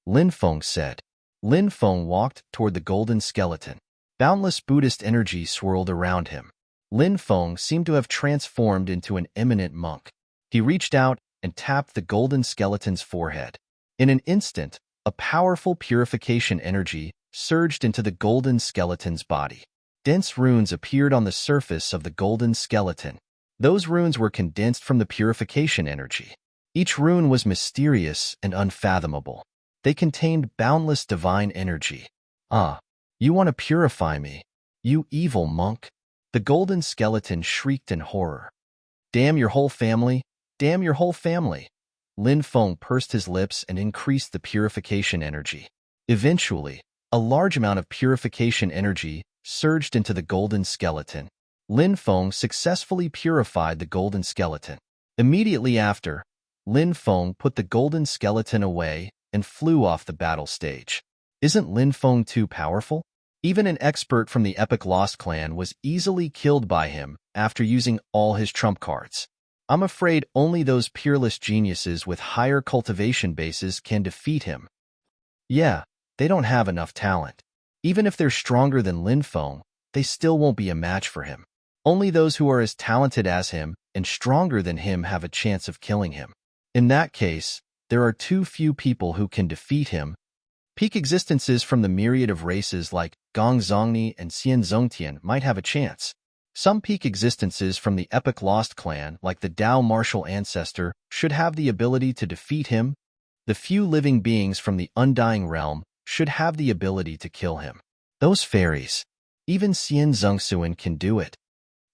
A: Lin Feng said. Lin Feng walked toward the golden skeleton. Boundless Buddhist energy swirled around him. Lin Feng seemed to have transformed into an eminent monk. He reached out and tapped the golden skeleton's forehead. In an instant, a powerful purification energy surged into the golden skeleton's body. Dense runes appeared on the surface of the golden skeleton. Those runes were condensed from the purification energy. Each rune was mysterious and unfathomable. They contained boundless divine energy. Ah, you want to purify me, you evil monk? The golden skeleton shrieked in horror. Damn your whole family, Damn your whole family. Lin Feng pursed his lips and increased the purification energy. Eventually, a large amount of purification energy surged into the golden skeleton. Lin Feng successfully purified the golden skeleton. Immediately after, Lin Feng put the golden skeleton away and flew off the battle stage. Isn't Lin Feng too powerful? Even an expert from the epic Lost clan was easily killed by him after using all his trump cards. I'm afraid only those peerless geniuses with higher cultivation bases can defeat him. Yeah, they don't have enough talent. Even if they're stronger than Lin Feng, they still won't be a match for him. Only those who are as talented as him and stronger than him have a chance of killing him. In that case, there are too few people who can defeat him. Peak existences from the myriad of races like Gong Zongni and Xian Zongtian might have a chance. Some peak existences from the epic Lost clan, like the Dao martial ancestor, should have the ability to defeat him. The few living beings from the Undying Realm should have the ability to kill him. Those fairies, even Xian Zongsuan can do it.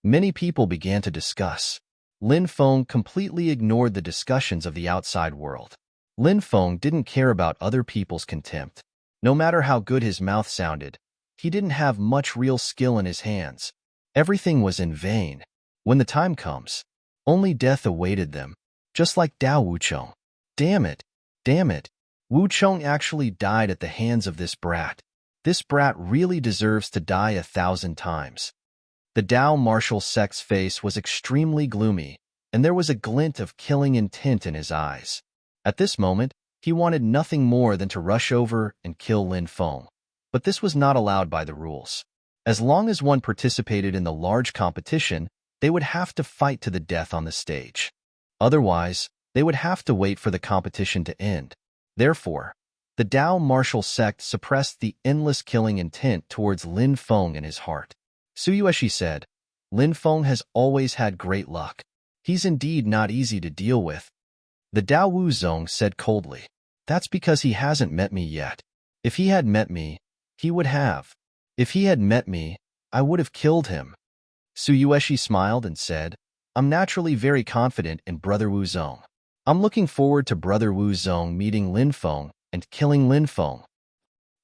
A: Many people began to discuss. Lin Feng completely ignored the discussions of the outside world. Lin Feng didn't care about other people's contempt. No matter how good his mouth sounded, he didn't have much real skill in his hands. Everything was in vain. When the time comes, only death awaited them, just like Dao Wuchong. Damn it! Damn it! Wuchong actually died at the hands of this brat. This brat really deserves to die 1,000 times. The Dao martial sect's face was extremely gloomy, and there was a glint of killing intent in his eyes. At this moment, he wanted nothing more than to rush over and kill Lin Feng. But this was not allowed by the rules. As long as one participated in the large competition, they would have to fight to the death on the stage. Otherwise, they would have to wait for the competition to end. Therefore, the Dao martial sect suppressed the endless killing intent towards Lin Feng in his heart. Suyueshi said, Lin Feng has always had great luck. He's indeed not easy to deal with. The Dao Wuzong said coldly, That's because he hasn't met me yet. If he had met me, he would have. If he had met me, I would have killed him. Suyueshi smiled and said, I'm naturally very confident in Brother Wuzong. I'm looking forward to Brother Wuzong meeting Lin Feng and killing Lin Feng.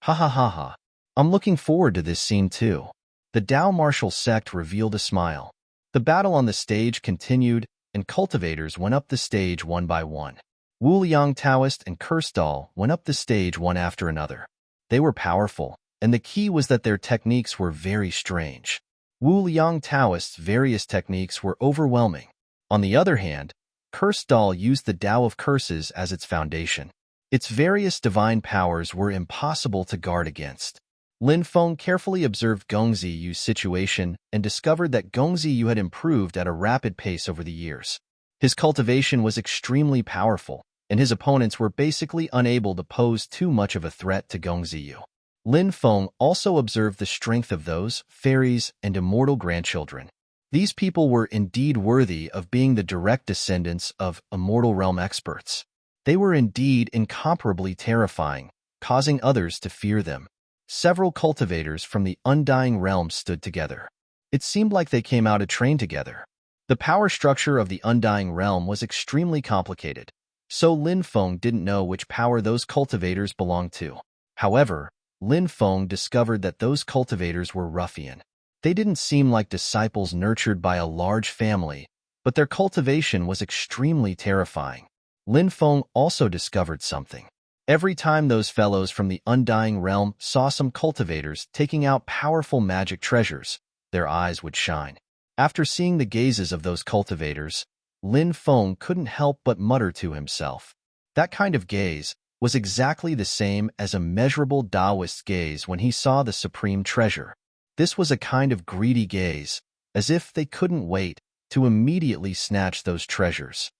A: Ha ha ha ha. I'm looking forward to this scene too. The Dao martial sect revealed a smile. The battle on the stage continued, and cultivators went up the stage one by one. Wu Liang Taoist and Kursdal went up the stage one after another. They were powerful, and the key was that their techniques were very strange. Wu Liang Taoist's various techniques were overwhelming. On the other hand, Kursdal used the Tao of Curses as its foundation. Its various divine powers were impossible to guard against. Lin Feng carefully observed Gong Ziyu's situation and discovered that Gong Ziyu had improved at a rapid pace over the years. His cultivation was extremely powerful, and his opponents were basically unable to pose too much of a threat to Gong Ziyu. Lin Feng also observed the strength of those fairies and immortal grandchildren. These people were indeed worthy of being the direct descendants of immortal realm experts. They were indeed incomparably terrifying, causing others to fear them. Several cultivators from the Undying Realm stood together. It seemed like they came out to train together. The power structure of the Undying Realm was extremely complicated, so Lin Feng didn't know which power those cultivators belonged to. However, Lin Feng discovered that those cultivators were ruffian. They didn't seem like disciples nurtured by a large family, but their cultivation was extremely terrifying. Lin Feng also discovered something. Every time those fellows from the Undying Realm saw some cultivators taking out powerful magic treasures, their eyes would shine. After seeing the gazes of those cultivators, Lin Feng couldn't help but mutter to himself. That kind of gaze was exactly the same as a measurable Taoist gaze when he saw the supreme treasure. This was a kind of greedy gaze, as if they couldn't wait to immediately snatch those treasures.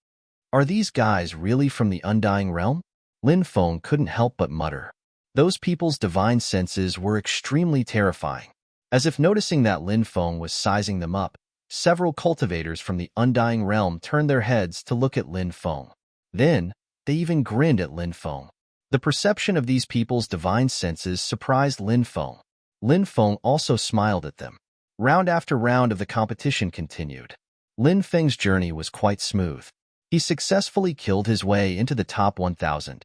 A: Are these guys really from the Undying Realm? Lin Feng couldn't help but mutter. Those people's divine senses were extremely terrifying. As if noticing that Lin Feng was sizing them up, several cultivators from the Undying Realm turned their heads to look at Lin Feng. Then, they even grinned at Lin Feng. The perception of these people's divine senses surprised Lin Feng. Lin Feng also smiled at them. Round after round of the competition continued. Lin Feng's journey was quite smooth. He successfully killed his way into the top 1,000.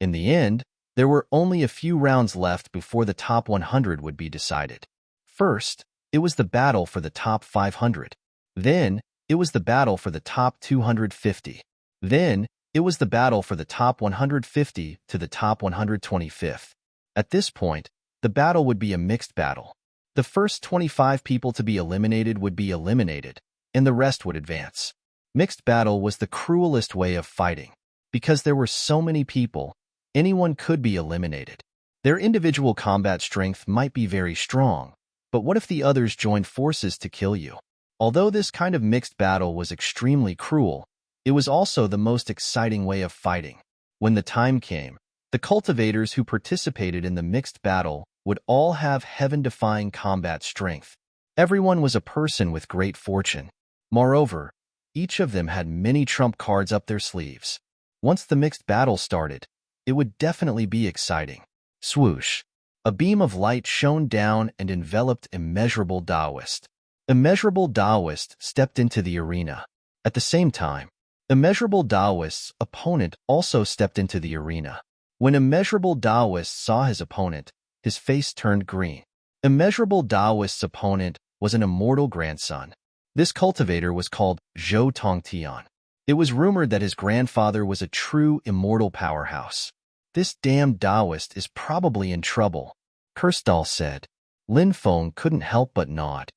A: In the end, there were only a few rounds left before the top 100 would be decided. First, it was the battle for the top 500. Then, it was the battle for the top 250. Then, it was the battle for the top 150 to the top 125th. At this point, the battle would be a mixed battle. The first 25 people to be eliminated would be eliminated, and the rest would advance. Mixed battle was the cruelest way of fighting. Because there were so many people, anyone could be eliminated. Their individual combat strength might be very strong, but what if the others joined forces to kill you? Although this kind of mixed battle was extremely cruel, it was also the most exciting way of fighting. When the time came, the cultivators who participated in the mixed battle would all have heaven-defying combat strength. Everyone was a person with great fortune. Moreover, each of them had many trump cards up their sleeves. Once the mixed battle started, it would definitely be exciting. Swoosh! A beam of light shone down and enveloped Immeasurable Taoist. Immeasurable Taoist stepped into the arena. At the same time, Immeasurable Taoist's opponent also stepped into the arena. When Immeasurable Taoist saw his opponent, his face turned green. Immeasurable Taoist's opponent was an immortal grandson. This cultivator was called Zhou Tongtian. It was rumored that his grandfather was a true immortal powerhouse. This damned Taoist is probably in trouble, Kirstal said. Lin Feng couldn't help but nod.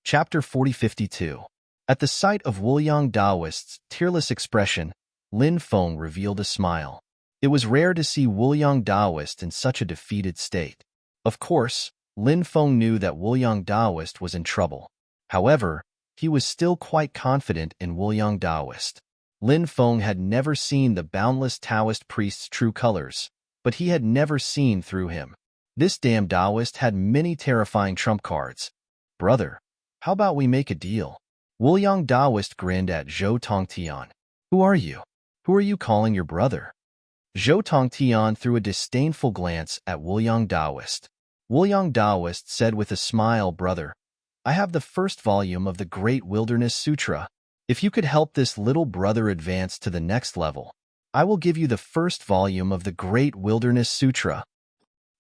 A: Chapter 4052. At the sight of Wuliang Taoist's tearless expression, Lin Feng revealed a smile. It was rare to see Wuliang Taoist in such a defeated state. Of course, Lin Feng knew that Wuliang Taoist was in trouble. However, he was still quite confident in Wuliang Taoist. Lin Feng had never seen the boundless Taoist priest's true colors, but he had never seen through him. This damn Taoist had many terrifying trump cards. Brother, how about we make a deal? Wuliang Taoist grinned at Zhou Tongtian. Who are you? Who are you calling your brother? Zhou Tongtian threw a disdainful glance at Wuliang Taoist. Wuliang Taoist said with a smile, Brother, I have the first volume of the Great Wilderness Sutra. If you could help this little brother advance to the next level, I will give you the first volume of the Great Wilderness Sutra.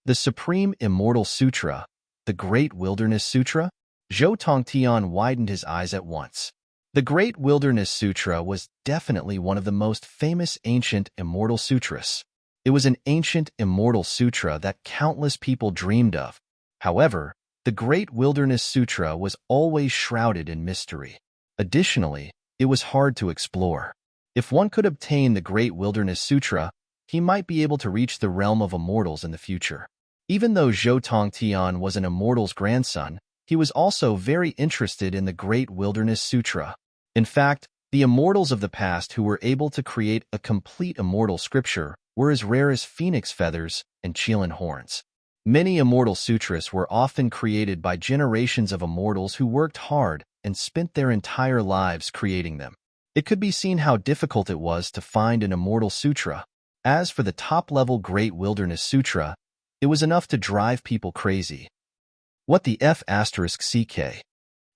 A: The Supreme Immortal Sutra, the Great Wilderness Sutra? Zhou Tongtian widened his eyes at once. The Great Wilderness Sutra was definitely one of the most famous ancient immortal sutras. It was an ancient immortal sutra that countless people dreamed of. However, the Great Wilderness Sutra was always shrouded in mystery. Additionally, it was hard to explore. If one could obtain the Great Wilderness Sutra, he might be able to reach the realm of immortals in the future. Even though Zhou Tongtian was an immortal's grandson, he was also very interested in the Great Wilderness Sutra. In fact, the immortals of the past who were able to create a complete immortal scripture were as rare as phoenix feathers and qilin horns. Many immortal sutras were often created by generations of immortals who worked hard and spent their entire lives creating them. It could be seen how difficult it was to find an immortal sutra. As for the top-level Great Wilderness Sutra, it was enough to drive people crazy. What the F***CK?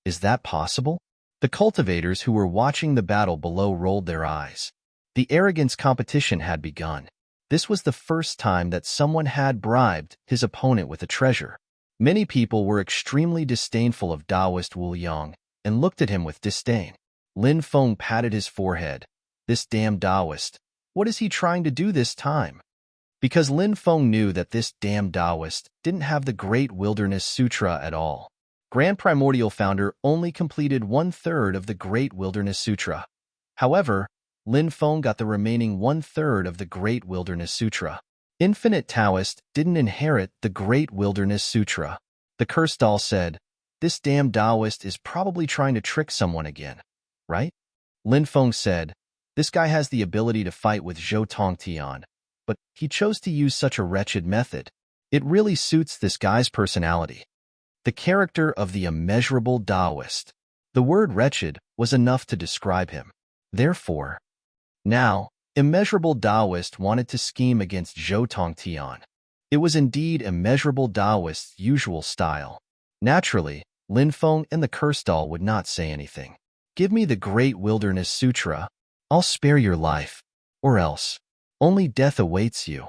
A: Is that possible? The cultivators who were watching the battle below rolled their eyes. The arrogance competition had begun. This was the first time that someone had bribed his opponent with a treasure. Many people were extremely disdainful of Taoist Wuliang and looked at him with disdain. Lin Feng patted his forehead. This damn Taoist. What is he trying to do this time? Because Lin Feng knew that this damn Taoist didn't have the Great Wilderness Sutra at all. Grand Primordial Founder only completed 1/3 of the Great Wilderness Sutra. However, Lin Feng got the remaining 1/3 of the Great Wilderness Sutra. Infinite Taoist didn't inherit the Great Wilderness Sutra. The Cursed Doll said, This damn Taoist is probably trying to trick someone again, right? Lin Feng said, This guy has the ability to fight with Zhou Tongtian, but he chose to use such a wretched method. It really suits this guy's personality. The character of the immeasurable Taoist. The word wretched was enough to describe him. Therefore, now, immeasurable Taoist wanted to scheme against Zhou Tongtian. It was indeed immeasurable Taoist's usual style. Naturally, Lin Feng and the Curse Doll would not say anything. Give me the Great Wilderness Sutra. I'll spare your life. Or else, only death awaits you.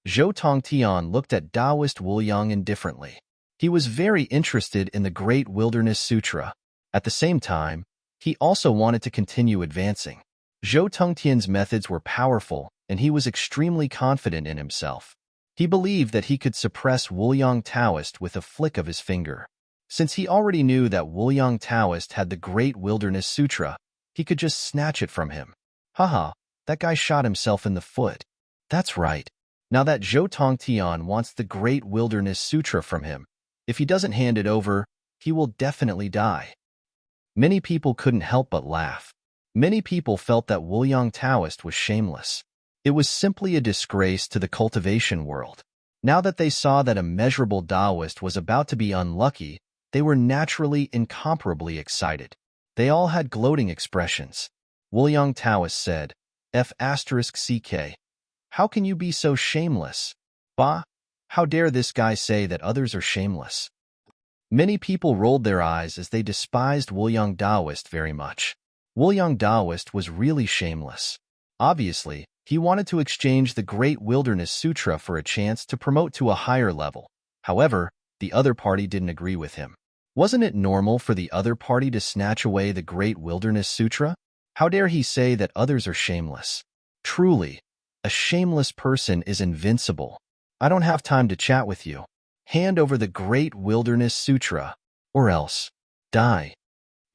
A: Zhou Tongtian looked at Taoist Wu Yang indifferently. He was very interested in the Great Wilderness Sutra. At the same time, he also wanted to continue advancing. Zhou Tongtian's methods were powerful, and he was extremely confident in himself. He believed that he could suppress Wu Yang Taoist with a flick of his finger. Since he already knew that Wu Yang Taoist had the Great Wilderness Sutra, he could just snatch it from him. Haha, that guy shot himself in the foot. That's right. Now that Zhou Tongtian wants the Great Wilderness Sutra from him, if he doesn't hand it over, he will definitely die. Many people couldn't help but laugh. Many people felt that Wu Yang Taoist was shameless. It was simply a disgrace to the cultivation world. Now that they saw that a measurable Taoist was about to be unlucky, they were naturally incomparably excited. They all had gloating expressions. Wu Yang Taoist said, F***CK. How can you be so shameless? Bah! How dare this guy say that others are shameless? Many people rolled their eyes as they despised Wu Yang Taoist very much. Wu Yang Taoist was really shameless. Obviously, he wanted to exchange the Great Wilderness Sutra for a chance to promote to a higher level. However, the other party didn't agree with him. Wasn't it normal for the other party to snatch away the Great Wilderness Sutra? How dare he say that others are shameless? Truly, a shameless person is invincible. I don't have time to chat with you. Hand over the Great Wilderness Sutra, or else die.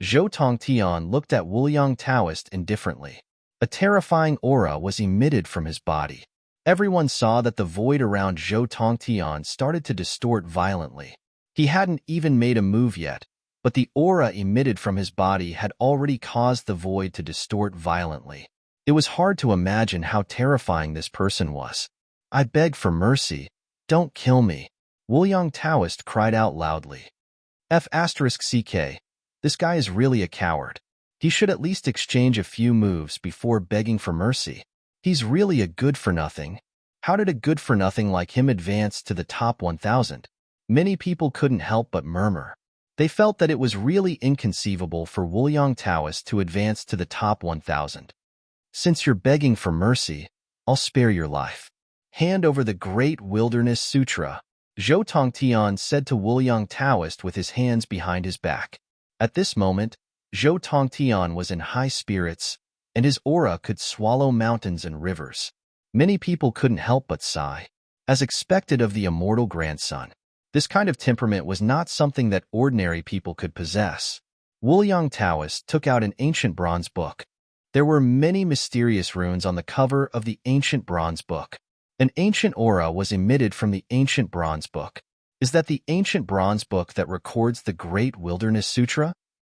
A: Zhou Tongtian looked at Wu Yang Taoist indifferently. A terrifying aura was emitted from his body. Everyone saw that the void around Zhou Tongtian started to distort violently. He hadn't even made a move yet, but the aura emitted from his body had already caused the void to distort violently. It was hard to imagine how terrifying this person was. I beg for mercy. Don't kill me. Wu Yang Taoist cried out loudly. F***CK. This guy is really a coward. He should at least exchange a few moves before begging for mercy. He's really a good-for-nothing. How did a good-for-nothing like him advance to the top 1,000? Many people couldn't help but murmur. They felt that it was really inconceivable for Wu Yang Taoist to advance to the top 1,000. Since you're begging for mercy, I'll spare your life. Hand over the Great Wilderness Sutra, Zhou Tongtian said to Wu Yang Taoist with his hands behind his back. At this moment, Zhou Tongtian was in high spirits, and his aura could swallow mountains and rivers. Many people couldn't help but sigh. As expected of the immortal grandson, this kind of temperament was not something that ordinary people could possess. Wu Yang Taoist took out an ancient bronze book. There were many mysterious runes on the cover of the ancient bronze book. An ancient aura was emitted from the ancient bronze book. Is that the ancient bronze book that records the Great Wilderness Sutra?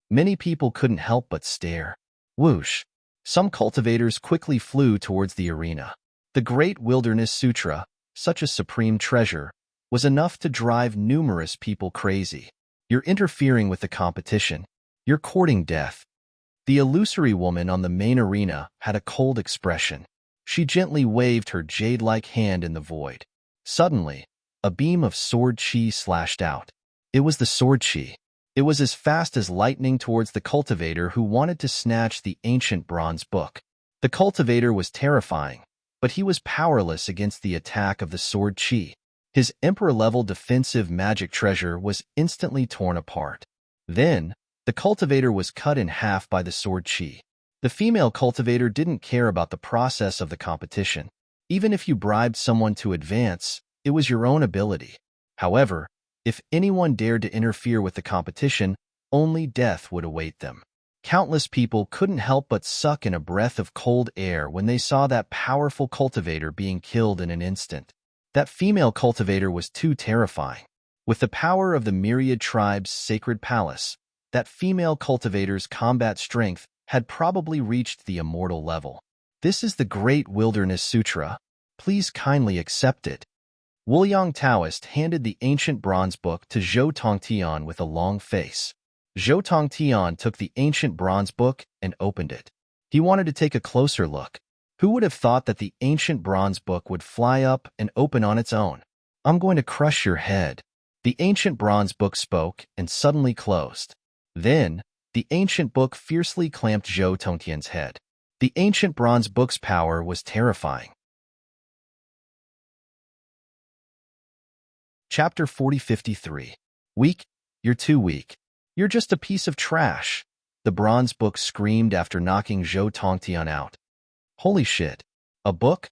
A: Many people couldn't help but stare. Whoosh! Some cultivators quickly flew towards the arena. The Great Wilderness Sutra, such a supreme treasure, was enough to drive numerous people crazy. You're interfering with the competition. You're courting death. The illusory woman on the main arena had a cold expression. She gently waved her jade-like hand in the void. Suddenly, a beam of sword chi slashed out. It was the sword chi. It was as fast as lightning towards the cultivator who wanted to snatch the ancient bronze book. The cultivator was terrifying, but he was powerless against the attack of the sword chi. His emperor-level defensive magic treasure was instantly torn apart. Then, the cultivator was cut in half by the sword chi. The female cultivator didn't care about the process of the competition. Even if you bribed someone to advance, it was your own ability. However, if anyone dared to interfere with the competition, only death would await them. Countless people couldn't help but suck in a breath of cold air when they saw that powerful cultivator being killed in an instant. That female cultivator was too terrifying. With the power of the myriad tribes' sacred palace, that female cultivator's combat strength had probably reached the immortal level. This is the Great Wilderness Sutra. Please kindly accept it. Wu Yang Taoist handed the ancient bronze book to Zhou Tongtian with a long face. Zhou Tongtian took the ancient bronze book and opened it. He wanted to take a closer look. Who would have thought that the ancient bronze book would fly up and open on its own? I'm going to crush your head. The ancient bronze book spoke and suddenly closed. Then, the ancient book fiercely clamped Zhou Tongtian's head. The ancient bronze book's power was terrifying. Chapter 4053. Weak? You're too weak. You're just a piece of trash. The bronze book screamed after knocking Zhou Tongtian out. Holy shit. A book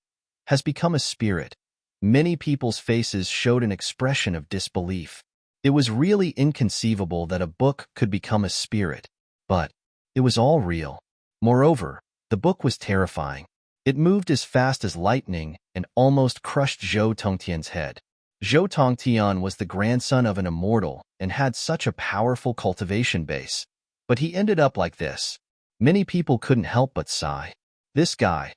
A: has become a spirit. Many people's faces showed an expression of disbelief. It was really inconceivable that a book could become a spirit. But it was all real. Moreover, the book was terrifying. It moved as fast as lightning and almost crushed Zhou Tongtian's head. Zhou Tongtian was the grandson of an immortal and had such a powerful cultivation base. But he ended up like this. Many people couldn't help but sigh. This guy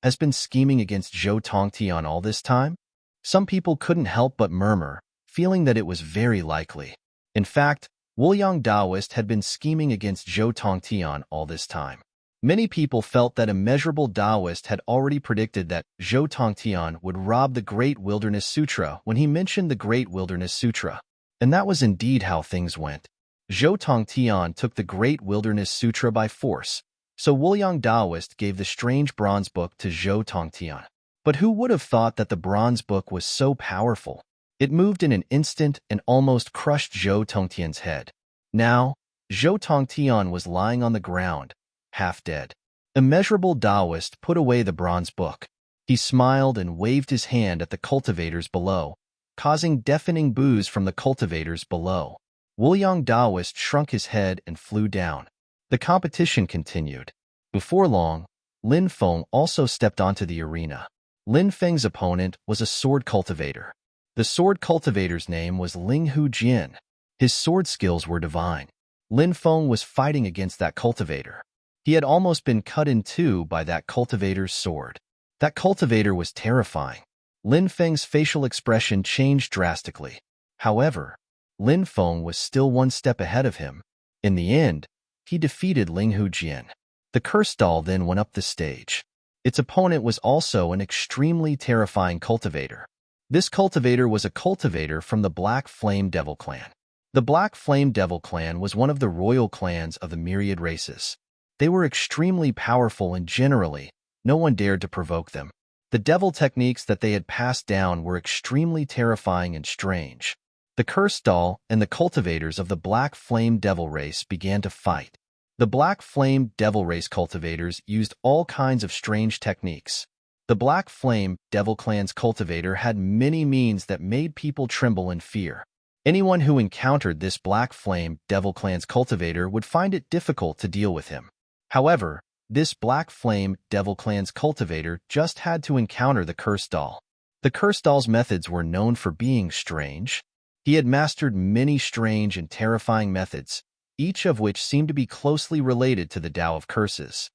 A: has been scheming against Zhou Tongtian all this time? Some people couldn't help but murmur, feeling that it was very likely. In fact, Wuliang Daoist had been scheming against Zhou Tongtian all this time. Many people felt that immeasurable Daoist had already predicted that Zhou Tongtian would rob the Great Wilderness Sutra when he mentioned the Great Wilderness Sutra. And that was indeed how things went. Zhou Tongtian took the Great Wilderness Sutra by force, so Wuliang Daoist gave the strange bronze book to Zhou Tongtian. But who would have thought that the bronze book was so powerful? It moved in an instant and almost crushed Zhou Tongtian's head. Now, Zhou Tongtian was lying on the ground, half dead. Immeasurable Daoist put away the bronze book. He smiled and waved his hand at the cultivators below, causing deafening boos from the cultivators below. Wuliang Daoist shrunk his head and flew down. The competition continued. Before long, Lin Feng also stepped onto the arena. Lin Feng's opponent was a sword cultivator. The sword cultivator's name was Ling Hu Jian. His sword skills were divine. Lin Feng was fighting against that cultivator. He had almost been cut in two by that cultivator's sword. That cultivator was terrifying. Lin Feng's facial expression changed drastically. However, Lin Feng was still one step ahead of him. In the end, he defeated Ling Hu Jian. The curse doll then went up the stage. Its opponent was also an extremely terrifying cultivator. This cultivator was a cultivator from the Black Flame Devil clan. The Black Flame Devil clan was one of the royal clans of the myriad races. They were extremely powerful and generally, no one dared to provoke them. The devil techniques that they had passed down were extremely terrifying and strange. The curse doll and the cultivators of the Black Flame Devil race began to fight. The Black Flame Devil race cultivators used all kinds of strange techniques. The Black Flame Devil clan's cultivator had many means that made people tremble in fear. Anyone who encountered this Black Flame Devil clan's cultivator would find it difficult to deal with him. However, this Black Flame Devil clan's cultivator just had to encounter the curse doll. The curse doll's methods were known for being strange. He had mastered many strange and terrifying methods, each of which seemed to be closely related to the Tao of Curses.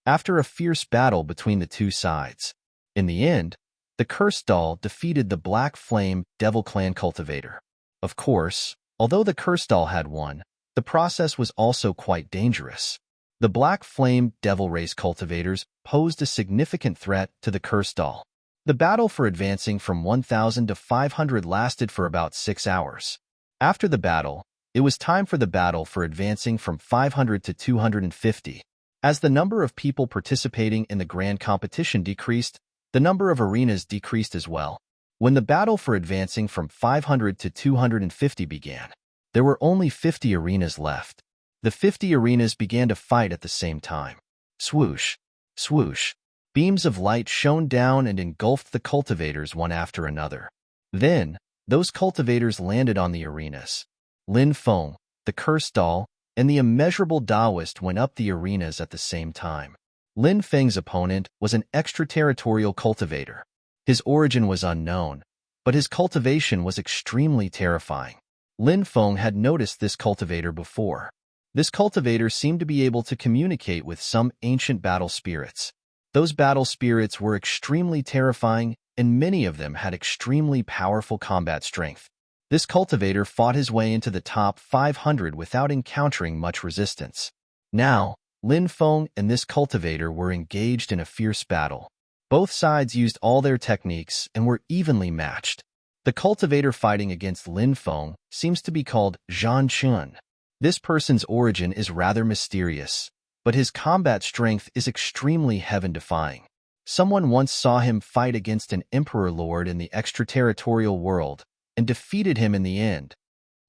A: After a fierce battle between the two sides, in the end, the curse doll defeated the Black Flame Devil clan cultivator. Of course, although the curse doll had won, the process was also quite dangerous. The Black Flame Devil race cultivators posed a significant threat to the curse doll. The battle for advancing from 1,000 to 500 lasted for about 6 hours. After the battle, it was time for the battle for advancing from 500 to 250. As the number of people participating in the grand competition decreased, the number of arenas decreased as well. When the battle for advancing from 500 to 250 began, there were only 50 arenas left. The 50 arenas began to fight at the same time. Swoosh, swoosh. Beams of light shone down and engulfed the cultivators one after another. Then, those cultivators landed on the arenas. Lin Feng, the curse doll, and the immeasurable Daoist went up the arenas at the same time. Lin Feng's opponent was an extraterritorial cultivator. His origin was unknown, but his cultivation was extremely terrifying. Lin Feng had noticed this cultivator before. This cultivator seemed to be able to communicate with some ancient battle spirits. Those battle spirits were extremely terrifying, and many of them had extremely powerful combat strength. This cultivator fought his way into the top 500 without encountering much resistance. Now, Lin Feng and this cultivator were engaged in a fierce battle. Both sides used all their techniques and were evenly matched. The cultivator fighting against Lin Feng seems to be called Zhan Chun. This person's origin is rather mysterious, but his combat strength is extremely heaven-defying. Someone once saw him fight against an emperor lord in the extraterritorial world and defeated him in the end.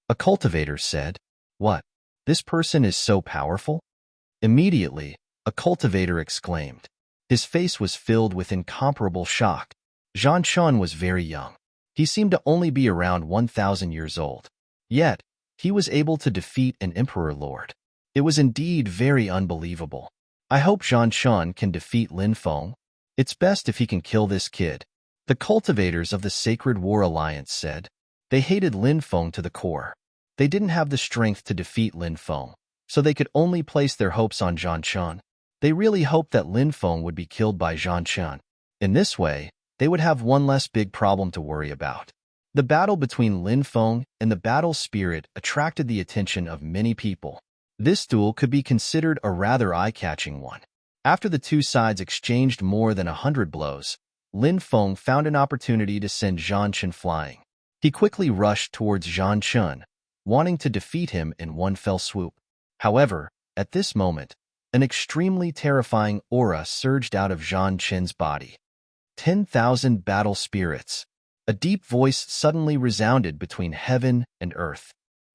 A: A cultivator said, "What? This person is so powerful?" Immediately, a cultivator exclaimed. His face was filled with incomparable shock. Zhan Chun was very young. He seemed to only be around 1,000 years old. Yet, he was able to defeat an emperor lord. It was indeed very unbelievable. I hope Zhan Chun can defeat Lin Feng. It's best if he can kill this kid. The cultivators of the Sacred War Alliance said. They hated Lin Feng to the core. They didn't have the strength to defeat Lin Feng, so they could only place their hopes on Zhan Chun. They really hoped that Lin Feng would be killed by Zhan Chun. In this way, they would have one less big problem to worry about. The battle between Lin Feng and the battle spirit attracted the attention of many people. This duel could be considered a rather eye-catching one. After the two sides exchanged more than 100 blows, Lin Feng found an opportunity to send Zhan Chun flying. He quickly rushed towards Zhan Chun, wanting to defeat him in one fell swoop. However, at this moment, an extremely terrifying aura surged out of Zhan Chun's body. 10,000 battle spirits. A deep voice suddenly resounded between heaven and earth.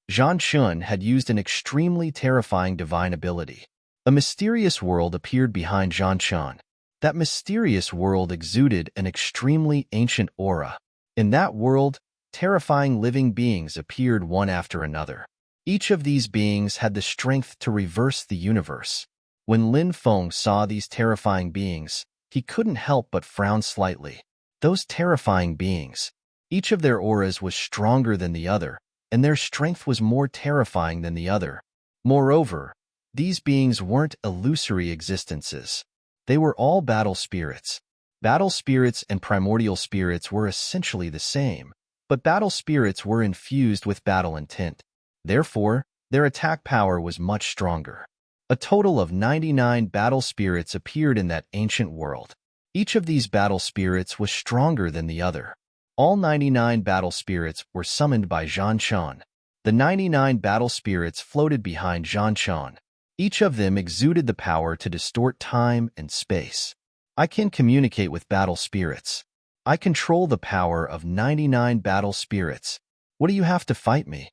A: Zhan Chun had used an extremely terrifying divine ability. A mysterious world appeared behind Zhan Chun. That mysterious world exuded an extremely ancient aura. In that world, terrifying living beings appeared one after another. Each of these beings had the strength to reverse the universe. When Lin Feng saw these terrifying beings, he couldn't help but frown slightly. Those terrifying beings, each of their auras was stronger than the other, and their strength was more terrifying than the other. Moreover, these beings weren't illusory existences. They were all battle spirits. Battle spirits and primordial spirits were essentially the same, but battle spirits were infused with battle intent. Therefore, their attack power was much stronger. A total of 99 battle spirits appeared in that ancient world. Each of these battle spirits was stronger than the other. All 99 battle spirits were summoned by Zhan Chun. The 99 battle spirits floated behind Zhan Chun. Each of them exuded the power to distort time and space. I can communicate with battle spirits. I control the power of 99 battle spirits. What do you have to fight me?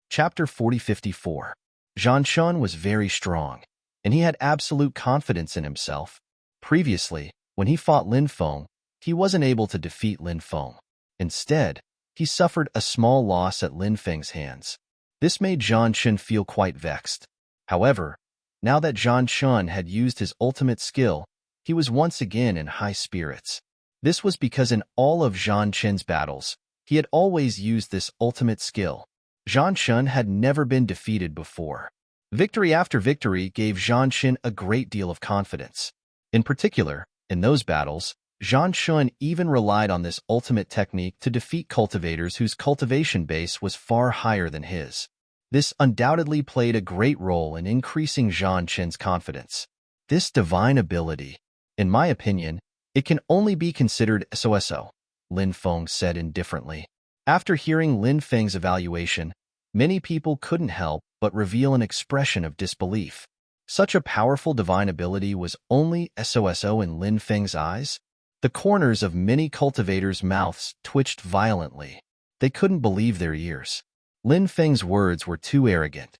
A: Chapter 40-54. Zhan Chun was very strong, and he had absolute confidence in himself. Previously, when he fought Lin Feng, he wasn't able to defeat Lin Feng. Instead, he suffered a small loss at Lin Feng's hands. This made Zhan Chun feel quite vexed. However, now that Zhan Chun had used his ultimate skill, he was once again in high spirits. This was because in all of Zhan Chun's battles, he had always used this ultimate skill. Zhan Chun had never been defeated before. Victory after victory gave Zhan Chun a great deal of confidence. In particular, in those battles, Zhan Chun even relied on this ultimate technique to defeat cultivators whose cultivation base was far higher than his. This undoubtedly played a great role in increasing Zhan Chun's confidence. This divine ability, in my opinion, it can only be considered SOSO, Lin Feng said indifferently. After hearing Lin Feng's evaluation, many people couldn't help but reveal an expression of disbelief. Such a powerful divine ability was only SOSO in Lin Feng's eyes? The corners of many cultivators' mouths twitched violently. They couldn't believe their ears. Lin Feng's words were too arrogant.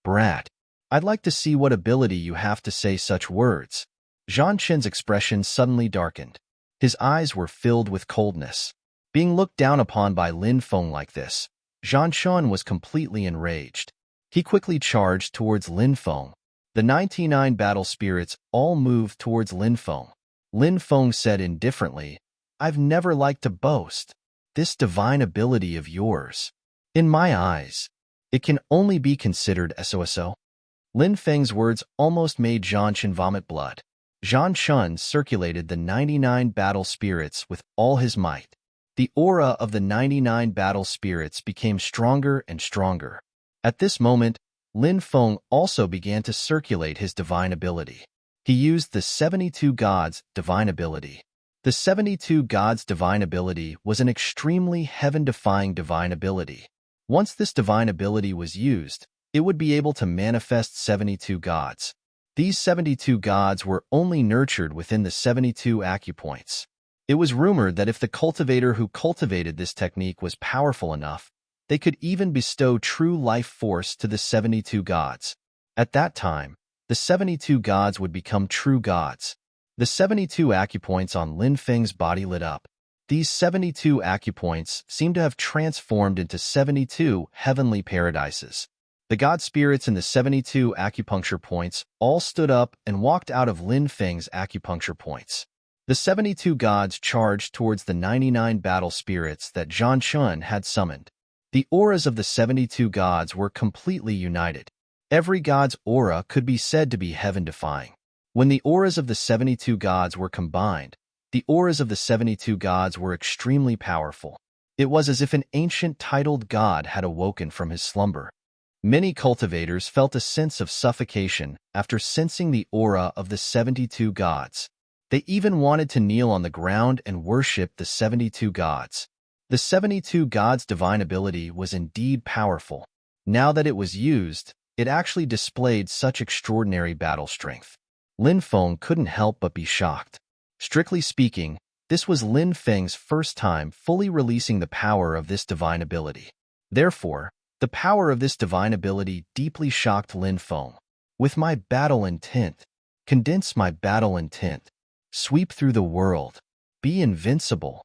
A: "Brat, I'd like to see what ability you have to say such words." Zhan Chun's expression suddenly darkened. His eyes were filled with coldness. Being looked down upon by Lin Feng like this, Zhan Chun was completely enraged. He quickly charged towards Lin Feng. The 99 battle spirits all moved towards Lin Feng. Lin Feng said indifferently, "I've never liked to boast. This divine ability of yours, in my eyes, it can only be considered SOSO." Lin Feng's words almost made Zhan Chun vomit blood. Zhan Chun circulated the 99 battle spirits with all his might. The aura of the 99 battle spirits became stronger and stronger. At this moment, Lin Feng also began to circulate his divine ability. He used the 72 gods' divine ability. The 72 Gods' divine ability was an extremely heaven-defying divine ability. Once this divine ability was used, it would be able to manifest 72 gods. These 72 gods were only nurtured within the 72 acupoints. It was rumored that if the cultivator who cultivated this technique was powerful enough, they could even bestow true life force to the 72 gods. At that time, the 72 gods would become true gods. The 72 acupoints on Lin Feng's body lit up. These 72 acupoints seemed to have transformed into 72 heavenly paradises. The god spirits in the 72 acupuncture points all stood up and walked out of Lin Feng's acupuncture points. The 72 gods charged towards the 99 battle spirits that Zhan Chun had summoned. The auras of the 72 gods were completely united. Every god's aura could be said to be heaven-defying. When the auras of the 72 gods were combined, the auras of the 72 gods were extremely powerful. It was as if an ancient titled god had awoken from his slumber. Many cultivators felt a sense of suffocation after sensing the aura of the 72 gods. They even wanted to kneel on the ground and worship the 72 gods. The 72 gods' divine ability was indeed powerful. Now that it was used, it actually displayed such extraordinary battle strength. Lin Feng couldn't help but be shocked. Strictly speaking, this was Lin Feng's first time fully releasing the power of this divine ability. Therefore, the power of this divine ability deeply shocked Lin Feng. With my battle intent, condense my battle intent, sweep through the world, be invincible.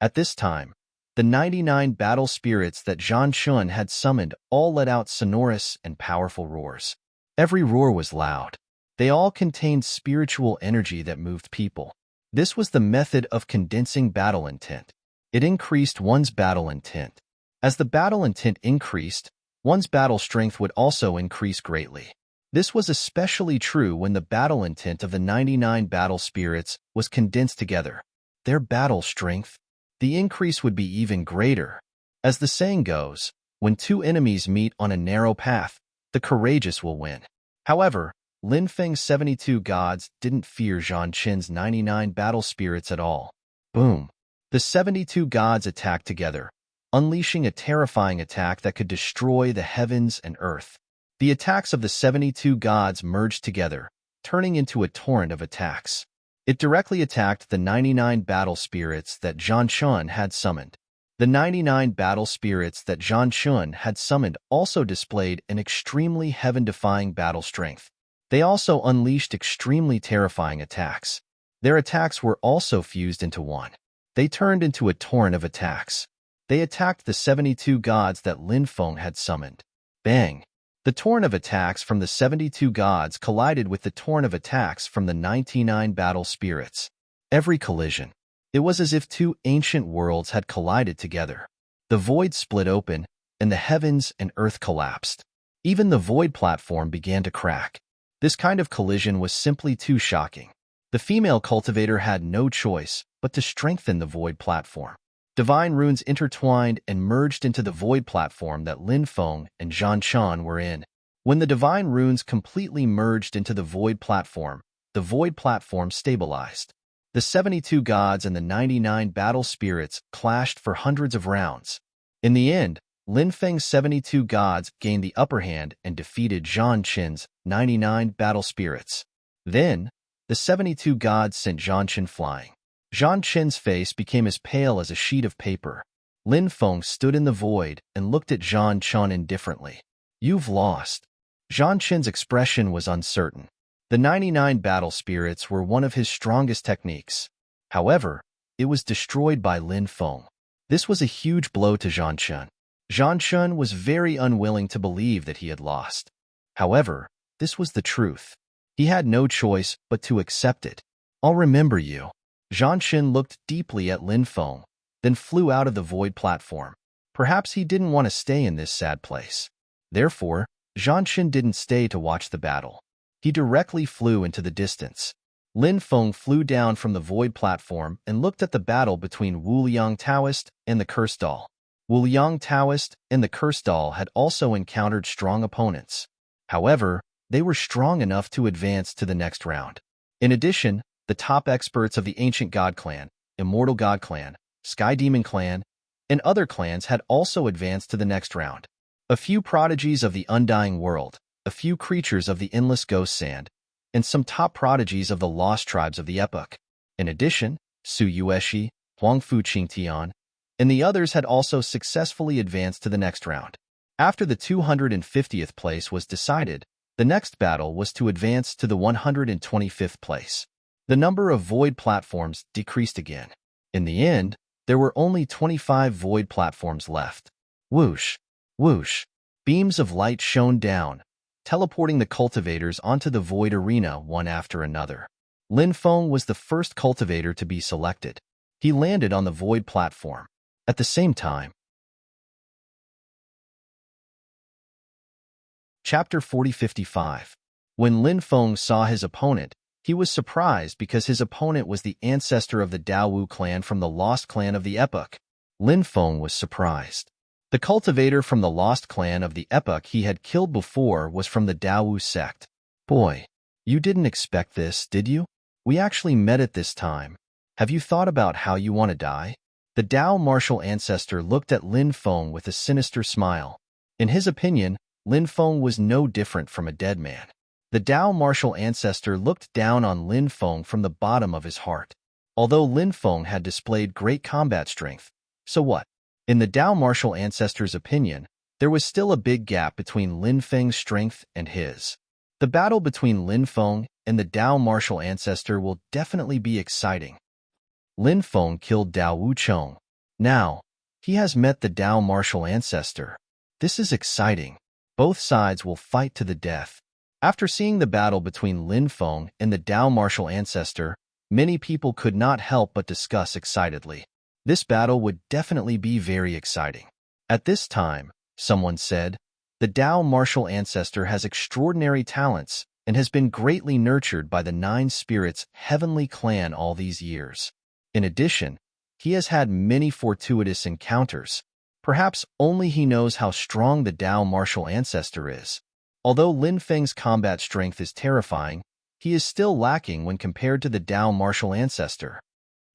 A: At this time, the 99 battle spirits that Zhan Chun had summoned all let out sonorous and powerful roars. Every roar was loud. They all contained spiritual energy that moved people. This was the method of condensing battle intent. It increased one's battle intent. As the battle intent increased, one's battle strength would also increase greatly. This was especially true when the battle intent of the 99 battle spirits was condensed together. Their battle strength, the increase would be even greater. As the saying goes, when two enemies meet on a narrow path, the courageous will win. However, Lin Feng's 72 gods didn't fear Zhan Chen's 99 battle spirits at all. Boom! The 72 gods attacked together, unleashing a terrifying attack that could destroy the heavens and earth. The attacks of the 72 gods merged together, turning into a torrent of attacks. It directly attacked the 99 battle spirits that Zhan Chun had summoned. The 99 battle spirits that Zhan Chun had summoned also displayed an extremely heaven-defying battle strength. They also unleashed extremely terrifying attacks. Their attacks were also fused into one. They turned into a torrent of attacks. They attacked the 72 gods that Lin Feng had summoned. Bang! The torrent of attacks from the 72 gods collided with the torrent of attacks from the 99 battle spirits. Every collision. It was as if two ancient worlds had collided together. The void split open, and the heavens and earth collapsed. Even the void platform began to crack. This kind of collision was simply too shocking. The female cultivator had no choice but to strengthen the void platform. Divine runes intertwined and merged into the void platform that Lin Feng and Zhan Chun were in. When the divine runes completely merged into the void platform stabilized. The 72 gods and the 99 battle spirits clashed for hundreds of rounds. In the end, Lin Feng's 72 gods gained the upper hand and defeated Zhan Chen's 99 battle spirits. Then, the 72 gods sent Zhan Chen flying. Zhan Chen's face became as pale as a sheet of paper. Lin Feng stood in the void and looked at Zhan Chen indifferently. You've lost. Zhan Chen's expression was uncertain. The 99 battle spirits were one of his strongest techniques. However, it was destroyed by Lin Feng. This was a huge blow to Zhan Chen. Zhan Chen was very unwilling to believe that he had lost. However, this was the truth. He had no choice but to accept it. I'll remember you. Zhan Chen looked deeply at Lin Feng, then flew out of the void platform. Perhaps he didn't want to stay in this sad place. Therefore, Zhan Chen didn't stay to watch the battle. He directly flew into the distance. Lin Feng flew down from the void platform and looked at the battle between Wu Liang Taoist and the Cursed Doll. Wu Liang Taoist and the Cursed Doll had also encountered strong opponents. However, they were strong enough to advance to the next round. In addition, the top experts of the Ancient God Clan, Immortal God Clan, Sky Demon Clan, and other clans had also advanced to the next round. A few prodigies of the Undying World, a few creatures of the Endless Ghost Sand, and some top prodigies of the Lost Tribes of the Epoch. In addition, Su Yueshi, Huangfu Qingtian, and the others had also successfully advanced to the next round. After the 250th place was decided, the next battle was to advance to the 125th place. The number of void platforms decreased again. In the end, there were only 25 void platforms left. Whoosh, whoosh. Beams of light shone down, teleporting the cultivators onto the void arena one after another. Lin Feng was the first cultivator to be selected. He landed on the void platform. At the same time, Chapter 4055. When Lin Feng saw his opponent, he was surprised because his opponent was the ancestor of the Daowu clan from the Lost Clan of the Epoch. Lin Feng was surprised. The cultivator from the Lost Clan of the Epoch he had killed before was from the Daowu sect. Boy, you didn't expect this, did you? We actually met at this time. Have you thought about how you want to die? The Dao martial ancestor looked at Lin Feng with a sinister smile. In his opinion, Lin Feng was no different from a dead man. The Dao martial ancestor looked down on Lin Feng from the bottom of his heart. Although Lin Feng had displayed great combat strength, so what? In the Dao martial ancestor's opinion, there was still a big gap between Lin Feng's strength and his. The battle between Lin Feng and the Dao martial ancestor will definitely be exciting. Lin Feng killed Dao Wuchong. Now, he has met the Dao martial ancestor. This is exciting. Both sides will fight to the death. After seeing the battle between Lin Feng and the Dao martial ancestor, many people could not help but discuss excitedly. This battle would definitely be very exciting. At this time, someone said, the Dao martial ancestor has extraordinary talents and has been greatly nurtured by the Nine Spirits Heavenly Clan all these years. In addition, he has had many fortuitous encounters. Perhaps only he knows how strong the Dao martial ancestor is. Although Lin Feng's combat strength is terrifying, he is still lacking when compared to the Dao martial ancestor.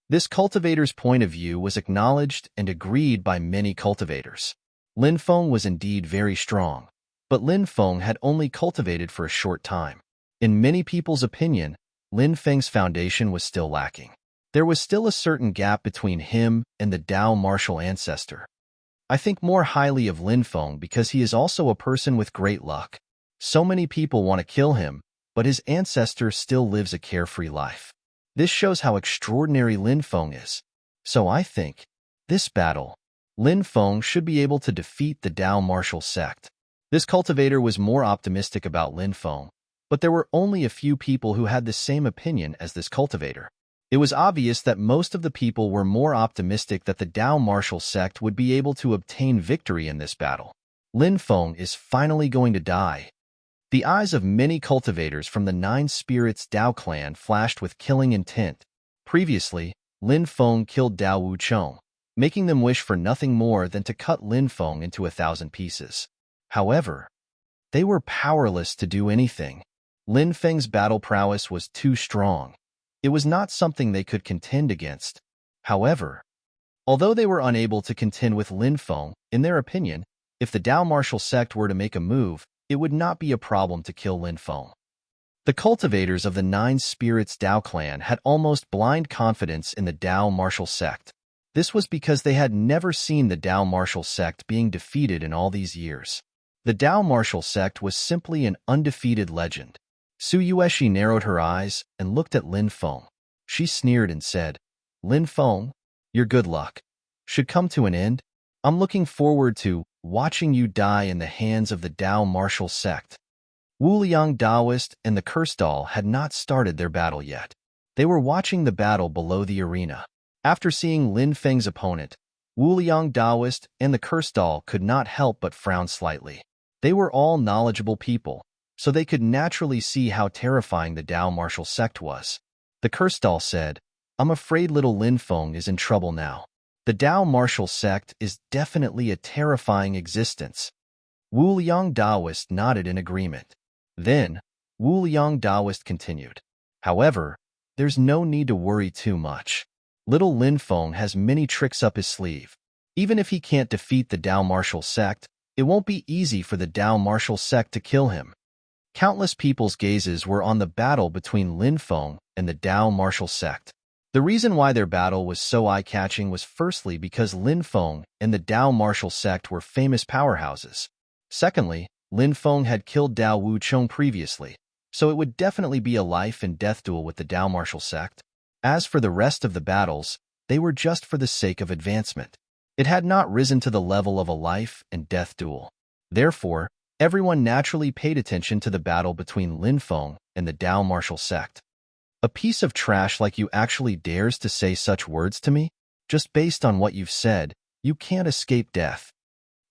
A: This cultivator's point of view was acknowledged and agreed by many cultivators. Lin Feng was indeed very strong, but Lin Feng had only cultivated for a short time. In many people's opinion, Lin Feng's foundation was still lacking. There was still a certain gap between him and the Dao martial ancestor. I think more highly of Lin Feng because he is also a person with great luck. So many people want to kill him, but his ancestor still lives a carefree life. This shows how extraordinary Lin Feng is. So I think, this battle, Lin Feng should be able to defeat the Dao martial sect. This cultivator was more optimistic about Lin Feng, but there were only a few people who had the same opinion as this cultivator. It was obvious that most of the people were more optimistic that the Dao martial sect would be able to obtain victory in this battle. Lin Feng is finally going to die. The eyes of many cultivators from the Nine Spirits Dao clan flashed with killing intent. Previously, Lin Feng killed Dao Wuchong, making them wish for nothing more than to cut Lin Feng into 1,000 pieces. However, they were powerless to do anything. Lin Feng's battle prowess was too strong. It was not something they could contend against. However, although they were unable to contend with Lin Feng, in their opinion, if the Dao martial sect were to make a move, it would not be a problem to kill Lin Feng. The cultivators of the Nine Spirits Dao clan had almost blind confidence in the Dao martial sect. This was because they had never seen the Dao martial sect being defeated in all these years. The Dao martial sect was simply an undefeated legend. Su Yueshi narrowed her eyes and looked at Lin Feng. She sneered and said, Lin Feng, your good luck should come to an end. I'm looking forward to watching you die in the hands of the Dao martial sect. Wu Liang Daoist and the Curse Doll had not started their battle yet. They were watching the battle below the arena. After seeing Lin Feng's opponent, Wu Liang Daoist and the Curse Doll could not help but frown slightly. They were all knowledgeable people, so they could naturally see how terrifying the Dao martial sect was. The Curse Doll said, I'm afraid little Lin Feng is in trouble now. The Dao martial sect is definitely a terrifying existence. Wu Liang Daoist nodded in agreement. Then, Wu Liang Daoist continued. However, There's no need to worry too much. Little Lin Feng has many tricks up his sleeve. Even if he can't defeat the Dao martial sect, it won't be easy for the Dao martial sect to kill him. Countless people's gazes were on the battle between Lin Feng and the Dao martial sect. The reason why their battle was so eye-catching was firstly because Lin Feng and the Dao martial sect were famous powerhouses. Secondly, Lin Feng had killed Dao Wuchong previously, so it would definitely be a life and death duel with the Dao martial sect. As for the rest of the battles, they were just for the sake of advancement. It had not risen to the level of a life and death duel. Therefore, everyone naturally paid attention to the battle between Lin Feng and the Dao martial sect. A piece of trash like you actually dares to say such words to me? Just based on what you've said, you can't escape death.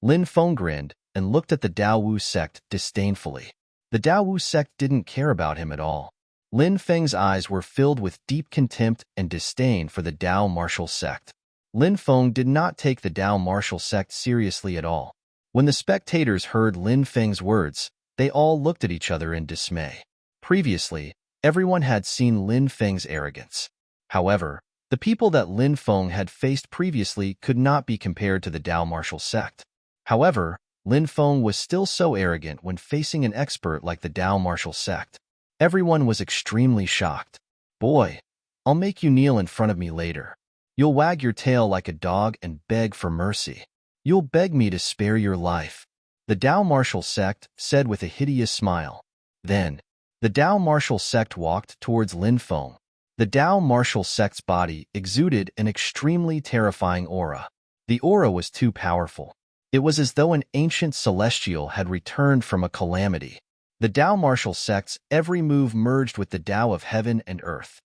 A: Lin Feng grinned and looked at the Dao Wu sect disdainfully. The Dao Wu sect didn't care about him at all. Lin Feng's eyes were filled with deep contempt and disdain for the Dao martial sect. Lin Feng did not take the Dao martial sect seriously at all. When the spectators heard Lin Feng's words, they all looked at each other in dismay. Previously, everyone had seen Lin Feng's arrogance. However, the people that Lin Feng had faced previously could not be compared to the Dao martial sect. However, Lin Feng was still so arrogant when facing an expert like the Dao martial sect. Everyone was extremely shocked. Boy, I'll make you kneel in front of me later. You'll wag your tail like a dog and beg for mercy. You'll beg me to spare your life. The Dao martial sect said with a hideous smile. Then, the Dao martial sect walked towards Lin Feng. The Dao martial sect's body exuded an extremely terrifying aura. The aura was too powerful. It was as though an ancient celestial had returned from a calamity. The Dao martial sect's every move merged with the Dao of heaven and earth.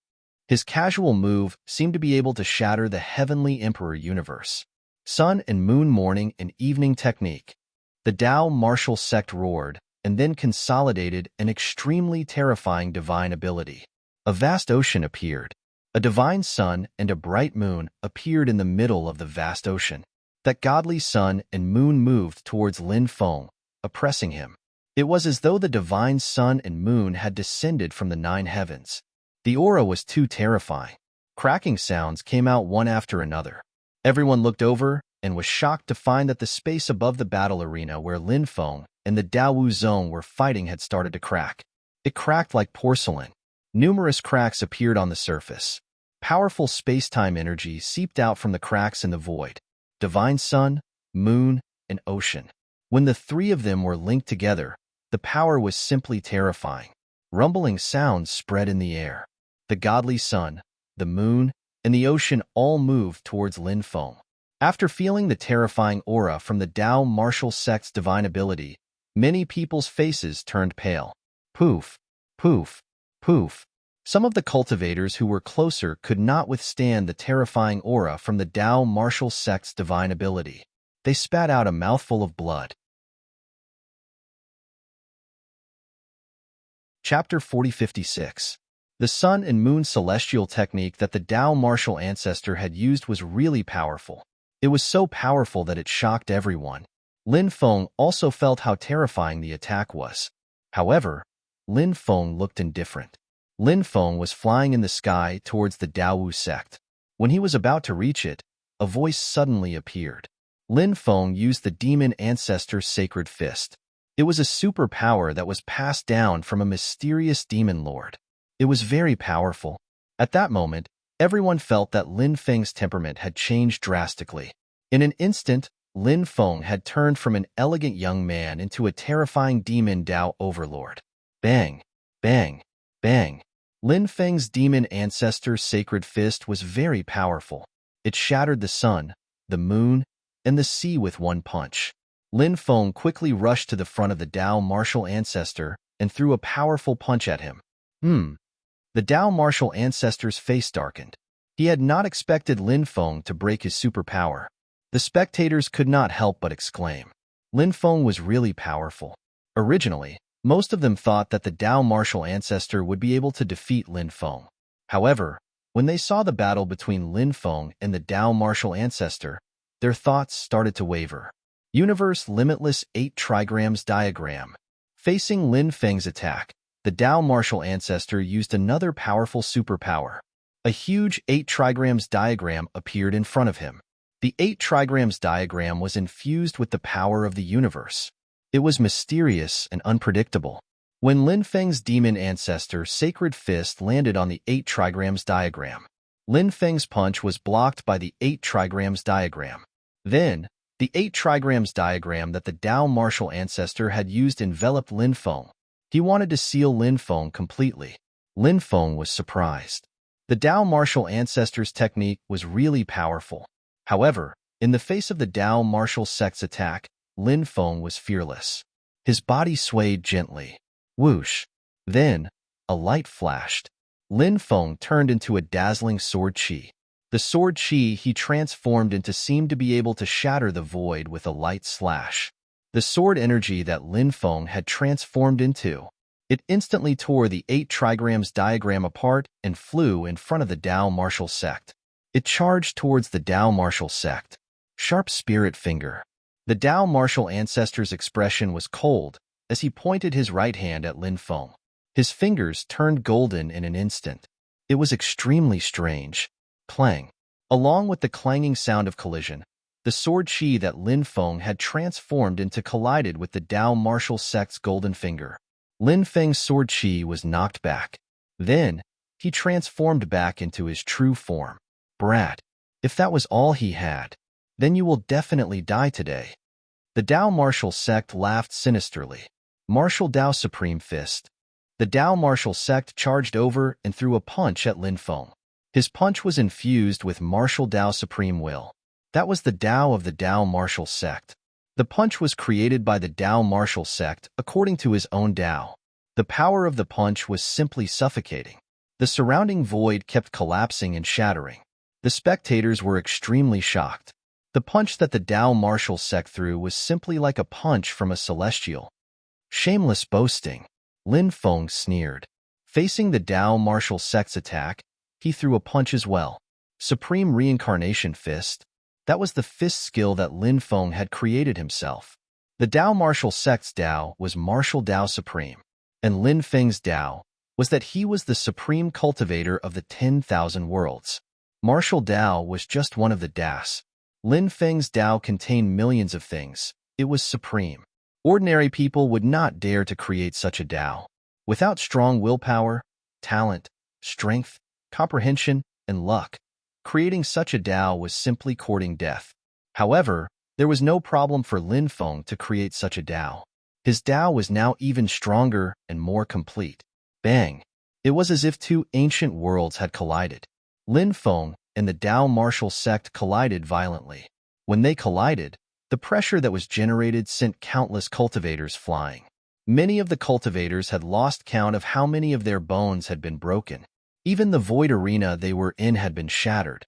A: His casual move seemed to be able to shatter the heavenly emperor universe. Sun and moon morning and evening technique. The Dao martial sect roared, and then consolidated an extremely terrifying divine ability. A vast ocean appeared. A divine sun and a bright moon appeared in the middle of the vast ocean. That godly sun and moon moved towards Lin Feng, oppressing him. It was as though the divine sun and moon had descended from the 9 heavens. The aura was too terrifying. Cracking sounds came out one after another. Everyone looked over and was shocked to find that the space above the battle arena where Lin Feng and the Dao Wu zone were fighting had started to crack. It cracked like porcelain. Numerous cracks appeared on the surface. Powerful space-time energy seeped out from the cracks in the void. Divine sun, moon, and ocean. When the 3 of them were linked together, the power was simply terrifying. Rumbling sounds spread in the air. The godly sun, the moon, and the ocean all moved towards Lin Feng. After feeling the terrifying aura from the Dao martial sect's divine ability, many people's faces turned pale. Poof, poof, poof. Some of the cultivators who were closer could not withstand the terrifying aura from the Dao martial sect's divine ability. They spat out a mouthful of blood. Chapter 4056. The sun and moon celestial technique that the Dao martial ancestor had used was really powerful. It was so powerful that it shocked everyone. Lin Feng also felt how terrifying the attack was. However, Lin Feng looked indifferent. Lin Feng was flying in the sky towards the Dao Wu sect. When he was about to reach it, a voice suddenly appeared. Lin Feng used the demon ancestor's sacred fist. It was a superpower that was passed down from a mysterious demon lord. It was very powerful. At that moment, everyone felt that Lin Feng's temperament had changed drastically. In an instant, Lin Feng had turned from an elegant young man into a terrifying demon Dao overlord. Bang, bang, bang. Lin Feng's demon ancestor's sacred fist was very powerful. It shattered the sun, the moon, and the sea with one punch. Lin Feng quickly rushed to the front of the Dao martial ancestor and threw a powerful punch at him. The Dao martial ancestor's face darkened. He had not expected Lin Feng to break his superpower. The spectators could not help but exclaim. Lin Feng was really powerful. Originally, most of them thought that the Dao martial ancestor would be able to defeat Lin Feng. However, when they saw the battle between Lin Feng and the Dao martial ancestor, their thoughts started to waver. Universe Limitless 8 Trigrams Diagram. Facing Lin Feng's attack, the Tao martial ancestor used another powerful superpower. A huge 8 trigrams diagram appeared in front of him. The 8 trigrams diagram was infused with the power of the universe. It was mysterious and unpredictable. When Lin Feng's demon ancestor Sacred Fist landed on the 8 trigrams diagram, Lin Feng's punch was blocked by the 8 trigrams diagram. Then, the 8 trigrams diagram that the Tao martial ancestor had used enveloped Lin Feng. He wanted to seal Lin Feng completely. Lin Feng was surprised. The Tao martial ancestor's technique was really powerful. However, in the face of the Tao martial sect's attack, Lin Feng was fearless. His body swayed gently. Whoosh! Then, a light flashed. Lin Feng turned into a dazzling sword chi. The sword chi he transformed into seemed to be able to shatter the void with a light slash. The sword energy that Lin Feng had transformed into. It instantly tore the 8 trigrams diagram apart and flew in front of the Tao martial sect. It charged towards the Tao martial sect. Sharp spirit finger. The Tao martial ancestor's expression was cold as he pointed his right hand at Lin Feng. His fingers turned golden in an instant. It was extremely strange. Clang. Along with the clanging sound of collision, the sword chi that Lin Feng had transformed into collided with the Tao martial sect's golden finger. Lin Feng's sword chi was knocked back. Then, he transformed back into his true form. Brat. If that was all he had, then you will definitely die today. The Tao martial sect laughed sinisterly. Martial Tao Supreme Fist. The Tao martial sect charged over and threw a punch at Lin Feng. His punch was infused with martial Tao Supreme Will. That was the Tao of the Tao martial sect. The punch was created by the Tao martial sect according to his own Tao. The power of the punch was simply suffocating. The surrounding void kept collapsing and shattering. The spectators were extremely shocked. The punch that the Tao martial sect threw was simply like a punch from a celestial. Shameless boasting. Lin Feng sneered. Facing the Tao martial sect's attack, he threw a punch as well. Supreme Reincarnation Fist. That was the fist skill that Lin Feng had created himself. The Tao martial sect's Tao was Martial Tao Supreme, and Lin Feng's Tao was that he was the supreme cultivator of the 10,000 worlds. Martial Tao was just one of the Das. Lin Feng's Tao contained millions of things. It was supreme. Ordinary people would not dare to create such a Tao. Without strong willpower, talent, strength, comprehension, and luck, creating such a Tao was simply courting death. However, there was no problem for Lin Feng to create such a Tao. His Tao was now even stronger and more complete. Bang! It was as if two ancient worlds had collided. Lin Feng and the Tao martial sect collided violently. When they collided, the pressure that was generated sent countless cultivators flying. Many of the cultivators had lost count of how many of their bones had been broken. Even the void arena they were in had been shattered.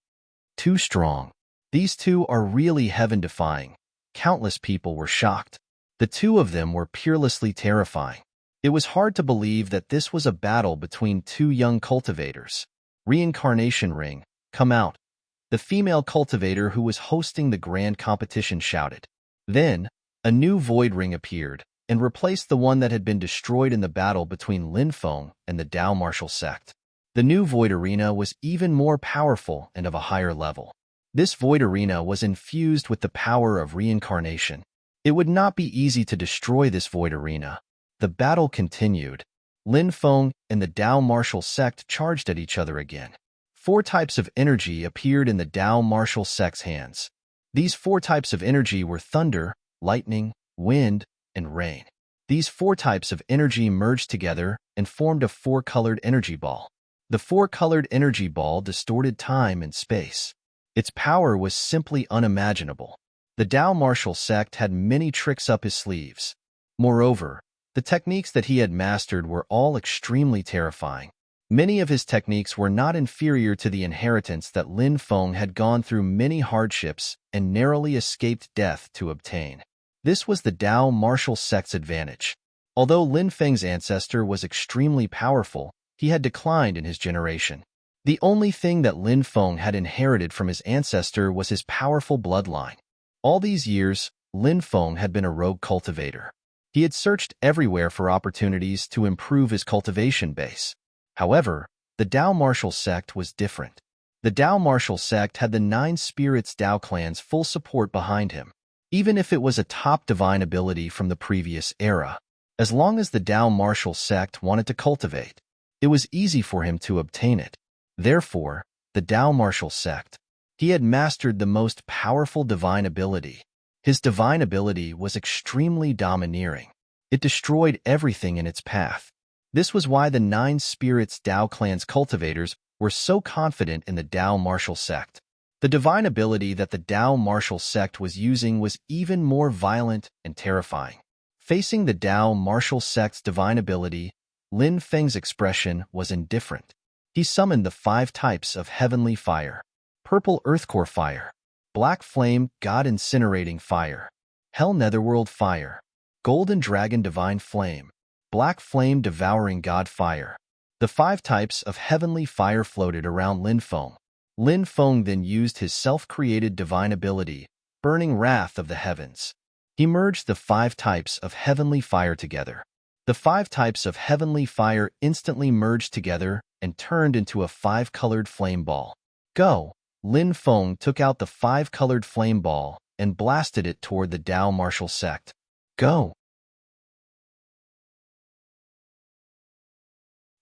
A: Too strong. These two are really heaven-defying. Countless people were shocked. The two of them were peerlessly terrifying. It was hard to believe that this was a battle between two young cultivators. Reincarnation Ring, come out. The female cultivator who was hosting the grand competition shouted. Then, a new void ring appeared and replaced the one that had been destroyed in the battle between Lin Feng and the Tao martial sect. The new void arena was even more powerful and of a higher level. This void arena was infused with the power of reincarnation. It would not be easy to destroy this void arena. The battle continued. Lin Feng and the Tao martial sect charged at each other again. 4 types of energy appeared in the Tao martial sect's hands. These 4 types of energy were thunder, lightning, wind, and rain. These 4 types of energy merged together and formed a 4-colored energy ball. The 4-colored energy ball distorted time and space. Its power was simply unimaginable. The Tao martial sect had many tricks up his sleeves. Moreover, the techniques that he had mastered were all extremely terrifying. Many of his techniques were not inferior to the inheritance that Lin Feng had gone through many hardships and narrowly escaped death to obtain. This was the Tao martial sect's advantage. Although Lin Feng's ancestor was extremely powerful, he had declined in his generation. The only thing that Lin Feng had inherited from his ancestor was his powerful bloodline. All these years, Lin Feng had been a rogue cultivator. He had searched everywhere for opportunities to improve his cultivation base. However, the Dao martial sect was different. The Dao martial sect had the 9 spirits Dao clan's full support behind him, even if it was a top divine ability from the previous era. As long as the Dao martial sect wanted to cultivate, it was easy for him to obtain it. Therefore, the Dao martial sect, he had mastered the most powerful divine ability. His divine ability was extremely domineering. It destroyed everything in its path. This was why the 9 spirits Dao clan's cultivators were so confident in the Dao martial sect. The divine ability that the Dao martial sect was using was even more violent and terrifying. Facing the Dao martial sect's divine ability, Lin Feng's expression was indifferent. He summoned the 5 types of heavenly fire: purple earthcore fire, black flame god incinerating fire, hell netherworld fire, golden dragon divine flame, black flame devouring god fire. The 5 types of heavenly fire floated around Lin Feng. Lin Feng then used his self-created divine ability, burning wrath of the heavens. He merged the 5 types of heavenly fire together. The 5 types of heavenly fire instantly merged together and turned into a 5-colored flame ball. Go! Lin Feng took out the 5-colored flame ball and blasted it toward the Dao martial sect. Go!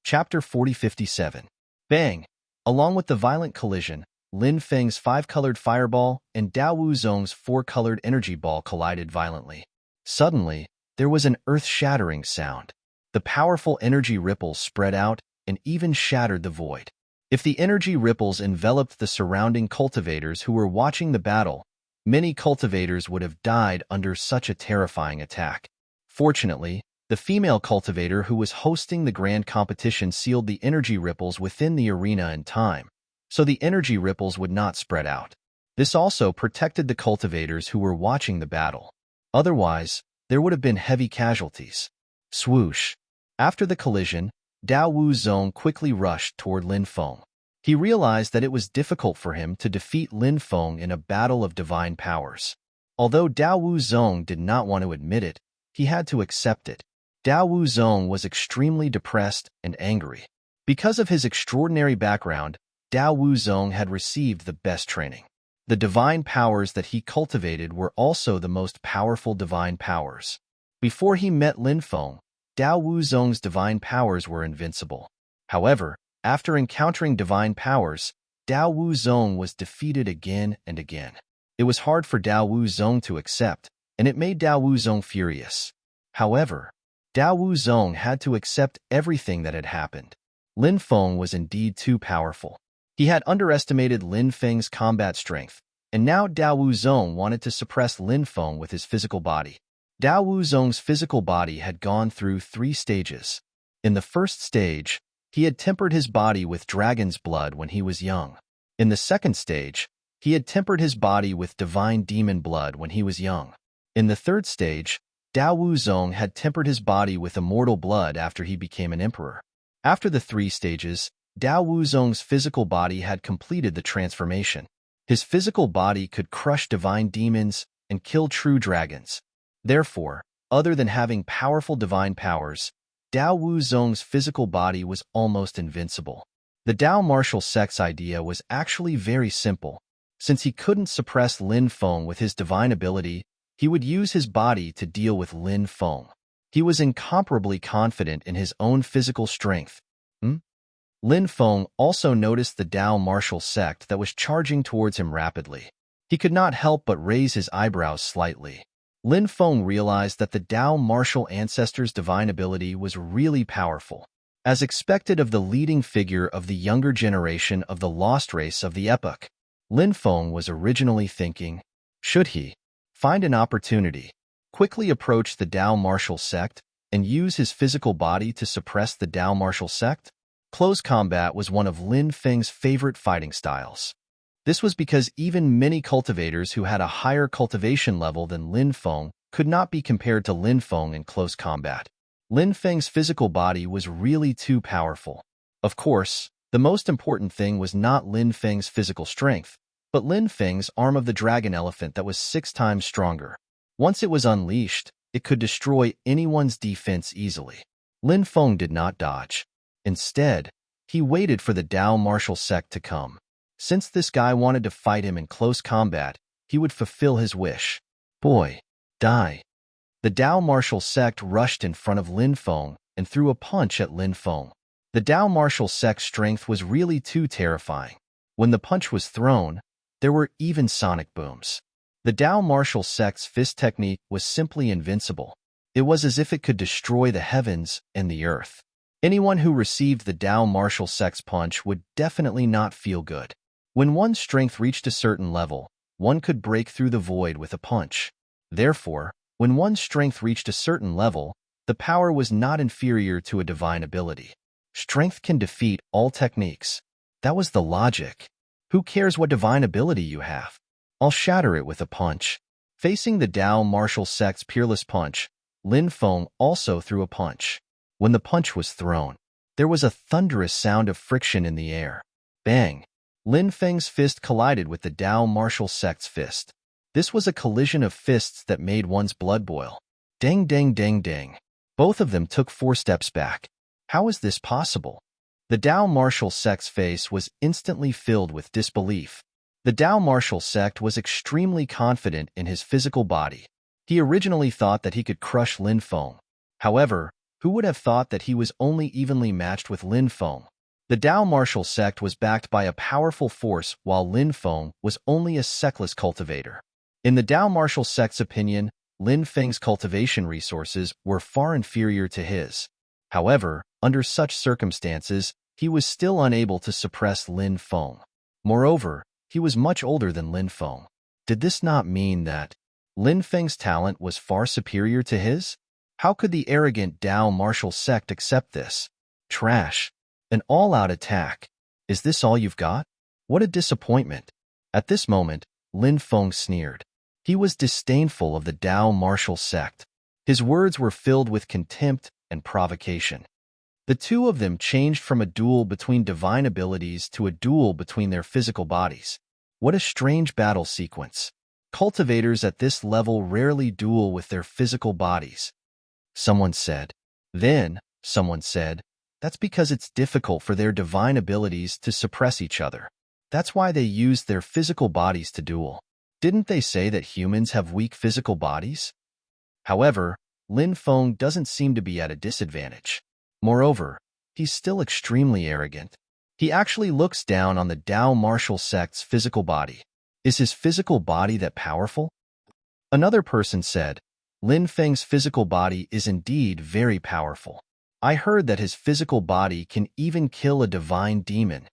A: Chapter 4057. Bang! Along with the violent collision, Lin Feng's 5-colored fireball and Dao Wuzong's 4-colored energy ball collided violently. Suddenly, there was an earth-shattering sound. The powerful energy ripples spread out and even shattered the void. If the energy ripples enveloped the surrounding cultivators who were watching the battle, many cultivators would have died under such a terrifying attack. Fortunately, the female cultivator who was hosting the grand competition sealed the energy ripples within the arena in time, so the energy ripples would not spread out. This also protected the cultivators who were watching the battle. Otherwise, there would have been heavy casualties. Swoosh! After the collision, Dao Wuzong quickly rushed toward Lin Feng. He realized that it was difficult for him to defeat Lin Feng in a battle of divine powers. Although Dao Wuzong did not want to admit it, he had to accept it. Dao Wuzong was extremely depressed and angry. Because of his extraordinary background, Dao Wuzong had received the best training. The divine powers that he cultivated were also the most powerful divine powers. Before he met Lin Feng, Dao Wuzong's divine powers were invincible. However, after encountering divine powers, Dao Wuzong was defeated again and again. It was hard for Dao Wuzong to accept, and it made Dao Wuzong furious. However, Dao Wuzong had to accept everything that had happened. Lin Feng was indeed too powerful. He had underestimated Lin Feng's combat strength, and now Dao Wuzong wanted to suppress Lin Feng with his physical body. Dao Wuzong's physical body had gone through 3 stages. In the first stage, he had tempered his body with dragon's blood when he was young. In the second stage, he had tempered his body with divine demon blood when he was young. In the third stage, Dao Wuzong had tempered his body with immortal blood after he became an emperor. After the 3 stages, Dao Wuzong's physical body had completed the transformation. His physical body could crush divine demons and kill true dragons. Therefore, other than having powerful divine powers, Dao Wuzong's physical body was almost invincible. The Dao martial sect's idea was actually very simple. Since he couldn't suppress Lin Feng with his divine ability, he would use his body to deal with Lin Feng. He was incomparably confident in his own physical strength. Lin Feng also noticed the Dao martial sect that was charging towards him rapidly. He could not help but raise his eyebrows slightly. Lin Feng realized that the Dao martial ancestor's divine ability was really powerful. As expected of the leading figure of the younger generation of the lost race of the epoch, Lin Feng was originally thinking, should he find an opportunity, quickly approach the Dao martial sect, and use his physical body to suppress the Dao martial sect? Close combat was one of Lin Feng's favorite fighting styles. This was because even many cultivators who had a higher cultivation level than Lin Feng could not be compared to Lin Feng in close combat. Lin Feng's physical body was really too powerful. Of course, the most important thing was not Lin Feng's physical strength, but Lin Feng's arm of the dragon elephant that was 6 times stronger. Once it was unleashed, It could destroy anyone's defense easily. Lin Feng did not dodge. Instead, he waited for the Dao martial sect to come. Since this guy wanted to fight him in close combat, he would fulfill his wish. Boy, die. The Dao martial sect rushed in front of Lin Feng and threw a punch at Lin Feng. The Dao martial sect's strength was really too terrifying. When the punch was thrown, there were even sonic booms. The Dao martial sect's fist technique was simply invincible. It was as if it could destroy the heavens and the earth. Anyone who received the Dao martial sect's punch would definitely not feel good. When one's strength reached a certain level, one could break through the void with a punch. Therefore, when one's strength reached a certain level, the power was not inferior to a divine ability. Strength can defeat all techniques. That was the logic. Who cares what divine ability you have? I'll shatter it with a punch. Facing the Dao martial sect's peerless punch, Lin Feng also threw a punch. When the punch was thrown, there was a thunderous sound of friction in the air. Bang! Lin Feng's fist collided with the Dao martial sect's fist. This was a collision of fists that made one's blood boil. Dang, dang, dang, dang. Both of them took 4 steps back. How is this possible? The Dao martial sect's face was instantly filled with disbelief. The Dao martial sect was extremely confident in his physical body. He originally thought that he could crush Lin Feng. However, who would have thought that he was only evenly matched with Lin Feng? The Dao martial sect was backed by a powerful force while Lin Feng was only a sectless cultivator. In the Dao martial sect's opinion, Lin Feng's cultivation resources were far inferior to his. However, under such circumstances, he was still unable to suppress Lin Feng. Moreover, he was much older than Lin Feng. Did this not mean that Lin Feng's talent was far superior to his? How could the arrogant Dao martial sect accept this? Trash. An all-out attack. Is this all you've got? What a disappointment. At this moment, Lin Feng sneered. He was disdainful of the Dao martial sect. His words were filled with contempt and provocation. The two of them changed from a duel between divine abilities to a duel between their physical bodies. What a strange battle sequence. Cultivators at this level rarely duel with their physical bodies. Someone said. Then, someone said, that's because it's difficult for their divine abilities to suppress each other. That's why they use their physical bodies to duel. Didn't they say that humans have weak physical bodies? However, Lin Feng doesn't seem to be at a disadvantage. Moreover, he's still extremely arrogant. He actually looks down on the Dao martial sect's physical body. Is his physical body that powerful? Another person said, Lin Feng's physical body is indeed very powerful. I heard that his physical body can even kill a divine demon.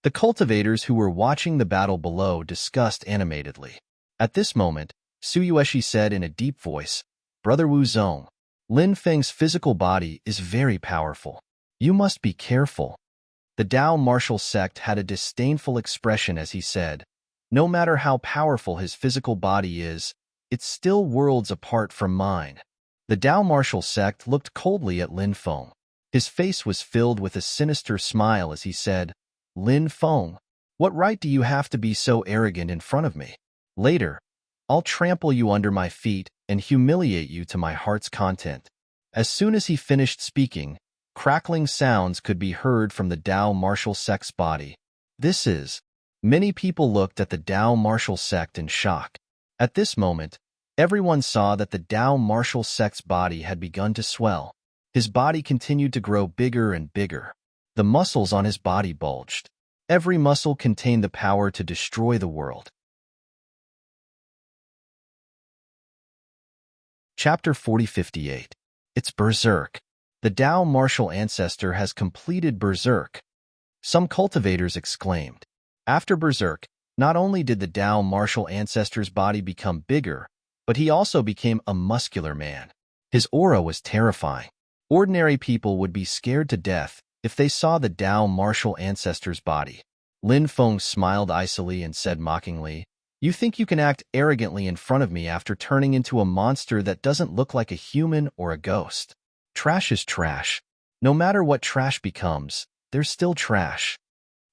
A: The cultivators who were watching the battle below discussed animatedly. At this moment, Su Yueshi said in a deep voice, Brother Wu Zong, Lin Feng's physical body is very powerful. You must be careful. The Dao martial sect had a disdainful expression as he said, no matter how powerful his physical body is, it's still worlds apart from mine. The Dao martial sect looked coldly at Lin Feng. His face was filled with a sinister smile as he said, Lin Feng, what right do you have to be so arrogant in front of me? Later, I'll trample you under my feet and humiliate you to my heart's content. As soon as he finished speaking, crackling sounds could be heard from the Dao martial sect's body. Many people looked at the Dao martial sect in shock. At this moment, everyone saw that the Dao martial sect's body had begun to swell. His body continued to grow bigger and bigger. The muscles on his body bulged. Every muscle contained the power to destroy the world. Chapter 4058. It's Berserk. The Dao martial ancestor has completed Berserk. Some cultivators exclaimed. After Berserk, not only did the Dao martial ancestor's body become bigger, but he also became a muscular man. His aura was terrifying. Ordinary people would be scared to death if they saw the Dao martial ancestor's body. Lin Feng smiled icily and said mockingly, You think you can act arrogantly in front of me after turning into a monster that doesn't look like a human or a ghost? Trash is trash. No matter what trash becomes, there's still trash.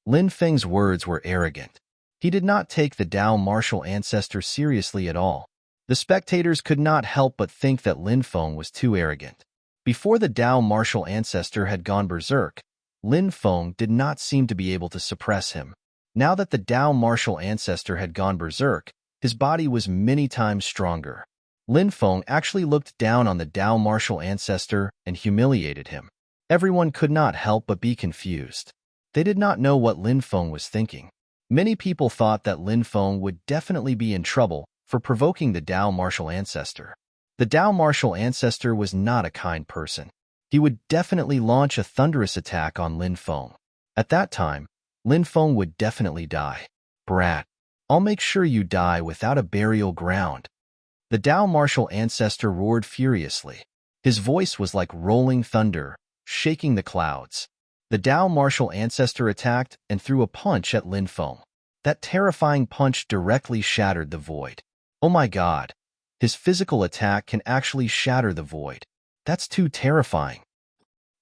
A: Lin Feng's words were arrogant. He did not take the Dao martial ancestor seriously at all. The spectators could not help but think that Lin Feng was too arrogant. Before the Dao martial ancestor had gone berserk, Lin Feng did not seem to be able to suppress him. Now that the Dao martial ancestor had gone berserk, his body was many times stronger. Lin Feng actually looked down on the Dao martial ancestor and humiliated him. Everyone could not help but be confused. They did not know what Lin Feng was thinking. Many people thought that Lin Feng would definitely be in trouble for provoking the Dao martial ancestor. The Dao martial ancestor was not a kind person. He would definitely launch a thunderous attack on Lin Feng. At that time, Lin Feng would definitely die. Brat, I'll make sure you die without a burial ground. The Dao martial ancestor roared furiously. His voice was like rolling thunder, shaking the clouds. The Dao martial ancestor attacked and threw a punch at Lin Feng. That terrifying punch directly shattered the void. Oh my god, his physical attack can actually shatter the void. That's too terrifying.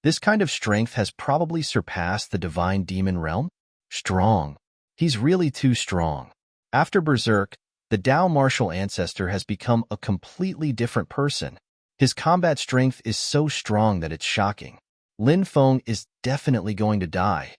A: This kind of strength has probably surpassed the divine demon realm? Strong. He's really too strong. After Berserk, the Dao martial ancestor has become a completely different person. His combat strength is so strong that it's shocking. Lin Feng is definitely going to die.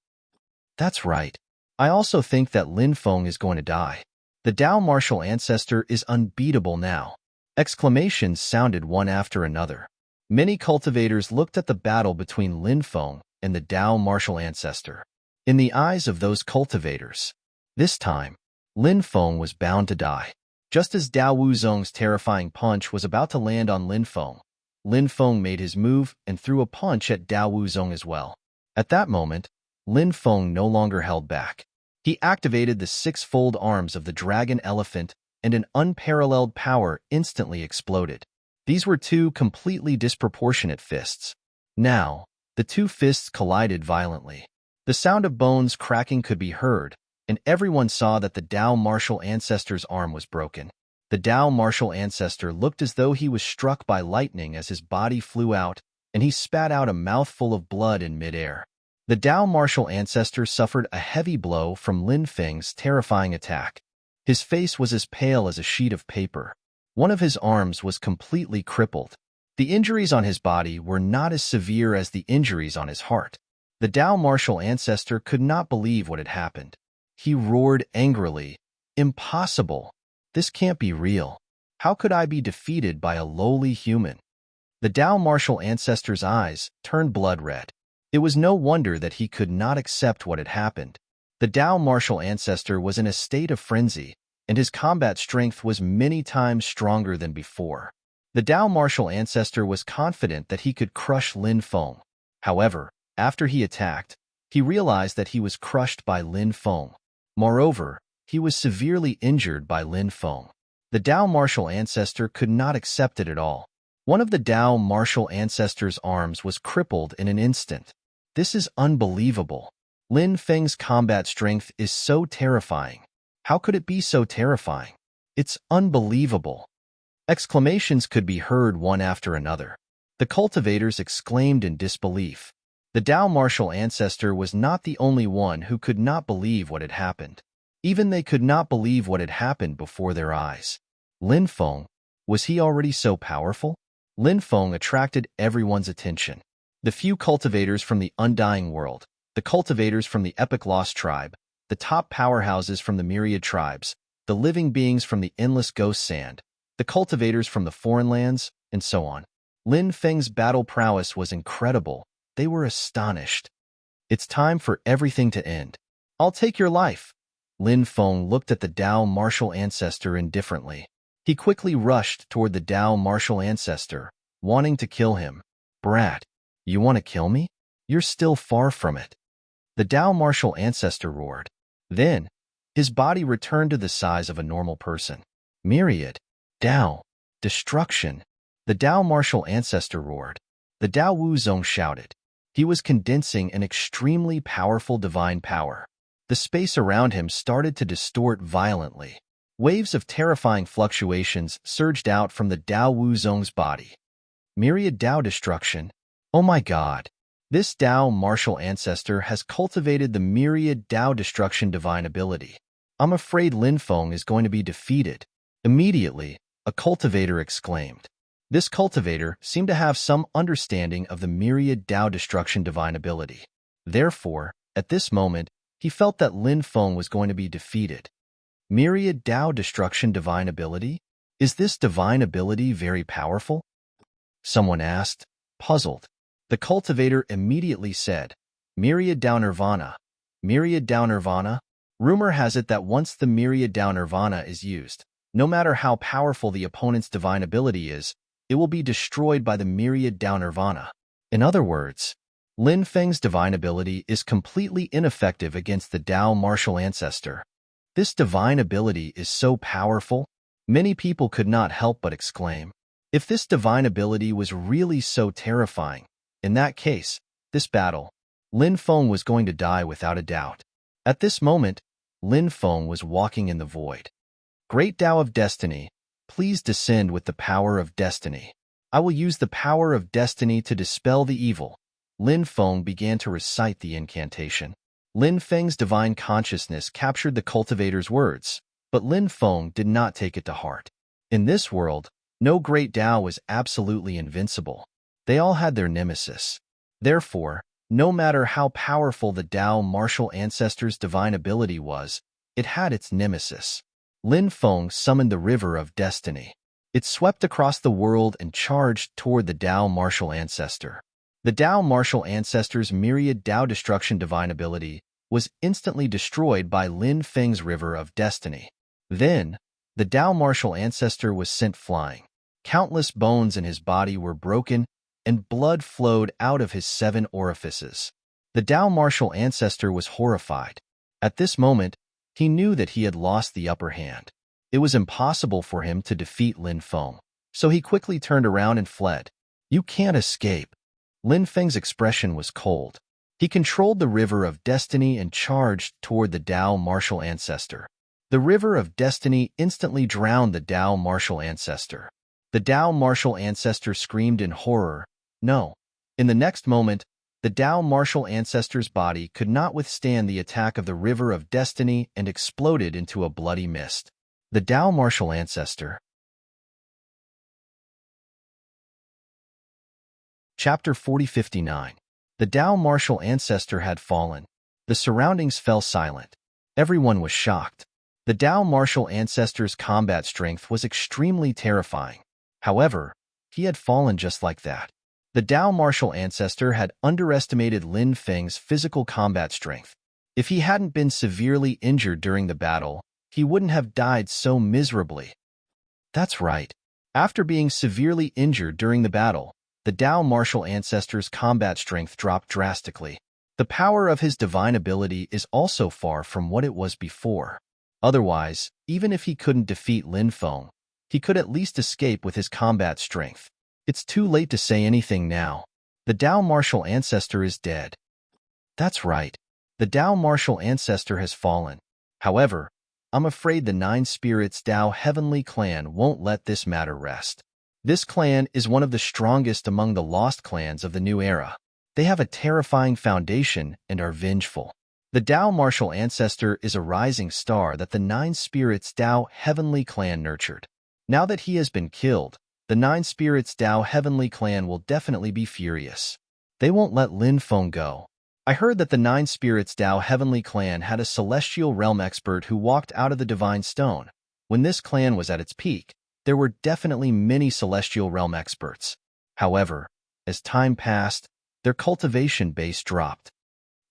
A: That's right. I also think that Lin Feng is going to die. The Dao martial ancestor is unbeatable now. Exclamations sounded one after another. Many cultivators looked at the battle between Lin Feng and the Dao martial ancestor. In the eyes of those cultivators, this time, Lin Feng was bound to die. Just as Dao Wuzong's terrifying punch was about to land on Lin Feng made his move and threw a punch at Dao Wuzong as well. At that moment, Lin Feng no longer held back. He activated the six-fold arms of the dragon elephant, and an unparalleled power instantly exploded. These were two completely disproportionate fists. Now, the two fists collided violently. The sound of bones cracking could be heard, and everyone saw that the Dao martial ancestor's arm was broken. The Dao martial ancestor looked as though he was struck by lightning as his body flew out, and he spat out a mouthful of blood in midair. The Dao martial ancestor suffered a heavy blow from Lin Feng's terrifying attack. His face was as pale as a sheet of paper. One of his arms was completely crippled. The injuries on his body were not as severe as the injuries on his heart. The Dao martial ancestor could not believe what had happened. He roared angrily, "Impossible! This can't be real. How could I be defeated by a lowly human?" The Dao martial ancestor's eyes turned blood red. It was no wonder that he could not accept what had happened. The Dao martial ancestor was in a state of frenzy, and his combat strength was many times stronger than before. The Dao martial ancestor was confident that he could crush Lin Feng. However, after he attacked, he realized that he was crushed by Lin Feng. Moreover, he was severely injured by Lin Feng. The Dao martial ancestor could not accept it at all. One of the Dao martial ancestor's arms was crippled in an instant. This is unbelievable. Lin Feng's combat strength is so terrifying. How could it be so terrifying? It's unbelievable. Exclamations could be heard one after another. The cultivators exclaimed in disbelief. The Dao martial ancestor was not the only one who could not believe what had happened. Even they could not believe what had happened before their eyes. Lin Feng, was he already so powerful? Lin Feng attracted everyone's attention. The few cultivators from the Undying World, the cultivators from the Epic Lost Tribe, the top powerhouses from the Myriad Tribes, the living beings from the Endless Ghost Sand, the cultivators from the Foreign Lands, and so on. Lin Feng's battle prowess was incredible. They were astonished. It's time for everything to end. I'll take your life. Lin Feng looked at the Dao martial ancestor indifferently. He quickly rushed toward the Dao martial ancestor, wanting to kill him. Brat, you want to kill me? You're still far from it. The Dao martial ancestor roared. Then, his body returned to the size of a normal person. Myriad. Dao. Destruction. The Dao martial ancestor roared. The Dao Wuzong shouted. He was condensing an extremely powerful divine power. The space around him started to distort violently. Waves of terrifying fluctuations surged out from the Dao Wuzong's body. Myriad Dao destruction. Oh my god. This Dao martial ancestor has cultivated the myriad Dao destruction divine ability. I'm afraid Lin Feng is going to be defeated. Immediately, a cultivator exclaimed. This cultivator seemed to have some understanding of the myriad Tao destruction divine ability. Therefore, at this moment, he felt that Lin Feng was going to be defeated. Myriad Tao destruction divine ability? Is this divine ability very powerful? Someone asked, puzzled. The cultivator immediately said, Myriad Tao Nirvana. Myriad Tao Nirvana? Rumor has it that once the Myriad Tao Nirvana is used, no matter how powerful the opponent's divine ability is, it will be destroyed by the Myriad Tao Nirvana. In other words, Lin Feng's divine ability is completely ineffective against the Tao martial ancestor. This divine ability is so powerful, many people could not help but exclaim. If this divine ability was really so terrifying, in that case, this battle, Lin Feng was going to die without a doubt. At this moment, Lin Feng was walking in the void. Great Tao of Destiny, please descend with the power of destiny. I will use the power of destiny to dispel the evil. Lin Feng began to recite the incantation. Lin Feng's divine consciousness captured the cultivator's words, but Lin Feng did not take it to heart. In this world, no great Tao was absolutely invincible. They all had their nemesis. Therefore, no matter how powerful the Tao martial ancestor's divine ability was, it had its nemesis. Lin Feng summoned the river of destiny. It swept across the world and charged toward the Tao martial ancestor. The Tao martial ancestor's myriad Tao destruction divine ability was instantly destroyed by Lin Feng's river of destiny. Then, the Tao martial ancestor was sent flying. Countless bones in his body were broken, and blood flowed out of his 7 orifices. The Tao martial ancestor was horrified. At this moment, he knew that he had lost the upper hand. It was impossible for him to defeat Lin Feng, so he quickly turned around and fled. You can't escape. Lin Feng's expression was cold. He controlled the river of destiny and charged toward the Tao martial ancestor. The river of destiny instantly drowned the Tao martial ancestor. The Tao martial ancestor screamed in horror, no. In the next moment, the Tao martial ancestor's body could not withstand the attack of the river of destiny and exploded into a bloody mist. The Tao martial ancestor. Chapter 4059. The Tao martial ancestor had fallen. The surroundings fell silent. Everyone was shocked. The Tao martial ancestor's combat strength was extremely terrifying. However, he had fallen just like that. The Tao martial ancestor had underestimated Lin Feng's physical combat strength. If he hadn't been severely injured during the battle, he wouldn't have died so miserably. That's right. After being severely injured during the battle, the Tao martial ancestor's combat strength dropped drastically. The power of his divine ability is also far from what it was before. Otherwise, even if he couldn't defeat Lin Feng, he could at least escape with his combat strength. It's too late to say anything now. The Tao martial ancestor is dead. That's right. The Tao martial ancestor has fallen. However, I'm afraid the 9 Spirits Tao Heavenly Clan won't let this matter rest. This clan is one of the strongest among the lost clans of the new era. They have a terrifying foundation and are vengeful. The Tao martial ancestor is a rising star that the 9 Spirits Tao Heavenly Clan nurtured. Now that he has been killed, the 9 Spirits Tao Heavenly Clan will definitely be furious. They won't let Lin Feng go. I heard that the 9 Spirits Tao Heavenly Clan had a celestial realm expert who walked out of the Divine Stone. When this clan was at its peak, there were definitely many celestial realm experts. However, as time passed, their cultivation base dropped.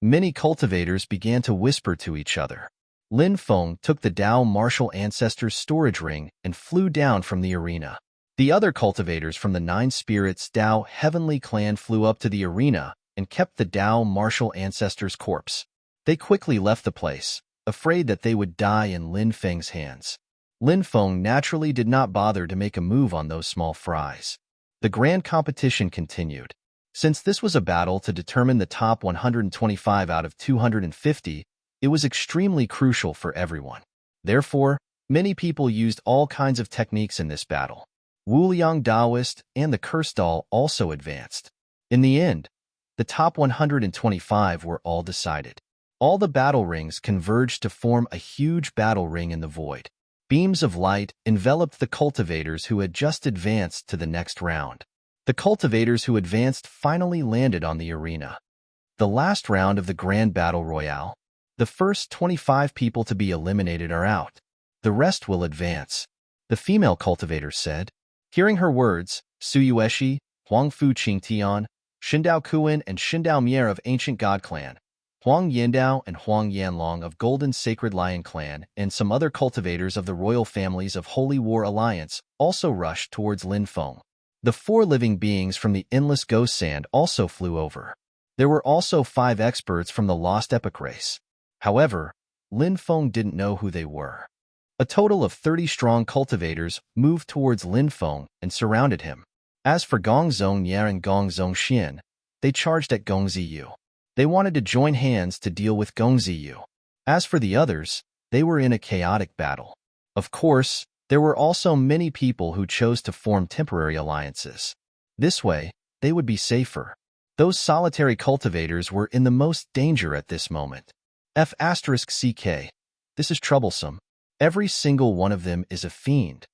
A: Many cultivators began to whisper to each other. Lin Feng took the Tao martial ancestor's storage ring and flew down from the arena. The other cultivators from the 9 Spirits Tao Heavenly Clan flew up to the arena and kept the Tao martial ancestor's corpse. They quickly left the place, afraid that they would die in Lin Feng's hands. Lin Feng naturally did not bother to make a move on those small fries. The grand competition continued. Since this was a battle to determine the top 125 out of 250, it was extremely crucial for everyone. Therefore, many people used all kinds of techniques in this battle. Wu Liang Daoist and the Curse Doll also advanced. In the end, the top 125 were all decided. All the battle rings converged to form a huge battle ring in the void. Beams of light enveloped the cultivators who had just advanced to the next round. The cultivators who advanced finally landed on the arena. The last round of the Grand Battle Royale. The first 25 people to be eliminated are out. The rest will advance, the female cultivator said. Hearing her words, Su Yueshi, Huangfu Qingtian, Xindao Kuan, and Xindao Mier of Ancient God Clan, Huang Yindao and Huang Yanlong of Golden Sacred Lion Clan, and some other cultivators of the royal families of Holy War Alliance also rushed towards Lin Feng. The 4 living beings from the Endless Ghost Sand also flew over. There were also 5 experts from the Lost Epic race. However, Lin Feng didn't know who they were. A total of 30 strong cultivators moved towards Lin Feng and surrounded him. As for Gong Zhongye and Gong Zhongxian, they charged at Gong Ziyu. They wanted to join hands to deal with Gong Ziyu. As for the others, they were in a chaotic battle. Of course, there were also many people who chose to form temporary alliances. This way, they would be safer. Those solitary cultivators were in the most danger at this moment. F***CK. This is troublesome. Every single one of them is a fiend.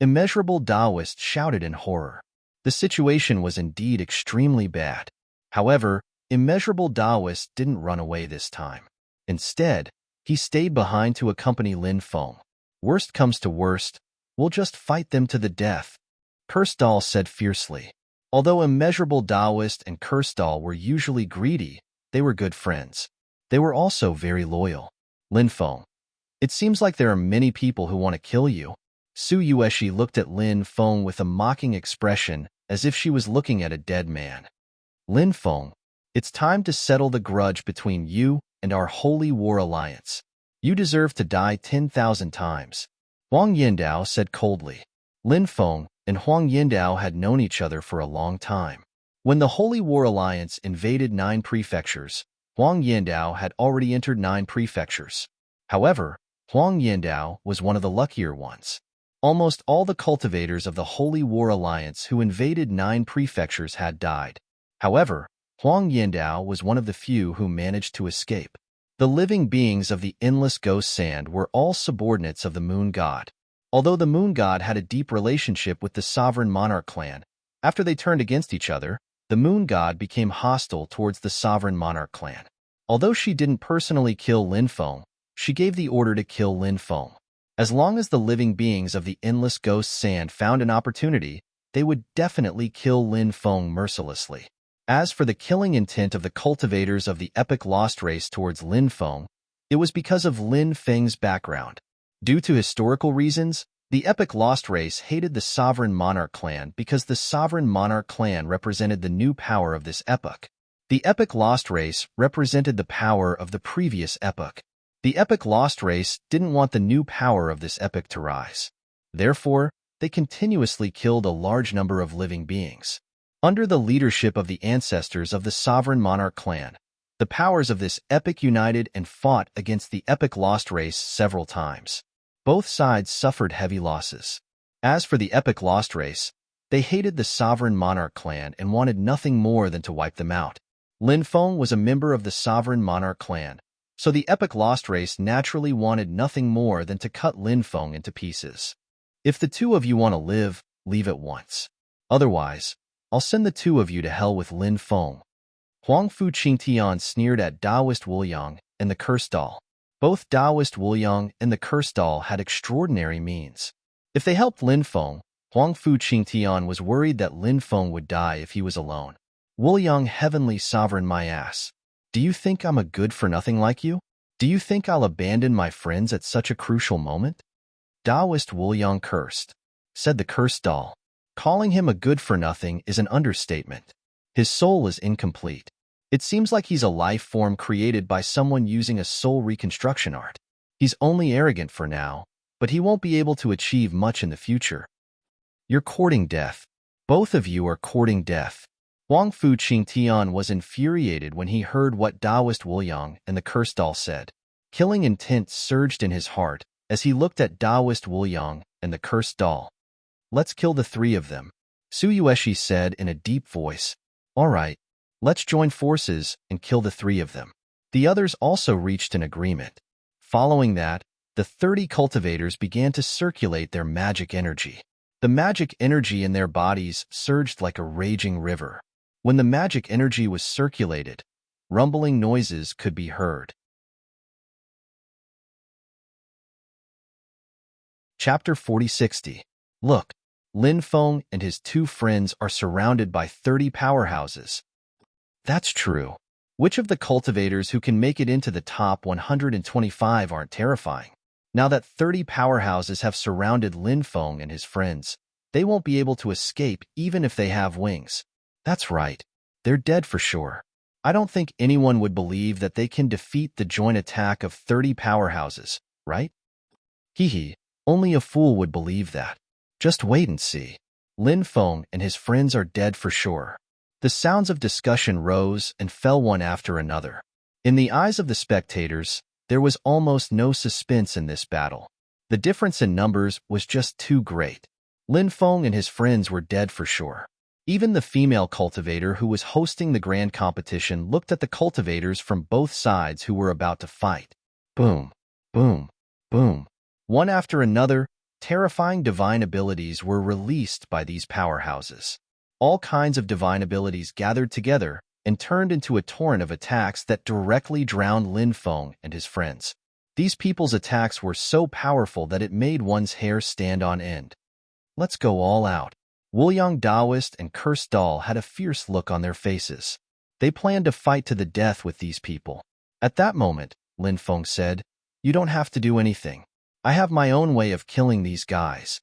A: Immeasurable Taoist shouted in horror. The situation was indeed extremely bad. However, Immeasurable Taoist didn't run away this time. Instead, he stayed behind to accompany Lin Feng. Worst comes to worst, we'll just fight them to the death, Kirstall said fiercely. Although Immeasurable Taoist and Kirstall were usually greedy, they were good friends. They were also very loyal. Lin Feng. It seems like there are many people who want to kill you. Su Yueshi looked at Lin Feng with a mocking expression, as if she was looking at a dead man. Lin Feng, it's time to settle the grudge between you and our Holy War Alliance. You deserve to die 10,000 times. Huang Yindao said coldly. Lin Feng and Huang Yindao had known each other for a long time. When the Holy War Alliance invaded 9 prefectures, Huang Yindao had already entered 9 prefectures. However, Huang Yindao was one of the luckier ones. Almost all the cultivators of the Holy War Alliance who invaded 9 prefectures had died. However, Huang Yindao was one of the few who managed to escape. The living beings of the Endless Ghost Sand were all subordinates of the Moon God. Although the Moon God had a deep relationship with the Sovereign Monarch clan, after they turned against each other, the Moon God became hostile towards the Sovereign Monarch clan. Although she didn't personally kill Lin Feng, she gave the order to kill Lin Feng. As long as the living beings of the Endless Ghost Sand found an opportunity, they would definitely kill Lin Feng mercilessly. As for the killing intent of the cultivators of the Epic Lost Race towards Lin Feng, it was because of Lin Feng's background. Due to historical reasons, the Epic Lost Race hated the Sovereign Monarch clan because the Sovereign Monarch clan represented the new power of this epoch. The Epic Lost Race represented the power of the previous epoch. The Epic Lost Race didn't want the new power of this epoch to rise. Therefore, they continuously killed a large number of living beings. Under the leadership of the ancestors of the Sovereign Monarch clan, the powers of this epoch united and fought against the Epic Lost Race several times. Both sides suffered heavy losses. As for the Epic Lost Race, they hated the Sovereign Monarch clan and wanted nothing more than to wipe them out. Lin Feng was a member of the Sovereign Monarch clan, so the Epic Lost Race naturally wanted nothing more than to cut Lin Feng into pieces. If the 2 of you want to live, leave at once. Otherwise, I'll send the 2 of you to hell with Lin Feng. Huangfu Qingtian sneered at Taoist Wuliang and the Kirstall. Both Taoist Wuliang and the Kirstall had extraordinary means. If they helped Lin Feng, Huangfu Qingtian was worried that Lin Feng would die if he was alone. Wuliang, heavenly sovereign my ass. Do you think I'm a good-for-nothing like you? Do you think I'll abandon my friends at such a crucial moment? Taoist Wuliang cursed. Said the Kirstall. Calling him a good-for-nothing is an understatement. His soul is incomplete. It seems like he's a life form created by someone using a soul reconstruction art. He's only arrogant for now, but he won't be able to achieve much in the future. You're courting death. Both of you are courting death. Huangfu Qingtian was infuriated when he heard what Taoist Wuliang and the Kirstall said. Killing intent surged in his heart as he looked at Taoist Wuliang and the Kirstall. Let's kill the 3 of them, Su Yueshi said in a deep voice. All right. Let's join forces and kill the 3 of them. The others also reached an agreement. Following that, the 30 cultivators began to circulate their magic energy. The magic energy in their bodies surged like a raging river. When the magic energy was circulated, rumbling noises could be heard. Chapter 4060. Look, Lin Feng and his two friends are surrounded by 30 powerhouses. That's true. Which of the cultivators who can make it into the top 125 aren't terrifying? Now that 30 powerhouses have surrounded Lin Feng and his friends, they won't be able to escape even if they have wings. That's right. They're dead for sure. I don't think anyone would believe that they can defeat the joint attack of 30 powerhouses, right? Hee, only a fool would believe that. Just wait and see. Lin Feng and his friends are dead for sure. The sounds of discussion rose and fell one after another. In the eyes of the spectators, there was almost no suspense in this battle. The difference in numbers was just too great. Lin Feng and his friends were dead for sure. Even the female cultivator who was hosting the grand competition looked at the cultivators from both sides who were about to fight. Boom, boom, boom. One after another, terrifying divine abilities were released by these powerhouses. All kinds of divine abilities gathered together and turned into a torrent of attacks that directly drowned Lin Feng and his friends. These people's attacks were so powerful that it made one's hair stand on end. Let's go all out. Wuliang Daoist and Cursed Doll had a fierce look on their faces. They planned to fight to the death with these people. At that moment, Lin Feng said, "You don't have to do anything. I have my own way of killing these guys."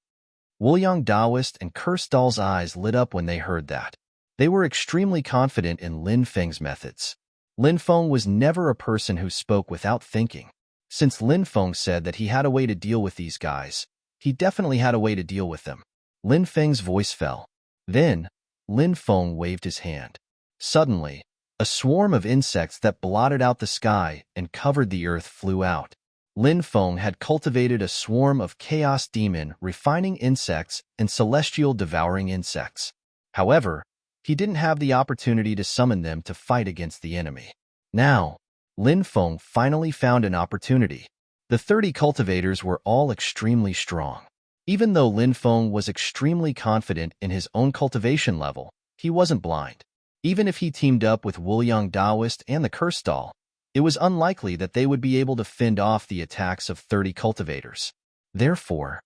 A: Wuliang Daoist and Cursed Doll's eyes lit up when they heard that. They were extremely confident in Lin Feng's methods. Lin Feng was never a person who spoke without thinking. Since Lin Feng said that he had a way to deal with these guys, he definitely had a way to deal with them. Lin Feng's voice fell. Then, Lin Feng waved his hand. Suddenly, a swarm of insects that blotted out the sky and covered the earth flew out. Lin Feng had cultivated a swarm of chaos demon refining insects and celestial devouring insects. However, he didn't have the opportunity to summon them to fight against the enemy. Now, Lin Feng finally found an opportunity. The 30 cultivators were all extremely strong. Even though Lin Feng was extremely confident in his own cultivation level, he wasn't blind. Even if he teamed up with Wuliang Daoist and the Cursed Doll, it was unlikely that they would be able to fend off the attacks of 30 cultivators. Therefore,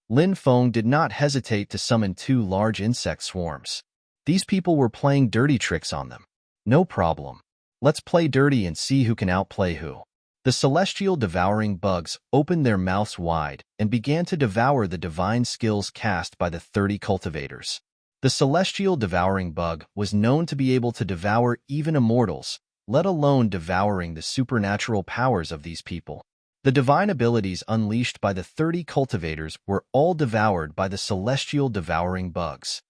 A: Lin Feng did not hesitate to summon 2 large insect swarms. These people were playing dirty tricks on them. No problem. Let's play dirty and see who can outplay who. The celestial devouring bugs opened their mouths wide and began to devour the divine skills cast by the 30 cultivators. The celestial devouring bug was known to be able to devour even immortals, let alone devouring the supernatural powers of these people. The divine abilities unleashed by the 30 cultivators were all devoured by the celestial devouring bugs.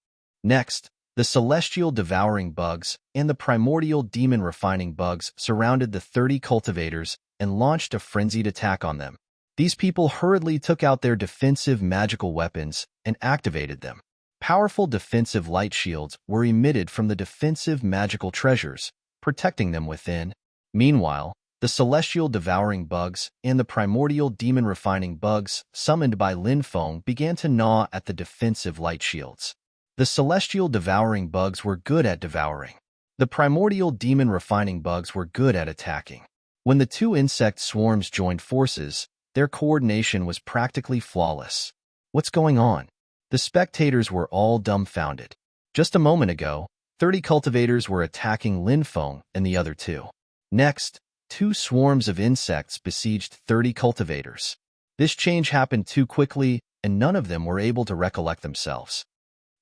A: Next, the celestial devouring bugs and the primordial demon refining bugs surrounded the 30 cultivators and launched a frenzied attack on them. These people hurriedly took out their defensive magical weapons and activated them. Powerful defensive light shields were emitted from the defensive magical treasures, protecting them within. Meanwhile, the celestial devouring bugs and the primordial demon refining bugs summoned by Lin Feng began to gnaw at the defensive light shields. The celestial devouring bugs were good at devouring. The primordial demon refining bugs were good at attacking. When the 2 insect swarms joined forces, their coordination was practically flawless. What's going on? The spectators were all dumbfounded. Just a moment ago, 30 cultivators were attacking Lin Feng and the other 2. Next, 2 swarms of insects besieged 30 cultivators. This change happened too quickly, and none of them were able to recollect themselves.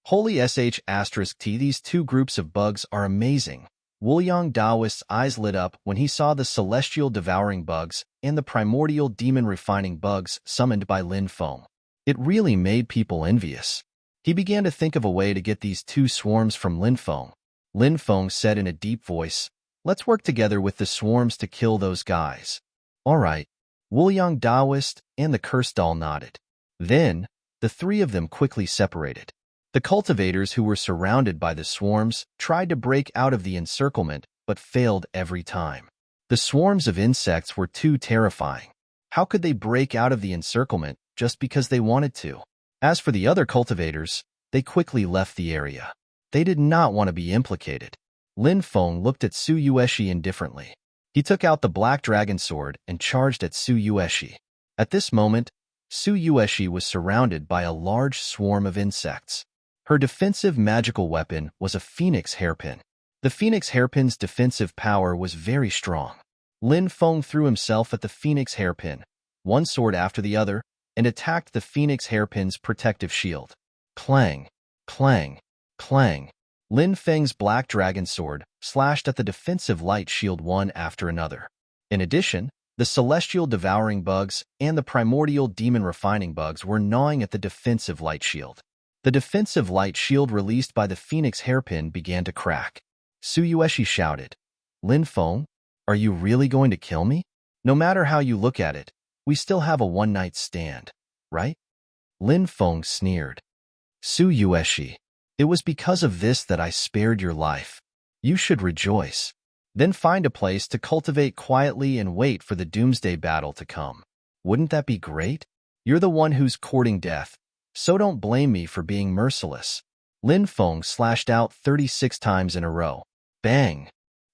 A: Holy sh*t, these 2 groups of bugs are amazing. Wuliang Daoist's eyes lit up when he saw the celestial devouring bugs and the primordial demon refining bugs summoned by Lin Feng. It really made people envious. He began to think of a way to get these 2 swarms from Lin Feng. Lin Feng said in a deep voice, "Let's work together with the swarms to kill those guys." All right. Wuliang Daoist and the Cursed Doll nodded. Then, the 3 of them quickly separated. The cultivators who were surrounded by the swarms tried to break out of the encirclement, but failed every time. The swarms of insects were too terrifying. How could they break out of the encirclement just because they wanted to? As for the other cultivators, they quickly left the area. They did not want to be implicated. Lin Feng looked at Su Yueshi indifferently. He took out the black dragon sword and charged at Su Yueshi. At this moment, Su Yueshi was surrounded by a large swarm of insects. Her defensive magical weapon was a phoenix hairpin. The phoenix hairpin's defensive power was very strong. Lin Feng threw himself at the phoenix hairpin, one sword after the other, and attacked the phoenix hairpin's protective shield. Clang, clang, clang. Lin Feng's black dragon sword slashed at the defensive light shield one after another. In addition, the celestial devouring bugs and the primordial demon refining bugs were gnawing at the defensive light shield. The defensive light shield released by the phoenix hairpin began to crack. Su Yueshi shouted, "Lin Feng, are you really going to kill me? No matter how you look at it, we still have a one-night stand, right?" Lin Feng sneered. "Su Yueshi, it was because of this that I spared your life. You should rejoice. Then find a place to cultivate quietly and wait for the doomsday battle to come. Wouldn't that be great? You're the one who's courting death, so don't blame me for being merciless." Lin Feng slashed out 36 times in a row. Bang!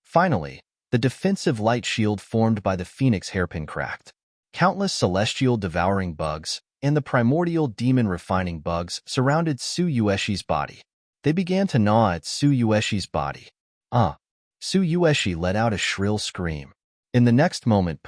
A: Finally, the defensive light shield formed by the phoenix hairpin cracked. Countless celestial devouring bugs and the primordial demon refining bugs surrounded Su Yueshi's body. They began to gnaw at Su Yueshi's body. Su Yueshi let out a shrill scream. In the next moment,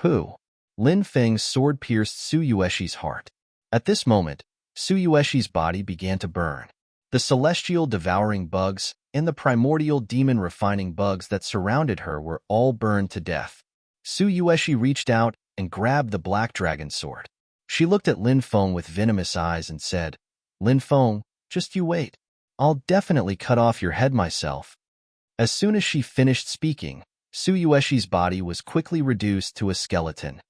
A: Lin Feng's sword pierced Su Yueshi's heart. At this moment, Su Yueshi's body began to burn. The celestial devouring bugs and the primordial demon refining bugs that surrounded her were all burned to death. Su Yueshi reached out and grabbed the black dragon sword. She looked at Lin Feng with venomous eyes and said, "Lin Feng, just you wait. I'll definitely cut off your head myself." As soon as she finished speaking, Su Yueshi's body was quickly reduced to a skeleton.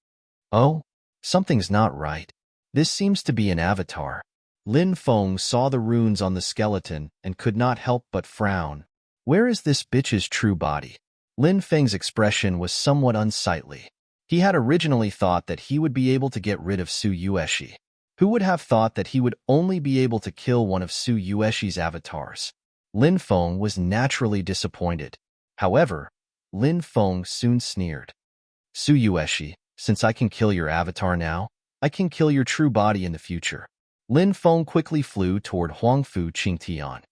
A: "Oh, something's not right. This seems to be an avatar." Lin Feng saw the runes on the skeleton and could not help but frown. Where is this bitch's true body? Lin Feng's expression was somewhat unsightly. He had originally thought that he would be able to get rid of Su Yueshi. Who would have thought that he would only be able to kill one of Su Yueshi's avatars? Lin Feng was naturally disappointed. However, Lin Feng soon sneered. "Su Yueshi, since I can kill your avatar now, I can kill your true body in the future." Lin Feng quickly flew toward Huangfu Qingtian.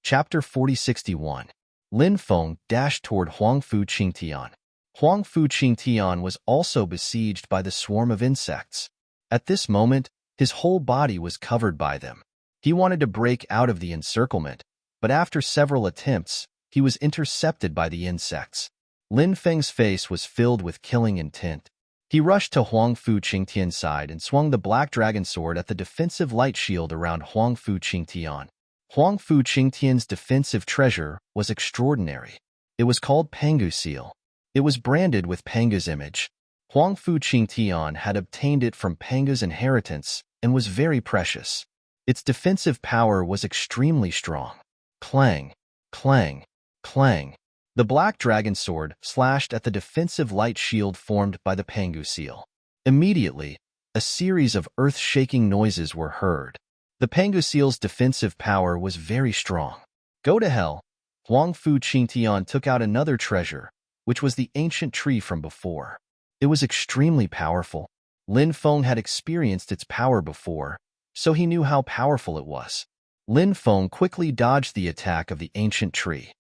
A: Chapter 4061. Lin Feng dashed toward Huangfu Qingtian. Huangfu Qingtian was also besieged by the swarm of insects. At this moment, his whole body was covered by them. He wanted to break out of the encirclement, but after several attempts, he was intercepted by the insects. Lin Feng's face was filled with killing intent. He rushed to Huangfu Qingtian's side and swung the black dragon sword at the defensive light shield around Huangfu Qingtian. Huangfu Qingtian's defensive treasure was extraordinary. It was called Pangu Seal. It was branded with Pangu's image. Huangfu Qingtian had obtained it from Pangu's inheritance and was very precious. Its defensive power was extremely strong. Clang, clang, clang. The black dragon sword slashed at the defensive light shield formed by the Pangu Seal. Immediately, a series of earth-shaking noises were heard. The Pangu Seal's defensive power was very strong. Go to hell! Huangfu Qingtian took out another treasure, which was the ancient tree from before. It was extremely powerful. Lin Feng had experienced its power before, so he knew how powerful it was. Lin Feng quickly dodged the attack of the ancient tree.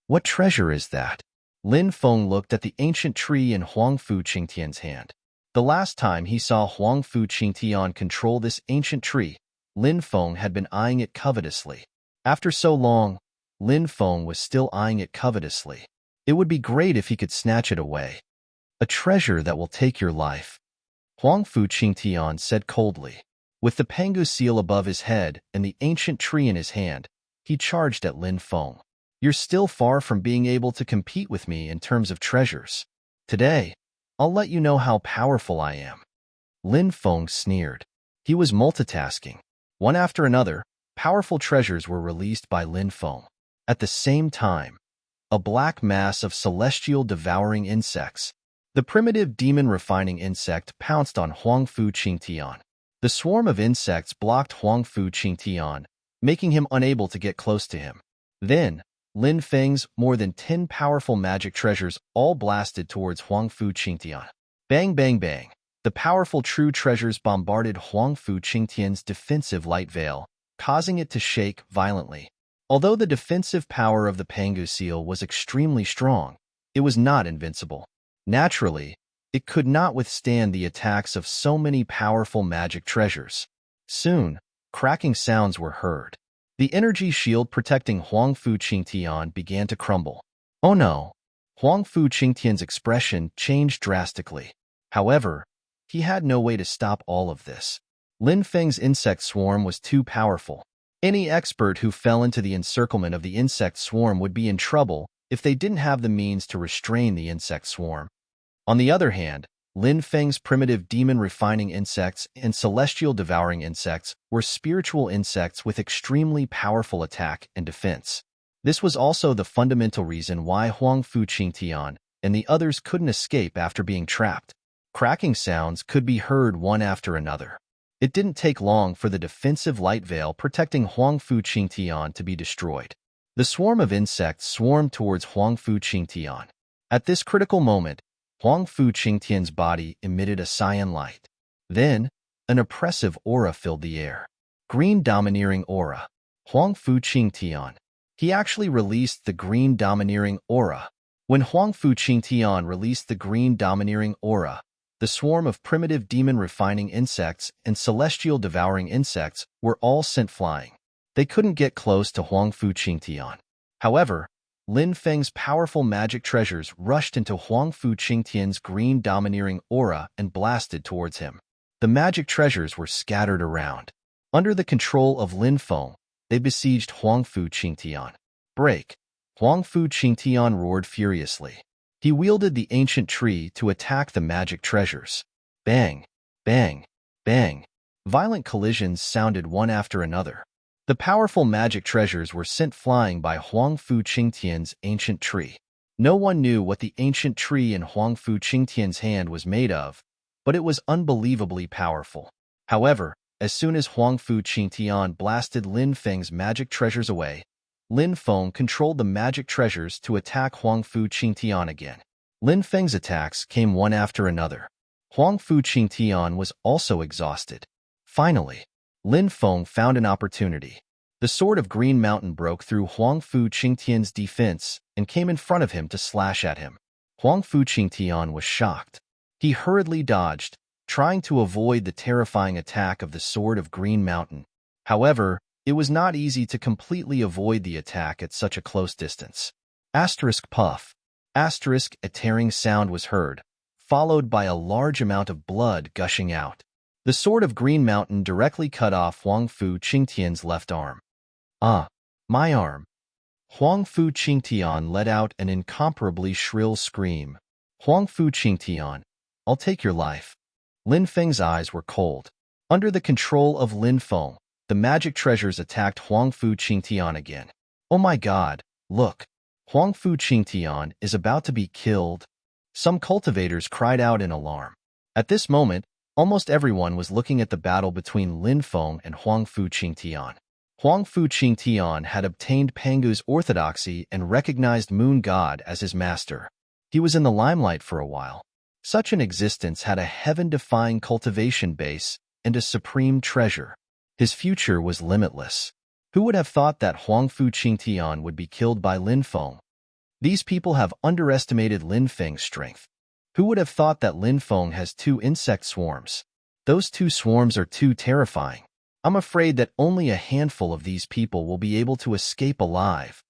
A: What treasure is that? Lin Feng looked at the ancient tree in Huangfu Qingtian's hand. The last time he saw Huangfu Qingtian control this ancient tree, Lin Feng had been eyeing it covetously. After so long, Lin Feng was still eyeing it covetously. It would be great if he could snatch it away. A treasure that will take your life. Huangfu Qingtian said coldly. With the Pangu Seal above his head and the ancient tree in his hand, he charged at Lin Feng. You're still far from being able to compete with me in terms of treasures. Today, I'll let you know how powerful I am. Lin Feng sneered. He was multitasking. One after another, powerful treasures were released by Lin Feng. At the same time, a black mass of celestial devouring insects. The primitive demon-refining insect pounced on Huangfu Qingtian. The swarm of insects blocked Huangfu Qingtian, making him unable to get close to him. Then, Lin Feng's more than 10 powerful magic treasures all blasted towards Huangfu Qingtian. Bang, bang, bang. The powerful true treasures bombarded Huangfu Qingtian's defensive light veil, causing it to shake violently. Although the defensive power of the Pangu seal was extremely strong, it was not invincible. Naturally, it could not withstand the attacks of so many powerful magic treasures. Soon, cracking sounds were heard. The energy shield protecting Huangfu Qingtian began to crumble. Oh no! Huangfu Qingtian's expression changed drastically. However, he had no way to stop all of this. Lin Feng's insect swarm was too powerful. Any expert who fell into the encirclement of the insect swarm would be in trouble if they didn't have the means to restrain the insect swarm. On the other hand, Lin Feng's primitive demon-refining insects and celestial devouring insects were spiritual insects with extremely powerful attack and defense. This was also the fundamental reason why Huangfu Qingtian and the others couldn't escape after being trapped. Cracking sounds could be heard one after another. It didn't take long for the defensive light veil protecting Huangfu Qingtian to be destroyed. The swarm of insects swarmed towards Huangfu Qingtian. At this critical moment, Huangfu Qingtian's body emitted a cyan light. Then, an oppressive aura filled the air. Green domineering aura. Huangfu Qingtian. He actually released the green domineering aura. When Huangfu Qingtian released the green domineering aura, the swarm of primitive demon-refining insects and celestial devouring insects were all sent flying. They couldn't get close to Huangfu Qingtian. However, Lin Feng's powerful magic treasures rushed into Huangfu Qingtian's green domineering aura and blasted towards him. The magic treasures were scattered around. Under the control of Lin Feng, they besieged Huangfu Qingtian. Break! Huangfu Qingtian roared furiously. He wielded the ancient tree to attack the magic treasures. Bang! Bang! Bang! Violent collisions sounded one after another. The powerful magic treasures were sent flying by Huangfu Qingtian's ancient tree. No one knew what the ancient tree in Huangfu Qingtian's hand was made of, but it was unbelievably powerful. However, as soon as Huangfu Qingtian blasted Lin Feng's magic treasures away, Lin Feng controlled the magic treasures to attack Huangfu Qingtian again. Lin Feng's attacks came one after another. Huangfu Qingtian was also exhausted. Finally, Lin Feng found an opportunity. The sword of Green Mountain broke through Huangfu Qingtian's defense and came in front of him to slash at him. Huangfu Qingtian was shocked. He hurriedly dodged, trying to avoid the terrifying attack of the sword of Green Mountain. However, it was not easy to completely avoid the attack at such a close distance. Asterisk puff. Asterisk a tearing sound was heard, followed by a large amount of blood gushing out. The sword of Green Mountain directly cut off Huangfu Qingtian's left arm. Ah, my arm. Huangfu Qingtian let out an incomparably shrill scream. Huangfu Qingtian, I'll take your life. Lin Feng's eyes were cold. Under the control of Lin Feng, the magic treasures attacked Huangfu Qingtian again. Oh my god, look. Huangfu Qingtian is about to be killed. Some cultivators cried out in alarm. At this moment, almost everyone was looking at the battle between Lin Feng and Huangfu Qingtian. Huangfu Qingtian had obtained Pangu's orthodoxy and recognized Moon God as his master. He was in the limelight for a while. Such an existence had a heaven-defying cultivation base and a supreme treasure. His future was limitless. Who would have thought that Huangfu Qingtian would be killed by Lin Feng? These people have underestimated Lin Feng's strength. Who would have thought that Lin Feng has 2 insect swarms? Those 2 swarms are too terrifying. I'm afraid that only a handful of these people will be able to escape alive.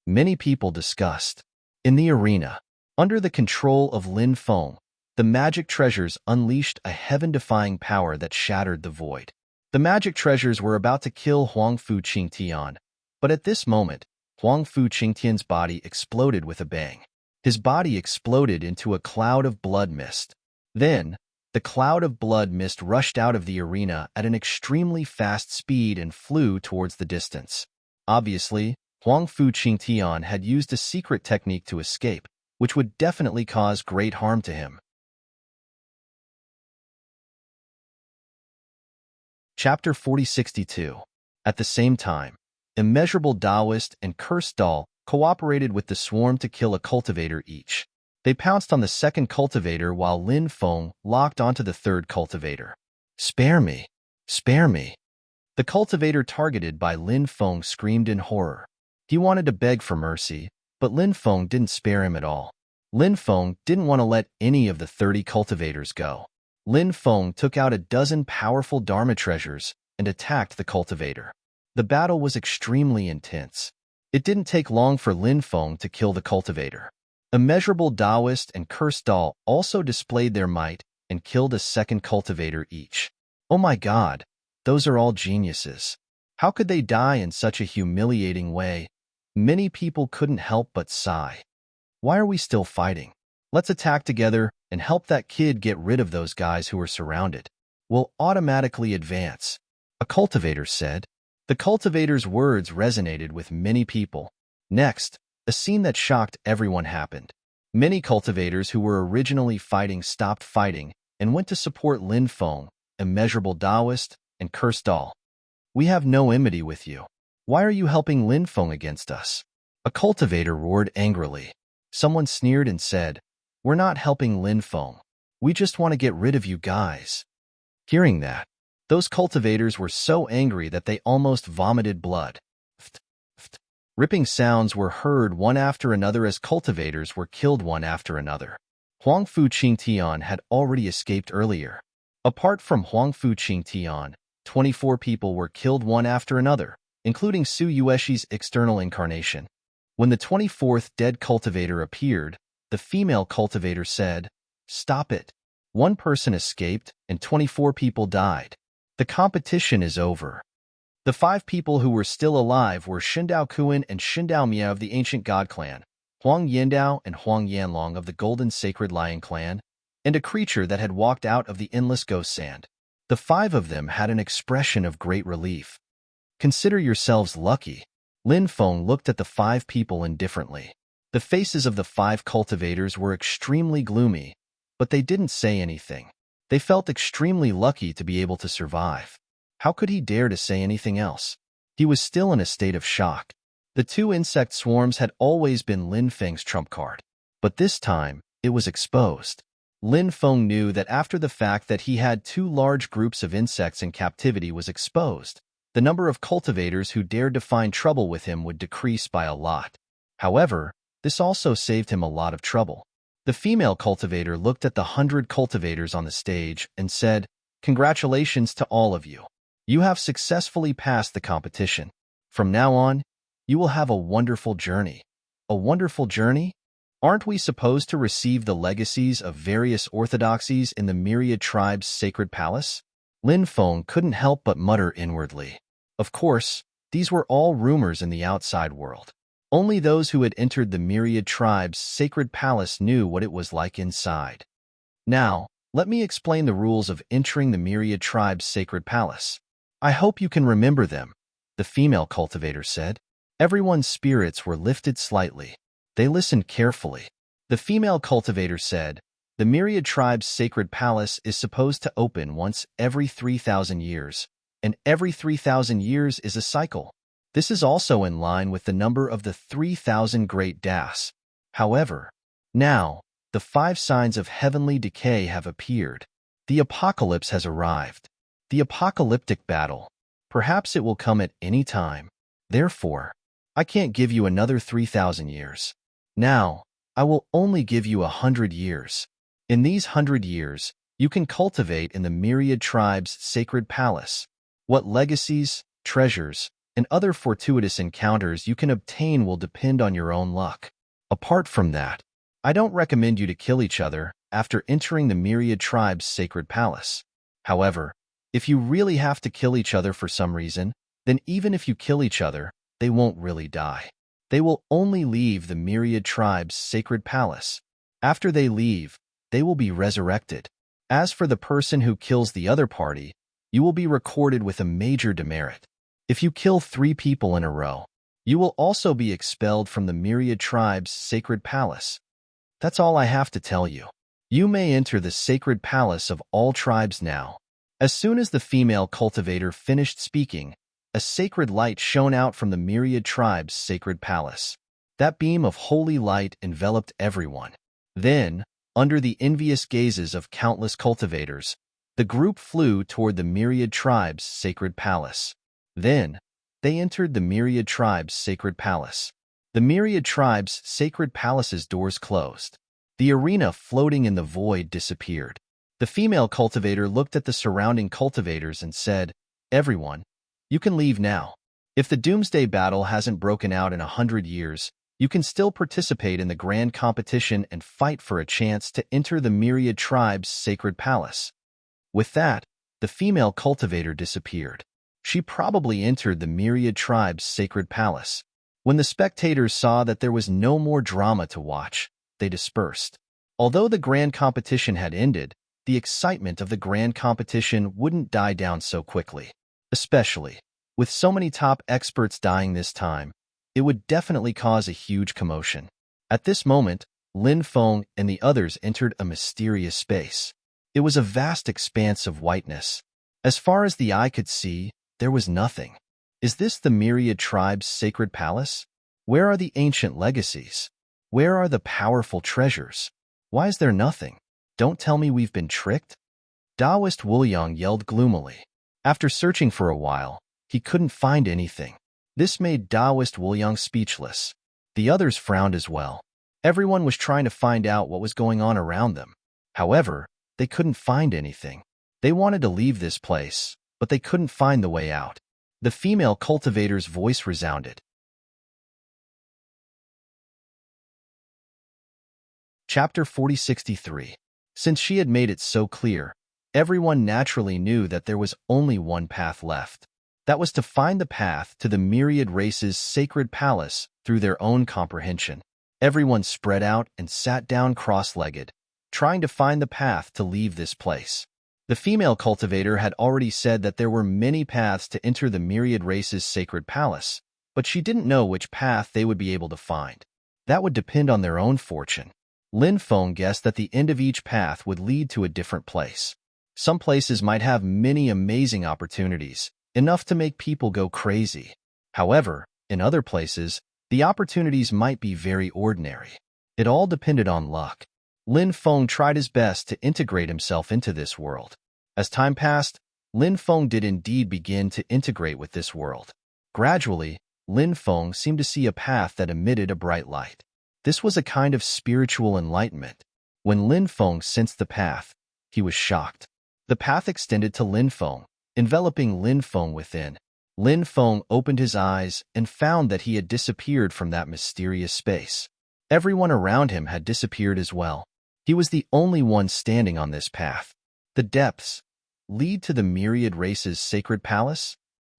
A: Many people discussed. In the arena, under the control of Lin Feng, the magic treasures unleashed a heaven-defying power that shattered the void. The magic treasures were about to kill Huangfu Qingtian, but at this moment, Huangfu Qingtian's body exploded with a bang. His body exploded into a cloud of blood mist. Then, the cloud of blood mist rushed out of the arena at an extremely fast speed and flew towards the distance. Obviously, Huang Fu Qingtian had used a secret technique to escape, which would definitely cause great harm to him. Chapter 4062. At the same time, immeasurable Taoist and cursed doll cooperated with the swarm to kill a cultivator each. They pounced on the second cultivator while Lin Feng locked onto the third cultivator. "Spare me! Spare me!" The cultivator targeted by Lin Feng screamed in horror. He wanted to beg for mercy, but Lin Feng didn't spare him at all. Lin Feng didn't want to let any of the 30 cultivators go. Lin Feng took out a dozen powerful Dharma treasures and attacked the cultivator. The battle was extremely intense. It didn't take long for Lin Feng to kill the cultivator. Immeasurable Taoist and cursed doll also displayed their might and killed a second cultivator each. Oh my God, those are all geniuses. How could they die in such a humiliating way? Many people couldn't help but sigh. Why are we still fighting? Let's attack together and help that kid get rid of those guys who are surrounded. We'll automatically advance, a cultivator said. The cultivator's words resonated with many people. Next, a scene that shocked everyone happened. Many cultivators who were originally fighting stopped fighting and went to support Lin Feng, immeasurable Taoist, and cursed doll. "We have no enmity with you. Why are you helping Lin Feng against us?" A cultivator roared angrily. Someone sneered and said, "We're not helping Lin Feng. We just want to get rid of you guys." Hearing that, those cultivators were so angry that they almost vomited blood. Ripping sounds were heard one after another as cultivators were killed one after another. Huang Fu Qingtian had already escaped earlier. Apart from Huang Fu Qingtian, 24 people were killed one after another, including Su Yueshi's external incarnation. When the 24th dead cultivator appeared, the female cultivator said, "Stop it." One person escaped and 24 people died. The competition is over. The 5 people who were still alive were Shindao Kuan and Shindao Mia of the ancient god clan, Huang Yandao and Huang Yanlong of the golden sacred lion clan, and a creature that had walked out of the endless ghost sand. The 5 of them had an expression of great relief. "Consider yourselves lucky." Lin Feng looked at the 5 people indifferently. The faces of the 5 cultivators were extremely gloomy, but they didn't say anything. They felt extremely lucky to be able to survive. How could he dare to say anything else? He was still in a state of shock. The 2 insect swarms had always been Lin Feng's trump card, but this time it was exposed. Lin Feng knew that after the fact that he had 2 large groups of insects in captivity was exposed, the number of cultivators who dared to find trouble with him would decrease by a lot. However, this also saved him a lot of trouble. The female cultivator looked at the 100 cultivators on the stage and said, "Congratulations to all of you. You have successfully passed the competition. From now on, you will have a wonderful journey." A wonderful journey? Aren't we supposed to receive the legacies of various orthodoxies in the myriad tribes' sacred palace? Lin Feng couldn't help but mutter inwardly. Of course, these were all rumors in the outside world. Only those who had entered the myriad tribes' sacred palace knew what it was like inside. Now, let me explain the rules of entering the myriad tribes' sacred palace. "I hope you can remember them," the female cultivator said. Everyone's spirits were lifted slightly. They listened carefully. The female cultivator said, "The myriad tribes' sacred palace is supposed to open once every 3,000 years, and every 3,000 years is a cycle. This is also in line with the number of the 3,000 great Das. However, now, the 5 signs of heavenly decay have appeared. The apocalypse has arrived. The apocalyptic battle. Perhaps it will come at any time. Therefore, I can't give you another 3,000 years. Now, I will only give you 100 years. In these 100 years, you can cultivate in the myriad tribes' sacred palace. What legacies, treasures, and other fortuitous encounters you can obtain will depend on your own luck. Apart from that, I don't recommend you to kill each other after entering the myriad tribes' sacred palace. However, if you really have to kill each other for some reason, then even if you kill each other, they won't really die. They will only leave the myriad tribes' sacred palace. After they leave, they will be resurrected. As for the person who kills the other party, you will be recorded with a major demerit. If you kill 3 people in a row, You will also be expelled from the myriad tribes' sacred palace. That's all I have to tell you. You may enter the sacred palace of all tribes now." As soon as the female cultivator finished speaking, a sacred light shone out from the myriad tribes' sacred palace. That beam of holy light enveloped everyone. Then, under the envious gazes of countless cultivators, the group flew toward the myriad tribes' sacred palace. Then, they entered the myriad tribes' sacred palace. The myriad tribes' sacred palace's doors closed. The arena floating in the void disappeared. The female cultivator looked at the surrounding cultivators and said, "Everyone, you can leave now. If the doomsday battle hasn't broken out in 100 years, you can still participate in the grand competition and fight for a chance to enter the myriad tribes' sacred palace." With that, the female cultivator disappeared. She probably entered the myriad tribes' sacred palace. When the spectators saw that there was no more drama to watch, they dispersed. Although the grand competition had ended, the excitement of the grand competition wouldn't die down so quickly. Especially, with so many top experts dying this time, it would definitely cause a huge commotion. At this moment, Lin Feng and the others entered a mysterious space. It was a vast expanse of whiteness. As far as the eye could see, there was nothing. Is this the myriad tribe's sacred palace? Where are the ancient legacies? Where are the powerful treasures? Why is there nothing? Don't tell me we've been tricked? Taoist Wuliang yelled gloomily. After searching for a while, he couldn't find anything. This made Taoist Wuliang speechless. The others frowned as well. Everyone was trying to find out what was going on around them. However, they couldn't find anything. They wanted to leave this place, but they couldn't find the way out. The female cultivator's voice resounded. Chapter 4063. Since she had made it so clear, everyone naturally knew that there was only one path left. That was to find the path to the myriad race's sacred palace through their own comprehension. Everyone spread out and sat down cross-legged, trying to find the path to leave this place. The female cultivator had already said that there were many paths to enter the myriad race's sacred palace, but she didn't know which path they would be able to find. That would depend on their own fortune. Lin Feng guessed that the end of each path would lead to a different place. Some places might have many amazing opportunities, enough to make people go crazy. However, in other places, the opportunities might be very ordinary. It all depended on luck. Lin Feng tried his best to integrate himself into this world. As time passed, Lin Feng did indeed begin to integrate with this world. Gradually, Lin Feng seemed to see a path that emitted a bright light. This was a kind of spiritual enlightenment. When Lin Feng sensed the path, he was shocked. The path extended to Lin Feng, enveloping Lin Feng within. Lin Feng opened his eyes and found that he had disappeared from that mysterious space. Everyone around him had disappeared as well. He was the only one standing on this path. The depths lead to the myriad race's sacred palace?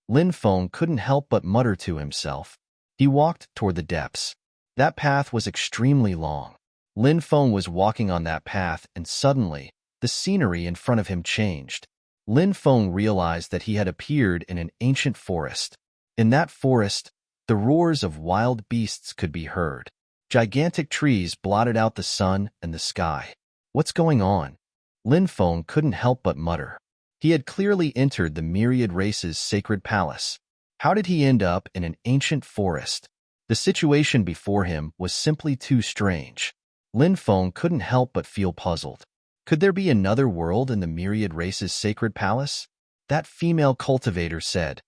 A: Lin Feng couldn't help but mutter to himself. He walked toward the depths. That path was extremely long. Lin Feng was walking on that path, and suddenly, the scenery in front of him changed. Lin Feng realized that he had appeared in an ancient forest. In that forest, the roars of wild beasts could be heard. Gigantic trees blotted out the sun and the sky. What's going on? Lin Feng couldn't help but mutter. He had clearly entered the myriad race's sacred palace. How did he end up in an ancient forest? The situation before him was simply too strange. Lin Feng couldn't help but feel puzzled. Could there be another world in the myriad race's sacred palace? That female cultivator said,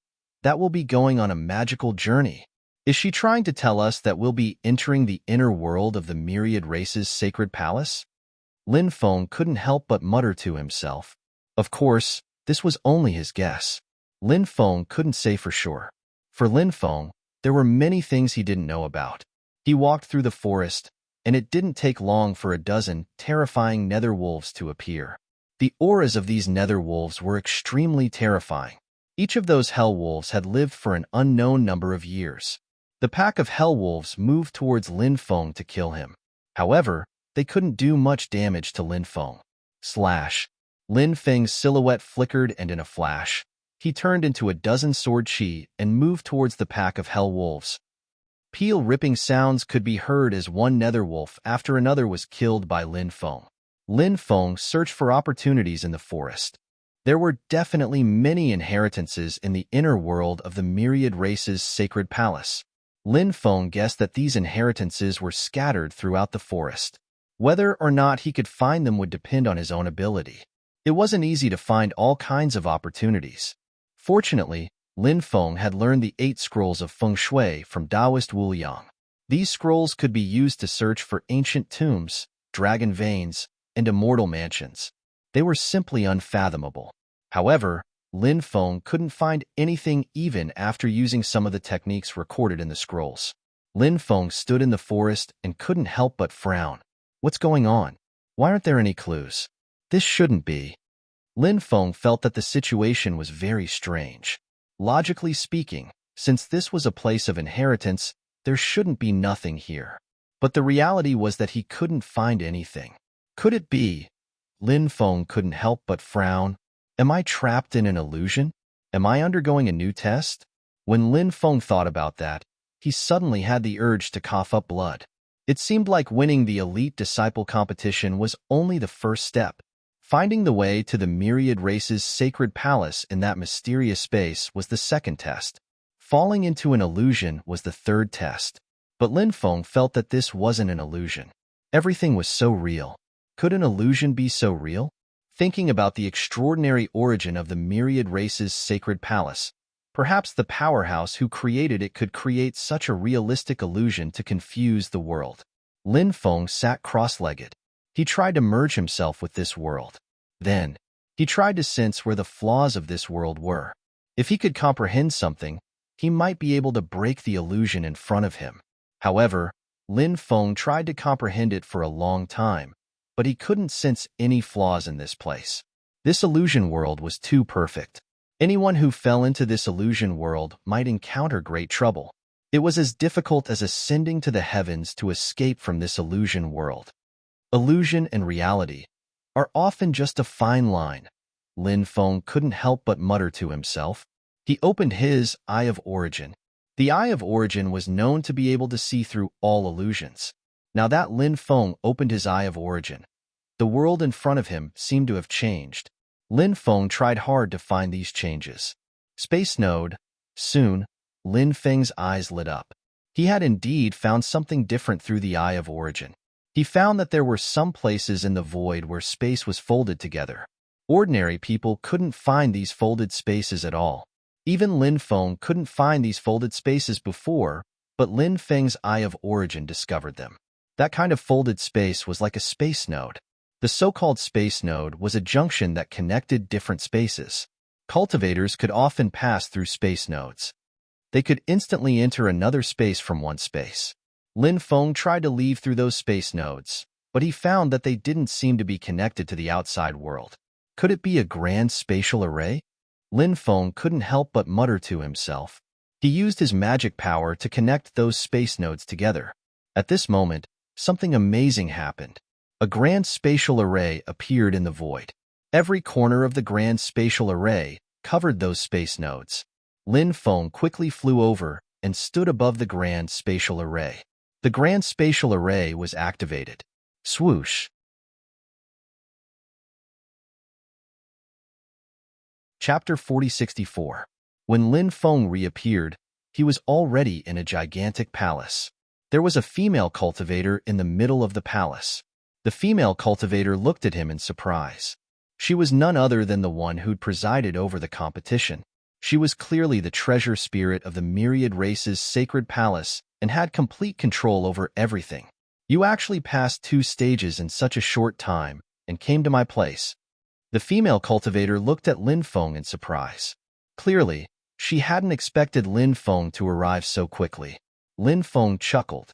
A: "That we'll be going on a magical journey." Is she trying to tell us that we'll be entering the inner world of the myriad race's sacred palace? Lin Feng couldn't help but mutter to himself. Of course, this was only his guess. Lin Feng couldn't say for sure. For Lin Feng, there were many things he didn't know about. He walked through the forest, and it didn't take long for a dozen terrifying nether wolves to appear. The auras of these nether wolves were extremely terrifying. Each of those hell wolves had lived for an unknown number of years. The pack of hell wolves moved towards Lin Feng to kill him. However, they couldn't do much damage to Lin Feng. Slash. Lin Feng's silhouette flickered, and in a flash, he turned into a dozen sword chi and moved towards the pack of hell wolves. Peel-ripping sounds could be heard as one netherwolf after another was killed by Lin Feng. Lin Feng searched for opportunities in the forest. There were definitely many inheritances in the inner world of the myriad race's sacred palace. Lin Feng guessed that these inheritances were scattered throughout the forest. Whether or not he could find them would depend on his own ability. It wasn't easy to find all kinds of opportunities. Fortunately, Lin Feng had learned the 8 scrolls of feng shui from Taoist Wu Liang. These scrolls could be used to search for ancient tombs, dragon veins, and immortal mansions. They were simply unfathomable. However, Lin Feng couldn't find anything even after using some of the techniques recorded in the scrolls. Lin Feng stood in the forest and couldn't help but frown. What's going on? Why aren't there any clues? This shouldn't be. Lin Feng felt that the situation was very strange. Logically speaking, since this was a place of inheritance, there shouldn't be nothing here. But the reality was that he couldn't find anything. Could it be? Lin Feng couldn't help but frown. Am I trapped in an illusion? Am I undergoing a new test? When Lin Feng thought about that, he suddenly had the urge to cough up blood. It seemed like winning the elite disciple competition was only the first step. Finding the way to the myriad race's sacred palace in that mysterious space was the second test. Falling into an illusion was the third test. But Lin Feng felt that this wasn't an illusion. Everything was so real. Could an illusion be so real? Thinking about the extraordinary origin of the myriad race's sacred palace, perhaps the powerhouse who created it could create such a realistic illusion to confuse the world. Lin Feng sat cross-legged. He tried to merge himself with this world. Then, he tried to sense where the flaws of this world were. If he could comprehend something, he might be able to break the illusion in front of him. However, Lin Feng tried to comprehend it for a long time, but he couldn't sense any flaws in this place. This illusion world was too perfect. Anyone who fell into this illusion world might encounter great trouble. It was as difficult as ascending to the heavens to escape from this illusion world. Illusion and reality are often just a fine line. Lin Feng couldn't help but mutter to himself. He opened his Eye of Origin. The Eye of Origin was known to be able to see through all illusions. Now that Lin Feng opened his Eye of Origin, the world in front of him seemed to have changed. Lin Feng tried hard to find these changes. Space Node. Soon, Lin Feng's eyes lit up. He had indeed found something different through the Eye of Origin. He found that there were some places in the void where space was folded together. Ordinary people couldn't find these folded spaces at all. Even Lin Feng couldn't find these folded spaces before, but Lin Feng's Eye of Origin discovered them. That kind of folded space was like a space node. The so-called space node was a junction that connected different spaces. Cultivators could often pass through space nodes. They could instantly enter another space from one space. Lin Feng tried to leave through those space nodes, but he found that they didn't seem to be connected to the outside world. Could it be a grand spatial array? Lin Feng couldn't help but mutter to himself. He used his magic power to connect those space nodes together. At this moment, something amazing happened. A grand spatial array appeared in the void. Every corner of the grand spatial array covered those space nodes. Lin Feng quickly flew over and stood above the grand spatial array. The grand spatial array was activated. Swoosh. Chapter 4064. When Lin Feng reappeared, he was already in a gigantic palace. There was a female cultivator in the middle of the palace. The female cultivator looked at him in surprise. She was none other than the one who'd presided over the competition. She was clearly the treasure spirit of the myriad race's sacred palace and had complete control over everything. You actually passed 2 stages in such a short time and came to my place. The female cultivator looked at Lin Feng in surprise. Clearly, she hadn't expected Lin Feng to arrive so quickly. Lin Feng chuckled.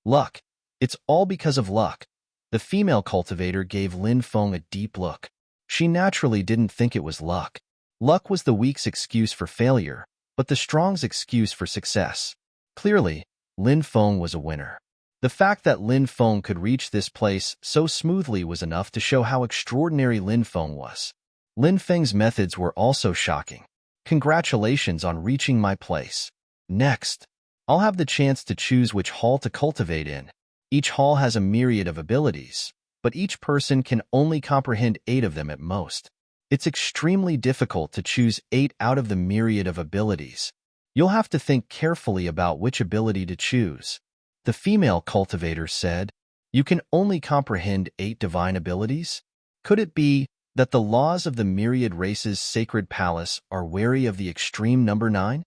A: Luck. It's all because of luck. The female cultivator gave Lin Feng a deep look. She naturally didn't think it was luck. Luck was the weak's excuse for failure, but the strong's excuse for success. Clearly, Lin Feng was a winner. The fact that Lin Feng could reach this place so smoothly was enough to show how extraordinary Lin Feng was. Lin Feng's methods were also shocking. Congratulations on reaching my place. Next. I'll have the chance to choose which hall to cultivate in. Each hall has a myriad of abilities, but each person can only comprehend 8 of them at most. It's extremely difficult to choose 8 out of the myriad of abilities. You'll have to think carefully about which ability to choose. The female cultivator said, You can only comprehend 8 divine abilities? Could it be that the laws of the myriad race's sacred palace are wary of the extreme number 9?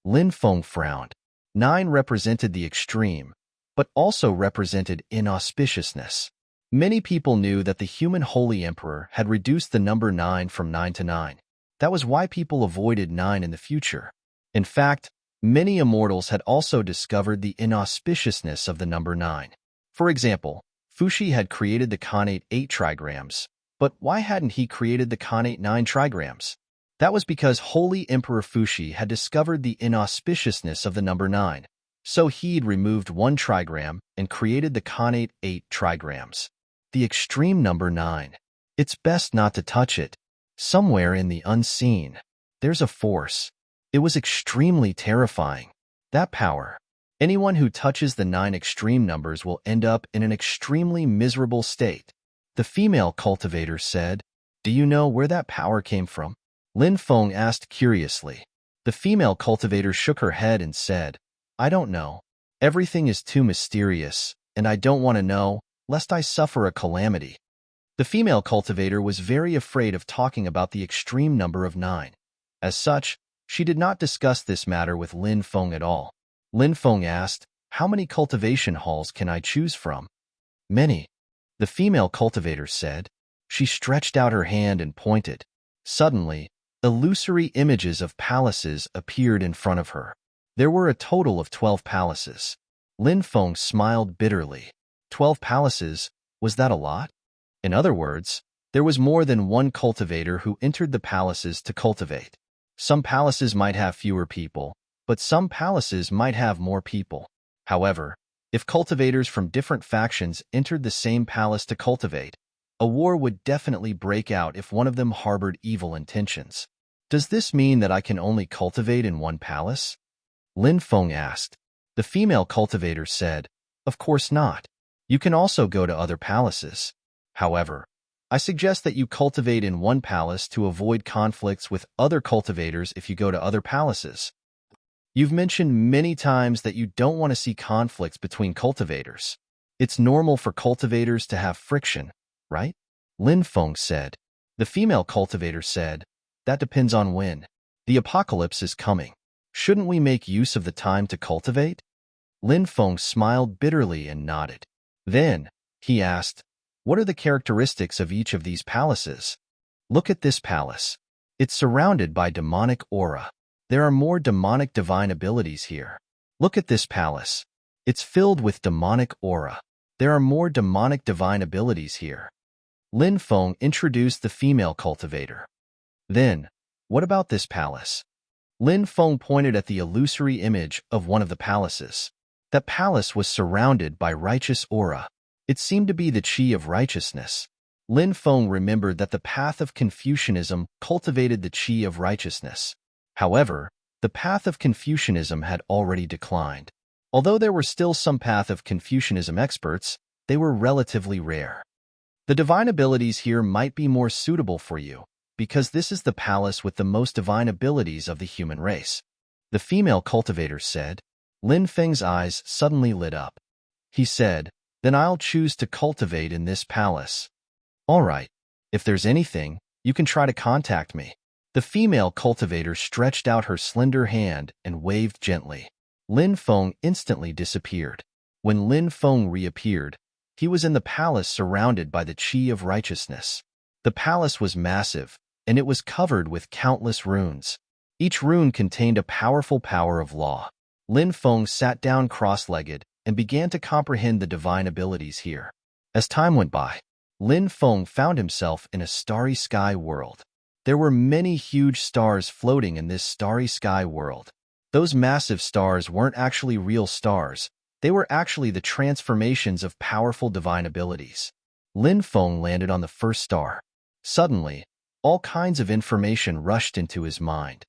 A: Lin Feng frowned. 9 represented the extreme, but also represented inauspiciousness. Many people knew that the human Holy Emperor had reduced the number 9 from 9 to 9. That was why people avoided 9 in the future. In fact, many immortals had also discovered the inauspiciousness of the number 9. For example, Fuxi had created the connate 8 trigrams, but why hadn't he created the connate 9 trigrams? That was because Holy Emperor Fuxi had discovered the inauspiciousness of the number 9, so he'd removed 1 trigram and created the connate 8 trigrams. The extreme number 9. It's best not to touch it. Somewhere in the unseen, there's a force. It was extremely terrifying. That power. Anyone who touches the 9 extreme numbers will end up in an extremely miserable state. The female cultivator said, Do you know where that power came from? Lin Feng asked curiously. The female cultivator shook her head and said, I don't know. Everything is too mysterious, and I don't want to know, lest I suffer a calamity. The female cultivator was very afraid of talking about the extreme number of 9. As such, she did not discuss this matter with Lin Feng at all. Lin Feng asked, How many cultivation halls can I choose from? Many. The female cultivator said. She stretched out her hand and pointed. Suddenly, illusory images of palaces appeared in front of her. There were a total of 12 palaces. Lin Feng smiled bitterly. 12 palaces? Was that a lot? In other words, there was more than one cultivator who entered the palaces to cultivate. Some palaces might have fewer people, but some palaces might have more people. However, if cultivators from different factions entered the same palace to cultivate, a war would definitely break out if one of them harbored evil intentions. Does this mean that I can only cultivate in one palace? Lin Feng asked. The female cultivator said, Of course not. You can also go to other palaces. However, I suggest that you cultivate in one palace to avoid conflicts with other cultivators if you go to other palaces. You've mentioned many times that you don't want to see conflicts between cultivators. It's normal for cultivators to have friction, right? Lin Feng said. The female cultivator said, That depends on when. The apocalypse is coming. Shouldn't we make use of the time to cultivate? Lin Feng smiled bitterly and nodded. Then, he asked, What are the characteristics of each of these palaces? Look at this palace. It's surrounded by demonic aura. There are more demonic divine abilities here. Look at this palace. It's filled with demonic aura. There are more demonic divine abilities here. Lin Feng introduced the female cultivator. Then, what about this palace? Lin Feng pointed at the illusory image of one of the palaces. That palace was surrounded by righteous aura. It seemed to be the chi of righteousness. Lin Feng remembered that the path of Confucianism cultivated the chi of righteousness. However, the path of Confucianism had already declined. Although there were still some path of Confucianism experts, they were relatively rare. The divine abilities here might be more suitable for you, because this is the palace with the most divine abilities of the human race. The female cultivator said. Lin Feng's eyes suddenly lit up. He said, Then I'll choose to cultivate in this palace. All right. If there's anything, you can try to contact me. The female cultivator stretched out her slender hand and waved gently. Lin Feng instantly disappeared. When Lin Feng reappeared, he was in the palace surrounded by the chi of righteousness. The palace was massive, and it was covered with countless runes. Each rune contained a powerful power of law. Lin Feng sat down cross-legged and began to comprehend the divine abilities here. As time went by, Lin Feng found himself in a starry sky world. There were many huge stars floating in this starry sky world. Those massive stars weren't actually real stars. They were actually the transformations of powerful divine abilities. Lin Feng landed on the first star. Suddenly, all kinds of information rushed into his mind.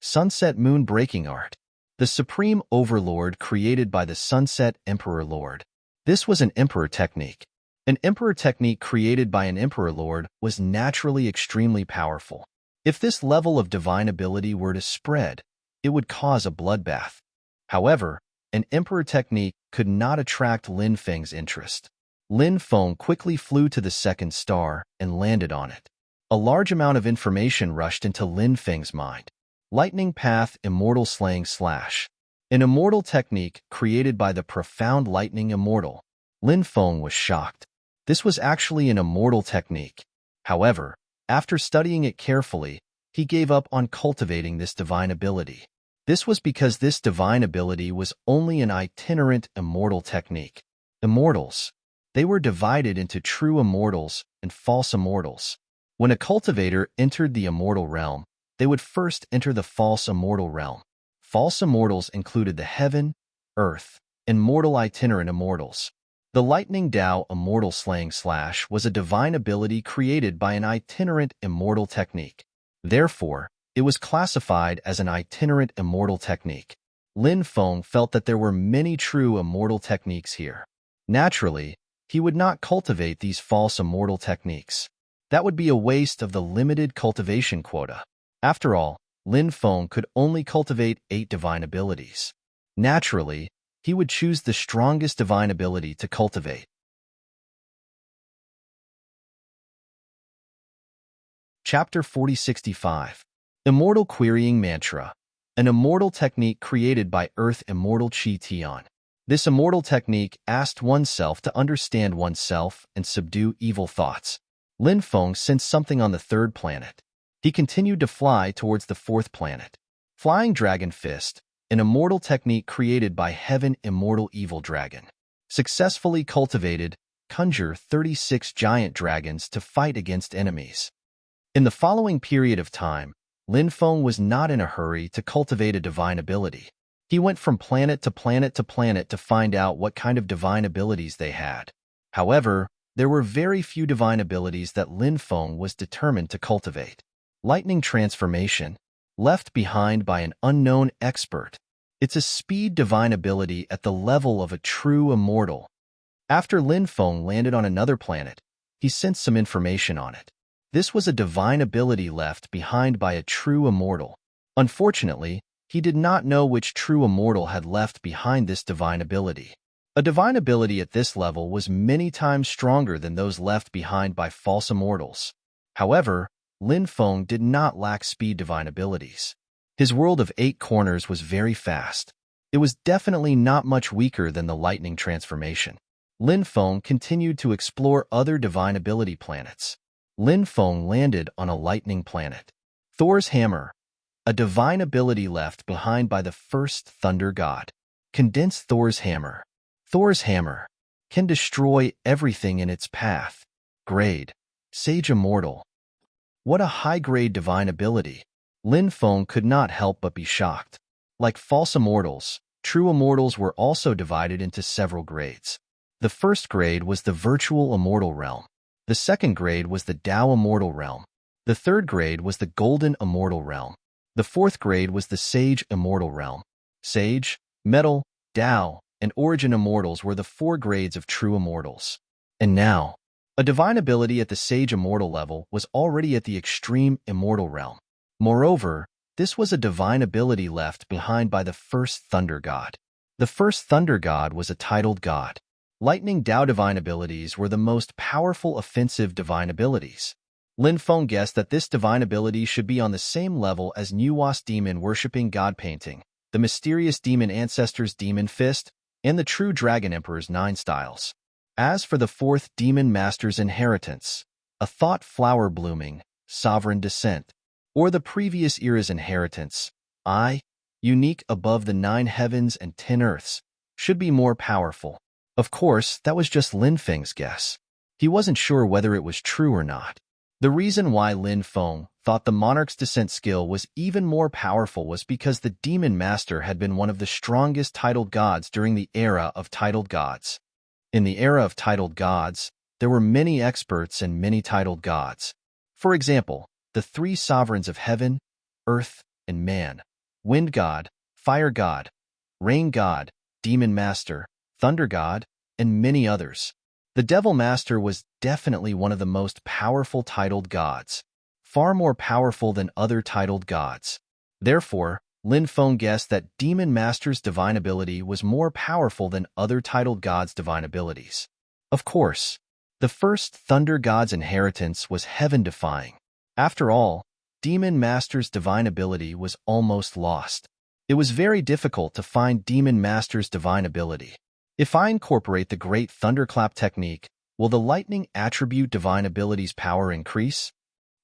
A: Sunset moon breaking art. the supreme overlord created by the Sunset Emperor Lord. This was an emperor technique. An emperor technique created by an emperor lord was naturally extremely powerful. If this level of divine ability were to spread, it would cause a bloodbath. However, an emperor technique could not attract Lin Feng's interest. Lin Feng quickly flew to the second star and landed on it. A large amount of information rushed into Lin Feng's mind. Lightning Path Immortal Slaying Slash. An immortal technique created by the profound lightning immortal. Lin Feng was shocked. This was actually an immortal technique. However, after studying it carefully, he gave up on cultivating this divine ability. This was because this divine ability was only an itinerant immortal technique. Immortals. They were divided into true immortals and false immortals. When a cultivator entered the immortal realm, they would first enter the false immortal realm. False immortals included the heaven, earth, and mortal itinerant immortals. The Lightning Dao Immortal Slaying Slash was a divine ability created by an itinerant immortal technique. Therefore, it was classified as an itinerant immortal technique. Lin Feng felt that there were many true immortal techniques here. Naturally, he would not cultivate these false immortal techniques. That would be a waste of the limited cultivation quota. After all, Lin Feng could only cultivate 8 divine abilities. Naturally, he would choose the strongest divine ability to cultivate. Chapter 4065. Immortal Querying Mantra. An immortal technique created by Earth Immortal Chi Tian. This immortal technique asked oneself to understand oneself and subdue evil thoughts. Lin Feng sensed something on the 3rd planet. He continued to fly towards the 4th planet. Flying Dragon Fist, an immortal technique created by Heaven Immortal Evil Dragon. Successfully cultivated, conjure 36 giant dragons to fight against enemies. In the following period of time, Lin Feng was not in a hurry to cultivate a divine ability. He went from planet to planet to planet to find out what kind of divine abilities they had. However, there were very few divine abilities that Lin Feng was determined to cultivate. Lightning Transformation, left behind by an unknown expert. It's a speed divine ability at the level of a true immortal. After Lin Feng landed on another planet, he sensed some information on it. This was a divine ability left behind by a true immortal. Unfortunately, he did not know which true immortal had left behind this divine ability. A divine ability at this level was many times stronger than those left behind by false immortals. However, Lin Feng did not lack speed divine abilities. His world of 8 corners was very fast. It was definitely not much weaker than the lightning transformation. Lin Feng continued to explore other divine ability planets. Lin Feng landed on a lightning planet. Thor's Hammer, a divine ability left behind by the first thunder god. Condense Thor's Hammer. Thor's Hammer can destroy everything in its path. Grade: Sage Immortal. What a high-grade divine ability. Lin Feng could not help but be shocked. Like false immortals, true immortals were also divided into several grades. The first grade was the Virtual Immortal Realm. The second grade was the Dao Immortal Realm. The third grade was the Golden Immortal Realm. The fourth grade was the Sage Immortal Realm. Sage, Metal, Dao, and Origin Immortals were the 4 grades of true immortals. And now, a divine ability at the Sage Immortal level was already at the Extreme Immortal Realm. Moreover, this was a divine ability left behind by the first Thunder God. The first Thunder God was a titled god. Lightning Dao divine abilities were the most powerful offensive divine abilities. Lin Feng guessed that this divine ability should be on the same level as Nuwas Demon Worshipping God Painting, the Mysterious Demon Ancestors Demon Fist, and the True Dragon Emperor's 9 styles. As for the 4th Demon Master's Inheritance, a Thought Flower Blooming, Sovereign Descent, or the previous era's inheritance, unique above the 9 heavens and 10 earths, should be more powerful. Of course, that was just Lin Feng's guess. He wasn't sure whether it was true or not. The reason why Lin Feng thought the Monarch's Descent skill was even more powerful was because the Demon Master had been one of the strongest titled gods during the era of titled gods. In the era of titled gods, there were many experts and many titled gods. For example, the 3 sovereigns of heaven, earth, and man, wind god, fire god, rain god, demon master, thunder god, and many others. The devil master was definitely one of the most powerful titled gods, far more powerful than other titled gods. Therefore, Lin Feng guessed that demon master's divine ability was more powerful than other titled gods' divine abilities. Of course, the first thunder god's inheritance was heaven-defying. After all, demon master's divine ability was almost lost. It was very difficult to find demon master's divine ability. If I incorporate the great thunderclap technique, will the lightning attribute divine ability's power increase?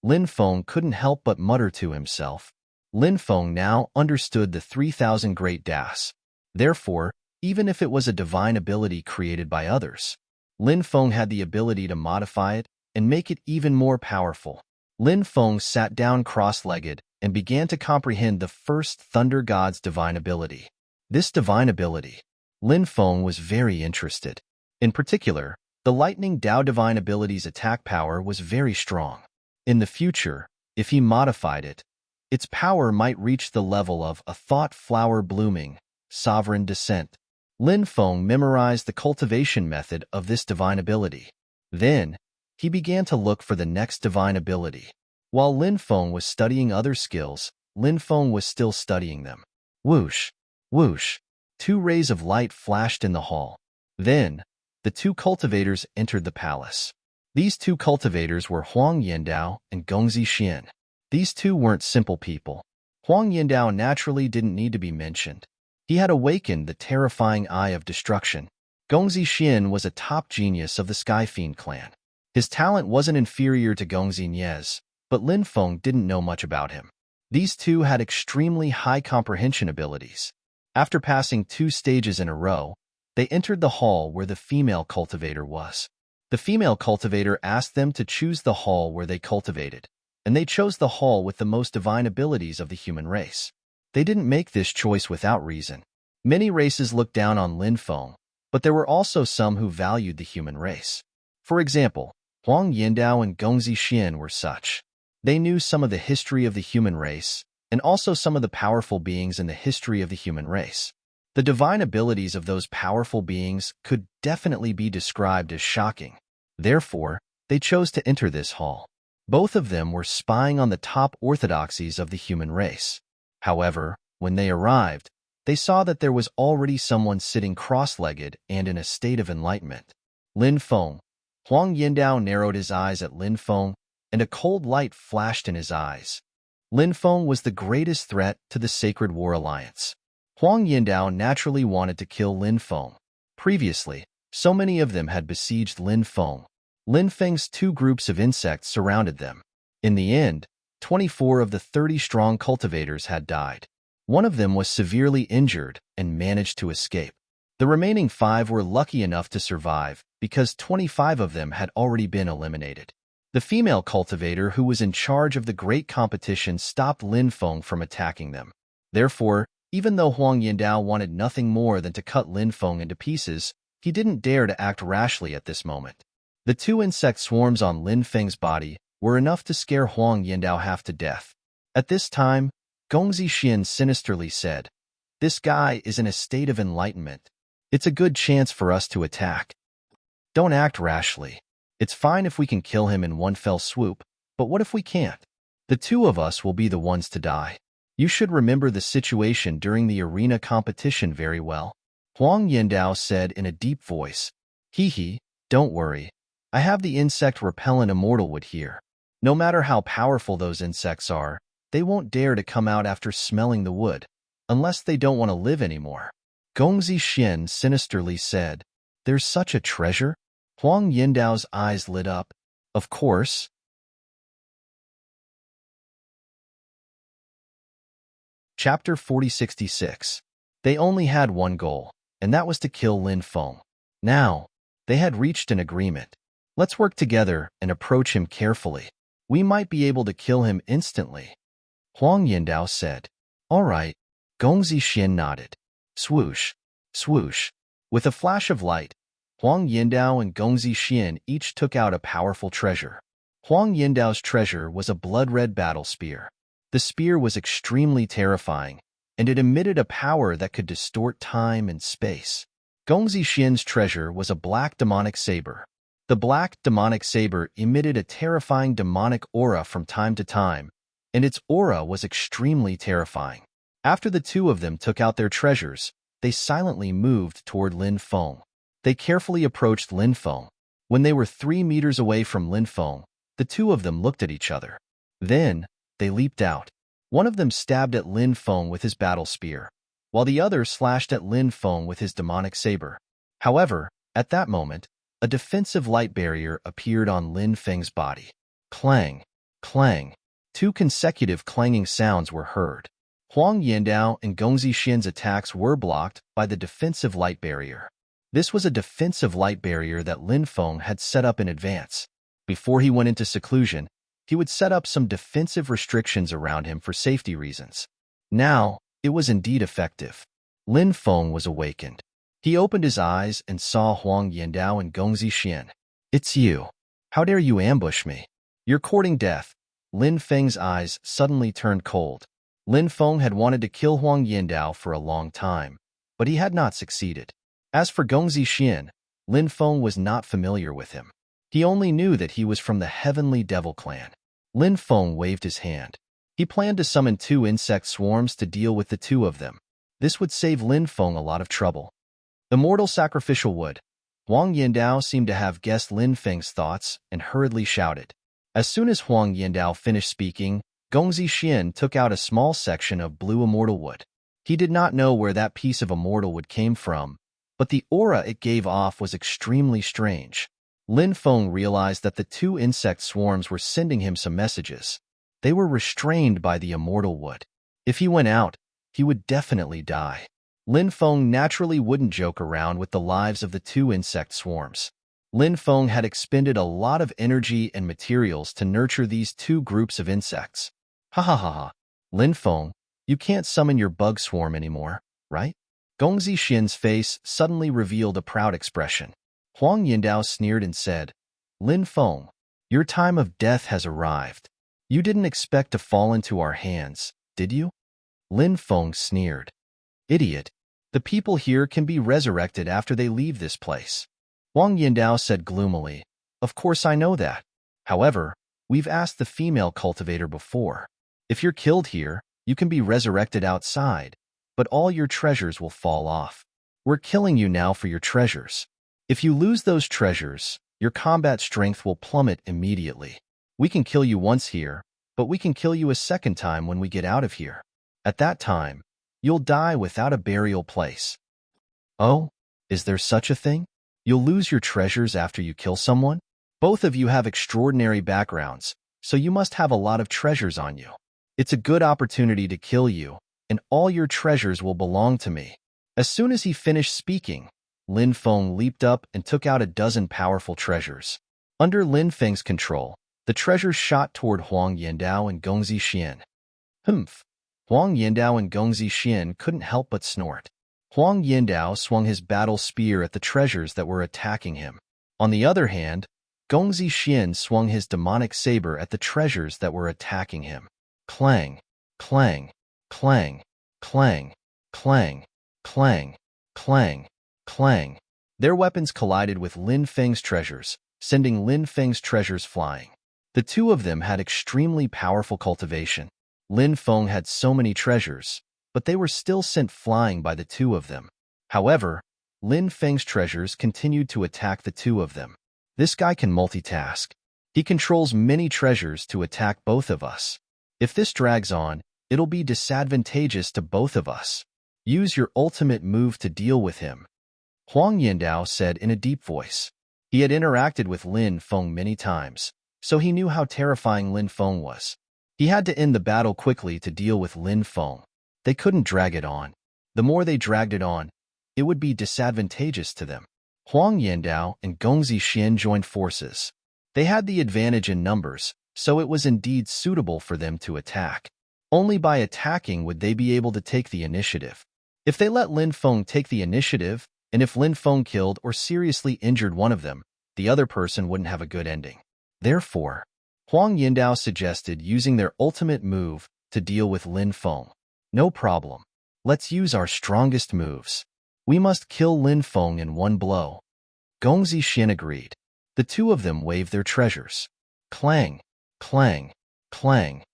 A: Lin Feng couldn't help but mutter to himself. Lin Feng now understood the 3,000 Great Das. Therefore, even if it was a divine ability created by others, Lin Feng had the ability to modify it and make it even more powerful. Lin Feng sat down cross-legged and began to comprehend the first thunder god's divine ability. This divine ability, Lin Feng was very interested. In particular, the lightning Dao divine ability's attack power was very strong. In the future, if he modified it, its power might reach the level of a thought flower blooming, sovereign descent. Lin Feng memorized the cultivation method of this divine ability. Then, he began to look for the next divine ability. While Lin Feng was studying other skills, Lin Feng was still studying them. Whoosh! Whoosh! 2 rays of light flashed in the hall. Then, the 2 cultivators entered the palace. These 2 cultivators were Huang Yindao and Gongzi Xian. These 2 weren't simple people. Huang Yindao naturally didn't need to be mentioned. He had awakened the terrifying eye of destruction. Gongzi Xian was a top genius of the Sky Fiend clan. His talent wasn't inferior to Gongzi Niez, but Lin Feng didn't know much about him. These 2 had extremely high comprehension abilities. After passing 2 stages in a row, they entered the hall where the female cultivator was. The female cultivator asked them to choose the hall where they cultivated, and they chose the hall with the most divine abilities of the human race. They didn't make this choice without reason. Many races looked down on Lin Feng, but there were also some who valued the human race. For example, Huang Yindao and Gongzi Xian were such. They knew some of the history of the human race, and also some of the powerful beings in the history of the human race. The divine abilities of those powerful beings could definitely be described as shocking. Therefore, they chose to enter this hall. Both of them were spying on the top orthodoxies of the human race. However, when they arrived, they saw that there was already someone sitting cross-legged and in a state of enlightenment. Lin Feng. Huang Yindao narrowed his eyes at Lin Feng, and a cold light flashed in his eyes. Lin Feng was the greatest threat to the Sacred War Alliance. Huang Yindao naturally wanted to kill Lin Feng. Previously, so many of them had besieged Lin Feng. Lin Feng's 2 groups of insects surrounded them. In the end, 24 of the 30 strong cultivators had died. One of them was severely injured and managed to escape. The remaining 5 were lucky enough to survive because 25 of them had already been eliminated. The female cultivator who was in charge of the great competition stopped Lin Feng from attacking them. Therefore, even though Huang Yindao wanted nothing more than to cut Lin Feng into pieces, he didn't dare to act rashly at this moment. The 2 insect swarms on Lin Feng's body were enough to scare Huang Yindao half to death. At this time, Gongzi Xian sinisterly said, "This guy is in a state of enlightenment. It's a good chance for us to attack. Don't act rashly. It's fine if we can kill him in one fell swoop, but what if we can't? The 2 of us will be the ones to die. You should remember the situation during the arena competition very well." Huang Yindao said in a deep voice, "Hee, don't worry. I have the insect repellent immortal wood here. No matter how powerful those insects are, they won't dare to come out after smelling the wood, unless they don't want to live anymore." Gongzi Xian sinisterly said, "There's such a treasure?" Huang Yindao's eyes lit up. Of course. Chapter 4066. They only had one goal, and that was to kill Lin Feng. Now, they had reached an agreement. Let's work together and approach him carefully. We might be able to kill him instantly. Huang Yindao said. All right. Gongzi Xian nodded. Swoosh, swoosh. With a flash of light, Huang Yindao and Gongzi Xian each took out a powerful treasure. Huang Yindao's treasure was a blood-red battle spear. The spear was extremely terrifying, and it emitted a power that could distort time and space. Gongzi Xian's treasure was a black demonic saber. The black demonic saber emitted a terrifying demonic aura from time to time, and its aura was extremely terrifying. After the two of them took out their treasures, they silently moved toward Lin Feng. They carefully approached Lin Feng. When they were 3 meters away from Lin Feng, the two of them looked at each other. Then, they leaped out. One of them stabbed at Lin Feng with his battle spear, while the other slashed at Lin Feng with his demonic saber. However, at that moment, a defensive light barrier appeared on Lin Feng's body. Clang, clang. 2 consecutive clanging sounds were heard. Huang Yandao and Gongzi Xian's attacks were blocked by the defensive light barrier. This was a defensive light barrier that Lin Feng had set up in advance. Before he went into seclusion, he would set up some defensive restrictions around him for safety reasons. Now, it was indeed effective. Lin Feng was awakened. He opened his eyes and saw Huang Yandao and Gongzi Xian. "It's you. How dare you ambush me? You're courting death." Lin Feng's eyes suddenly turned cold. Lin Feng had wanted to kill Huang Yandao for a long time, but he had not succeeded. As for Gongzi Xian, Lin Feng was not familiar with him. He only knew that he was from the Heavenly Devil clan. Lin Feng waved his hand. He planned to summon 2 insect swarms to deal with the 2 of them. This would save Lin Feng a lot of trouble. Immortal sacrificial wood. Huang Yandao seemed to have guessed Lin Feng's thoughts and hurriedly shouted. As soon as Huang Yandao finished speaking, Gongzi Xian took out a small section of blue immortal wood. He did not know where that piece of immortal wood came from, but the aura it gave off was extremely strange. Lin Feng realized that the 2 insect swarms were sending him some messages. They were restrained by the immortal wood. If he went out, he would definitely die. Lin Feng naturally wouldn't joke around with the lives of the 2 insect swarms. Lin Feng had expended a lot of energy and materials to nurture these 2 groups of insects. Ha ha ha ha. Lin Feng, you can't summon your bug swarm anymore, right? Gongzi Xian's face suddenly revealed a proud expression. Huang Yandao sneered and said, "Lin Feng, your time of death has arrived. You didn't expect to fall into our hands, did you?" Lin Feng sneered. "Idiot. The people here can be resurrected after they leave this place." Huang Yandao said gloomily, "Of course I know that. However, we've asked the female cultivator before. If you're killed here, you can be resurrected outside, but all your treasures will fall off. We're killing you now for your treasures. If you lose those treasures, your combat strength will plummet immediately. We can kill you once here, but we can kill you a second time when we get out of here. At that time, you'll die without a burial place." "Oh, is there such a thing? You'll lose your treasures after you kill someone? Both of you have extraordinary backgrounds, so you must have a lot of treasures on you. It's a good opportunity to kill you, and all your treasures will belong to me." As soon as he finished speaking, Lin Feng leaped up and took out a dozen powerful treasures. Under Lin Feng's control, the treasures shot toward Huang Yandao and Gongzi Xian. Humph! Huang Yandao and Gongzi Xian couldn't help but snort. Huang Yandao swung his battle spear at the treasures that were attacking him. On the other hand, Gongzi Xian swung his demonic saber at the treasures that were attacking him. Clang, clang, clang, clang, clang, clang, clang, clang. Their weapons collided with Lin Feng's treasures, sending Lin Feng's treasures flying. The 2 of them had extremely powerful cultivation. Lin Feng had so many treasures, but they were still sent flying by the 2 of them. However, Lin Feng's treasures continued to attack the 2 of them. This guy can multitask. He controls many treasures to attack both of us. If this drags on, it'll be disadvantageous to both of us. Use your ultimate move to deal with him," Huang Yandao said in a deep voice. He had interacted with Lin Feng many times, so he knew how terrifying Lin Feng was. He had to end the battle quickly to deal with Lin Feng. They couldn't drag it on. The more they dragged it on, it would be disadvantageous to them. Huang Yandao and Gongzi Xian joined forces. They had the advantage in numbers, so it was indeed suitable for them to attack. Only by attacking would they be able to take the initiative. If they let Lin Feng take the initiative, and if Lin Feng killed or seriously injured one of them, the other person wouldn't have a good ending. Therefore, Huang Yandao suggested using their ultimate move to deal with Lin Feng. No problem. Let's use our strongest moves. We must kill Lin Feng in one blow. Gong Zixin agreed. The two of them waved their treasures. Clang, clang, clang.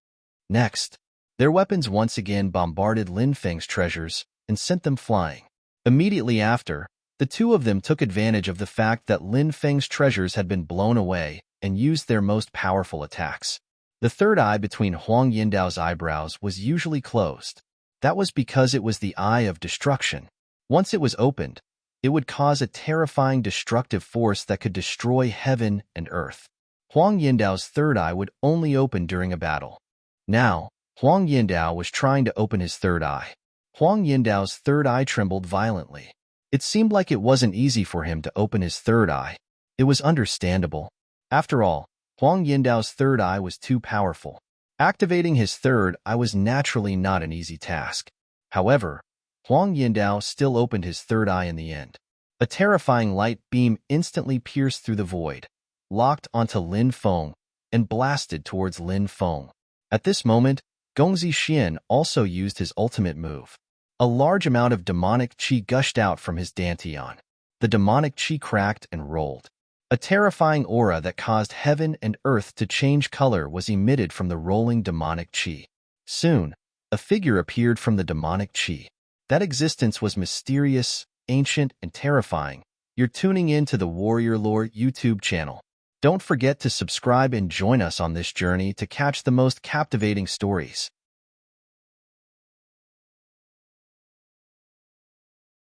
A: Next, their weapons once again bombarded Lin Feng's treasures and sent them flying. Immediately after, the two of them took advantage of the fact that Lin Feng's treasures had been blown away and used their most powerful attacks. The third eye between Huang Yindao's eyebrows was usually closed. That was because it was the eye of destruction. Once it was opened, it would cause a terrifying destructive force that could destroy heaven and earth. Huang Yindao's third eye would only open during a battle. Now, Huang Yindao was trying to open his third eye. Huang Yindao's third eye trembled violently. It seemed like it wasn't easy for him to open his third eye. It was understandable. After all, Huang Yindao's third eye was too powerful. Activating his third eye was naturally not an easy task. However, Huang Yindao still opened his third eye in the end. A terrifying light beam instantly pierced through the void, locked onto Lin Feng, and blasted towards Lin Feng. At this moment, Gong Zixin also used his ultimate move. A large amount of demonic qi gushed out from his dantian. The demonic qi cracked and rolled. A terrifying aura that caused heaven and earth to change color was emitted from the rolling demonic qi. Soon, a figure appeared from the demonic qi. That existence was mysterious, ancient, and terrifying. You're tuning in to the Warrior Lore YouTube channel. Don't forget to subscribe and join us on this journey to catch the most captivating stories.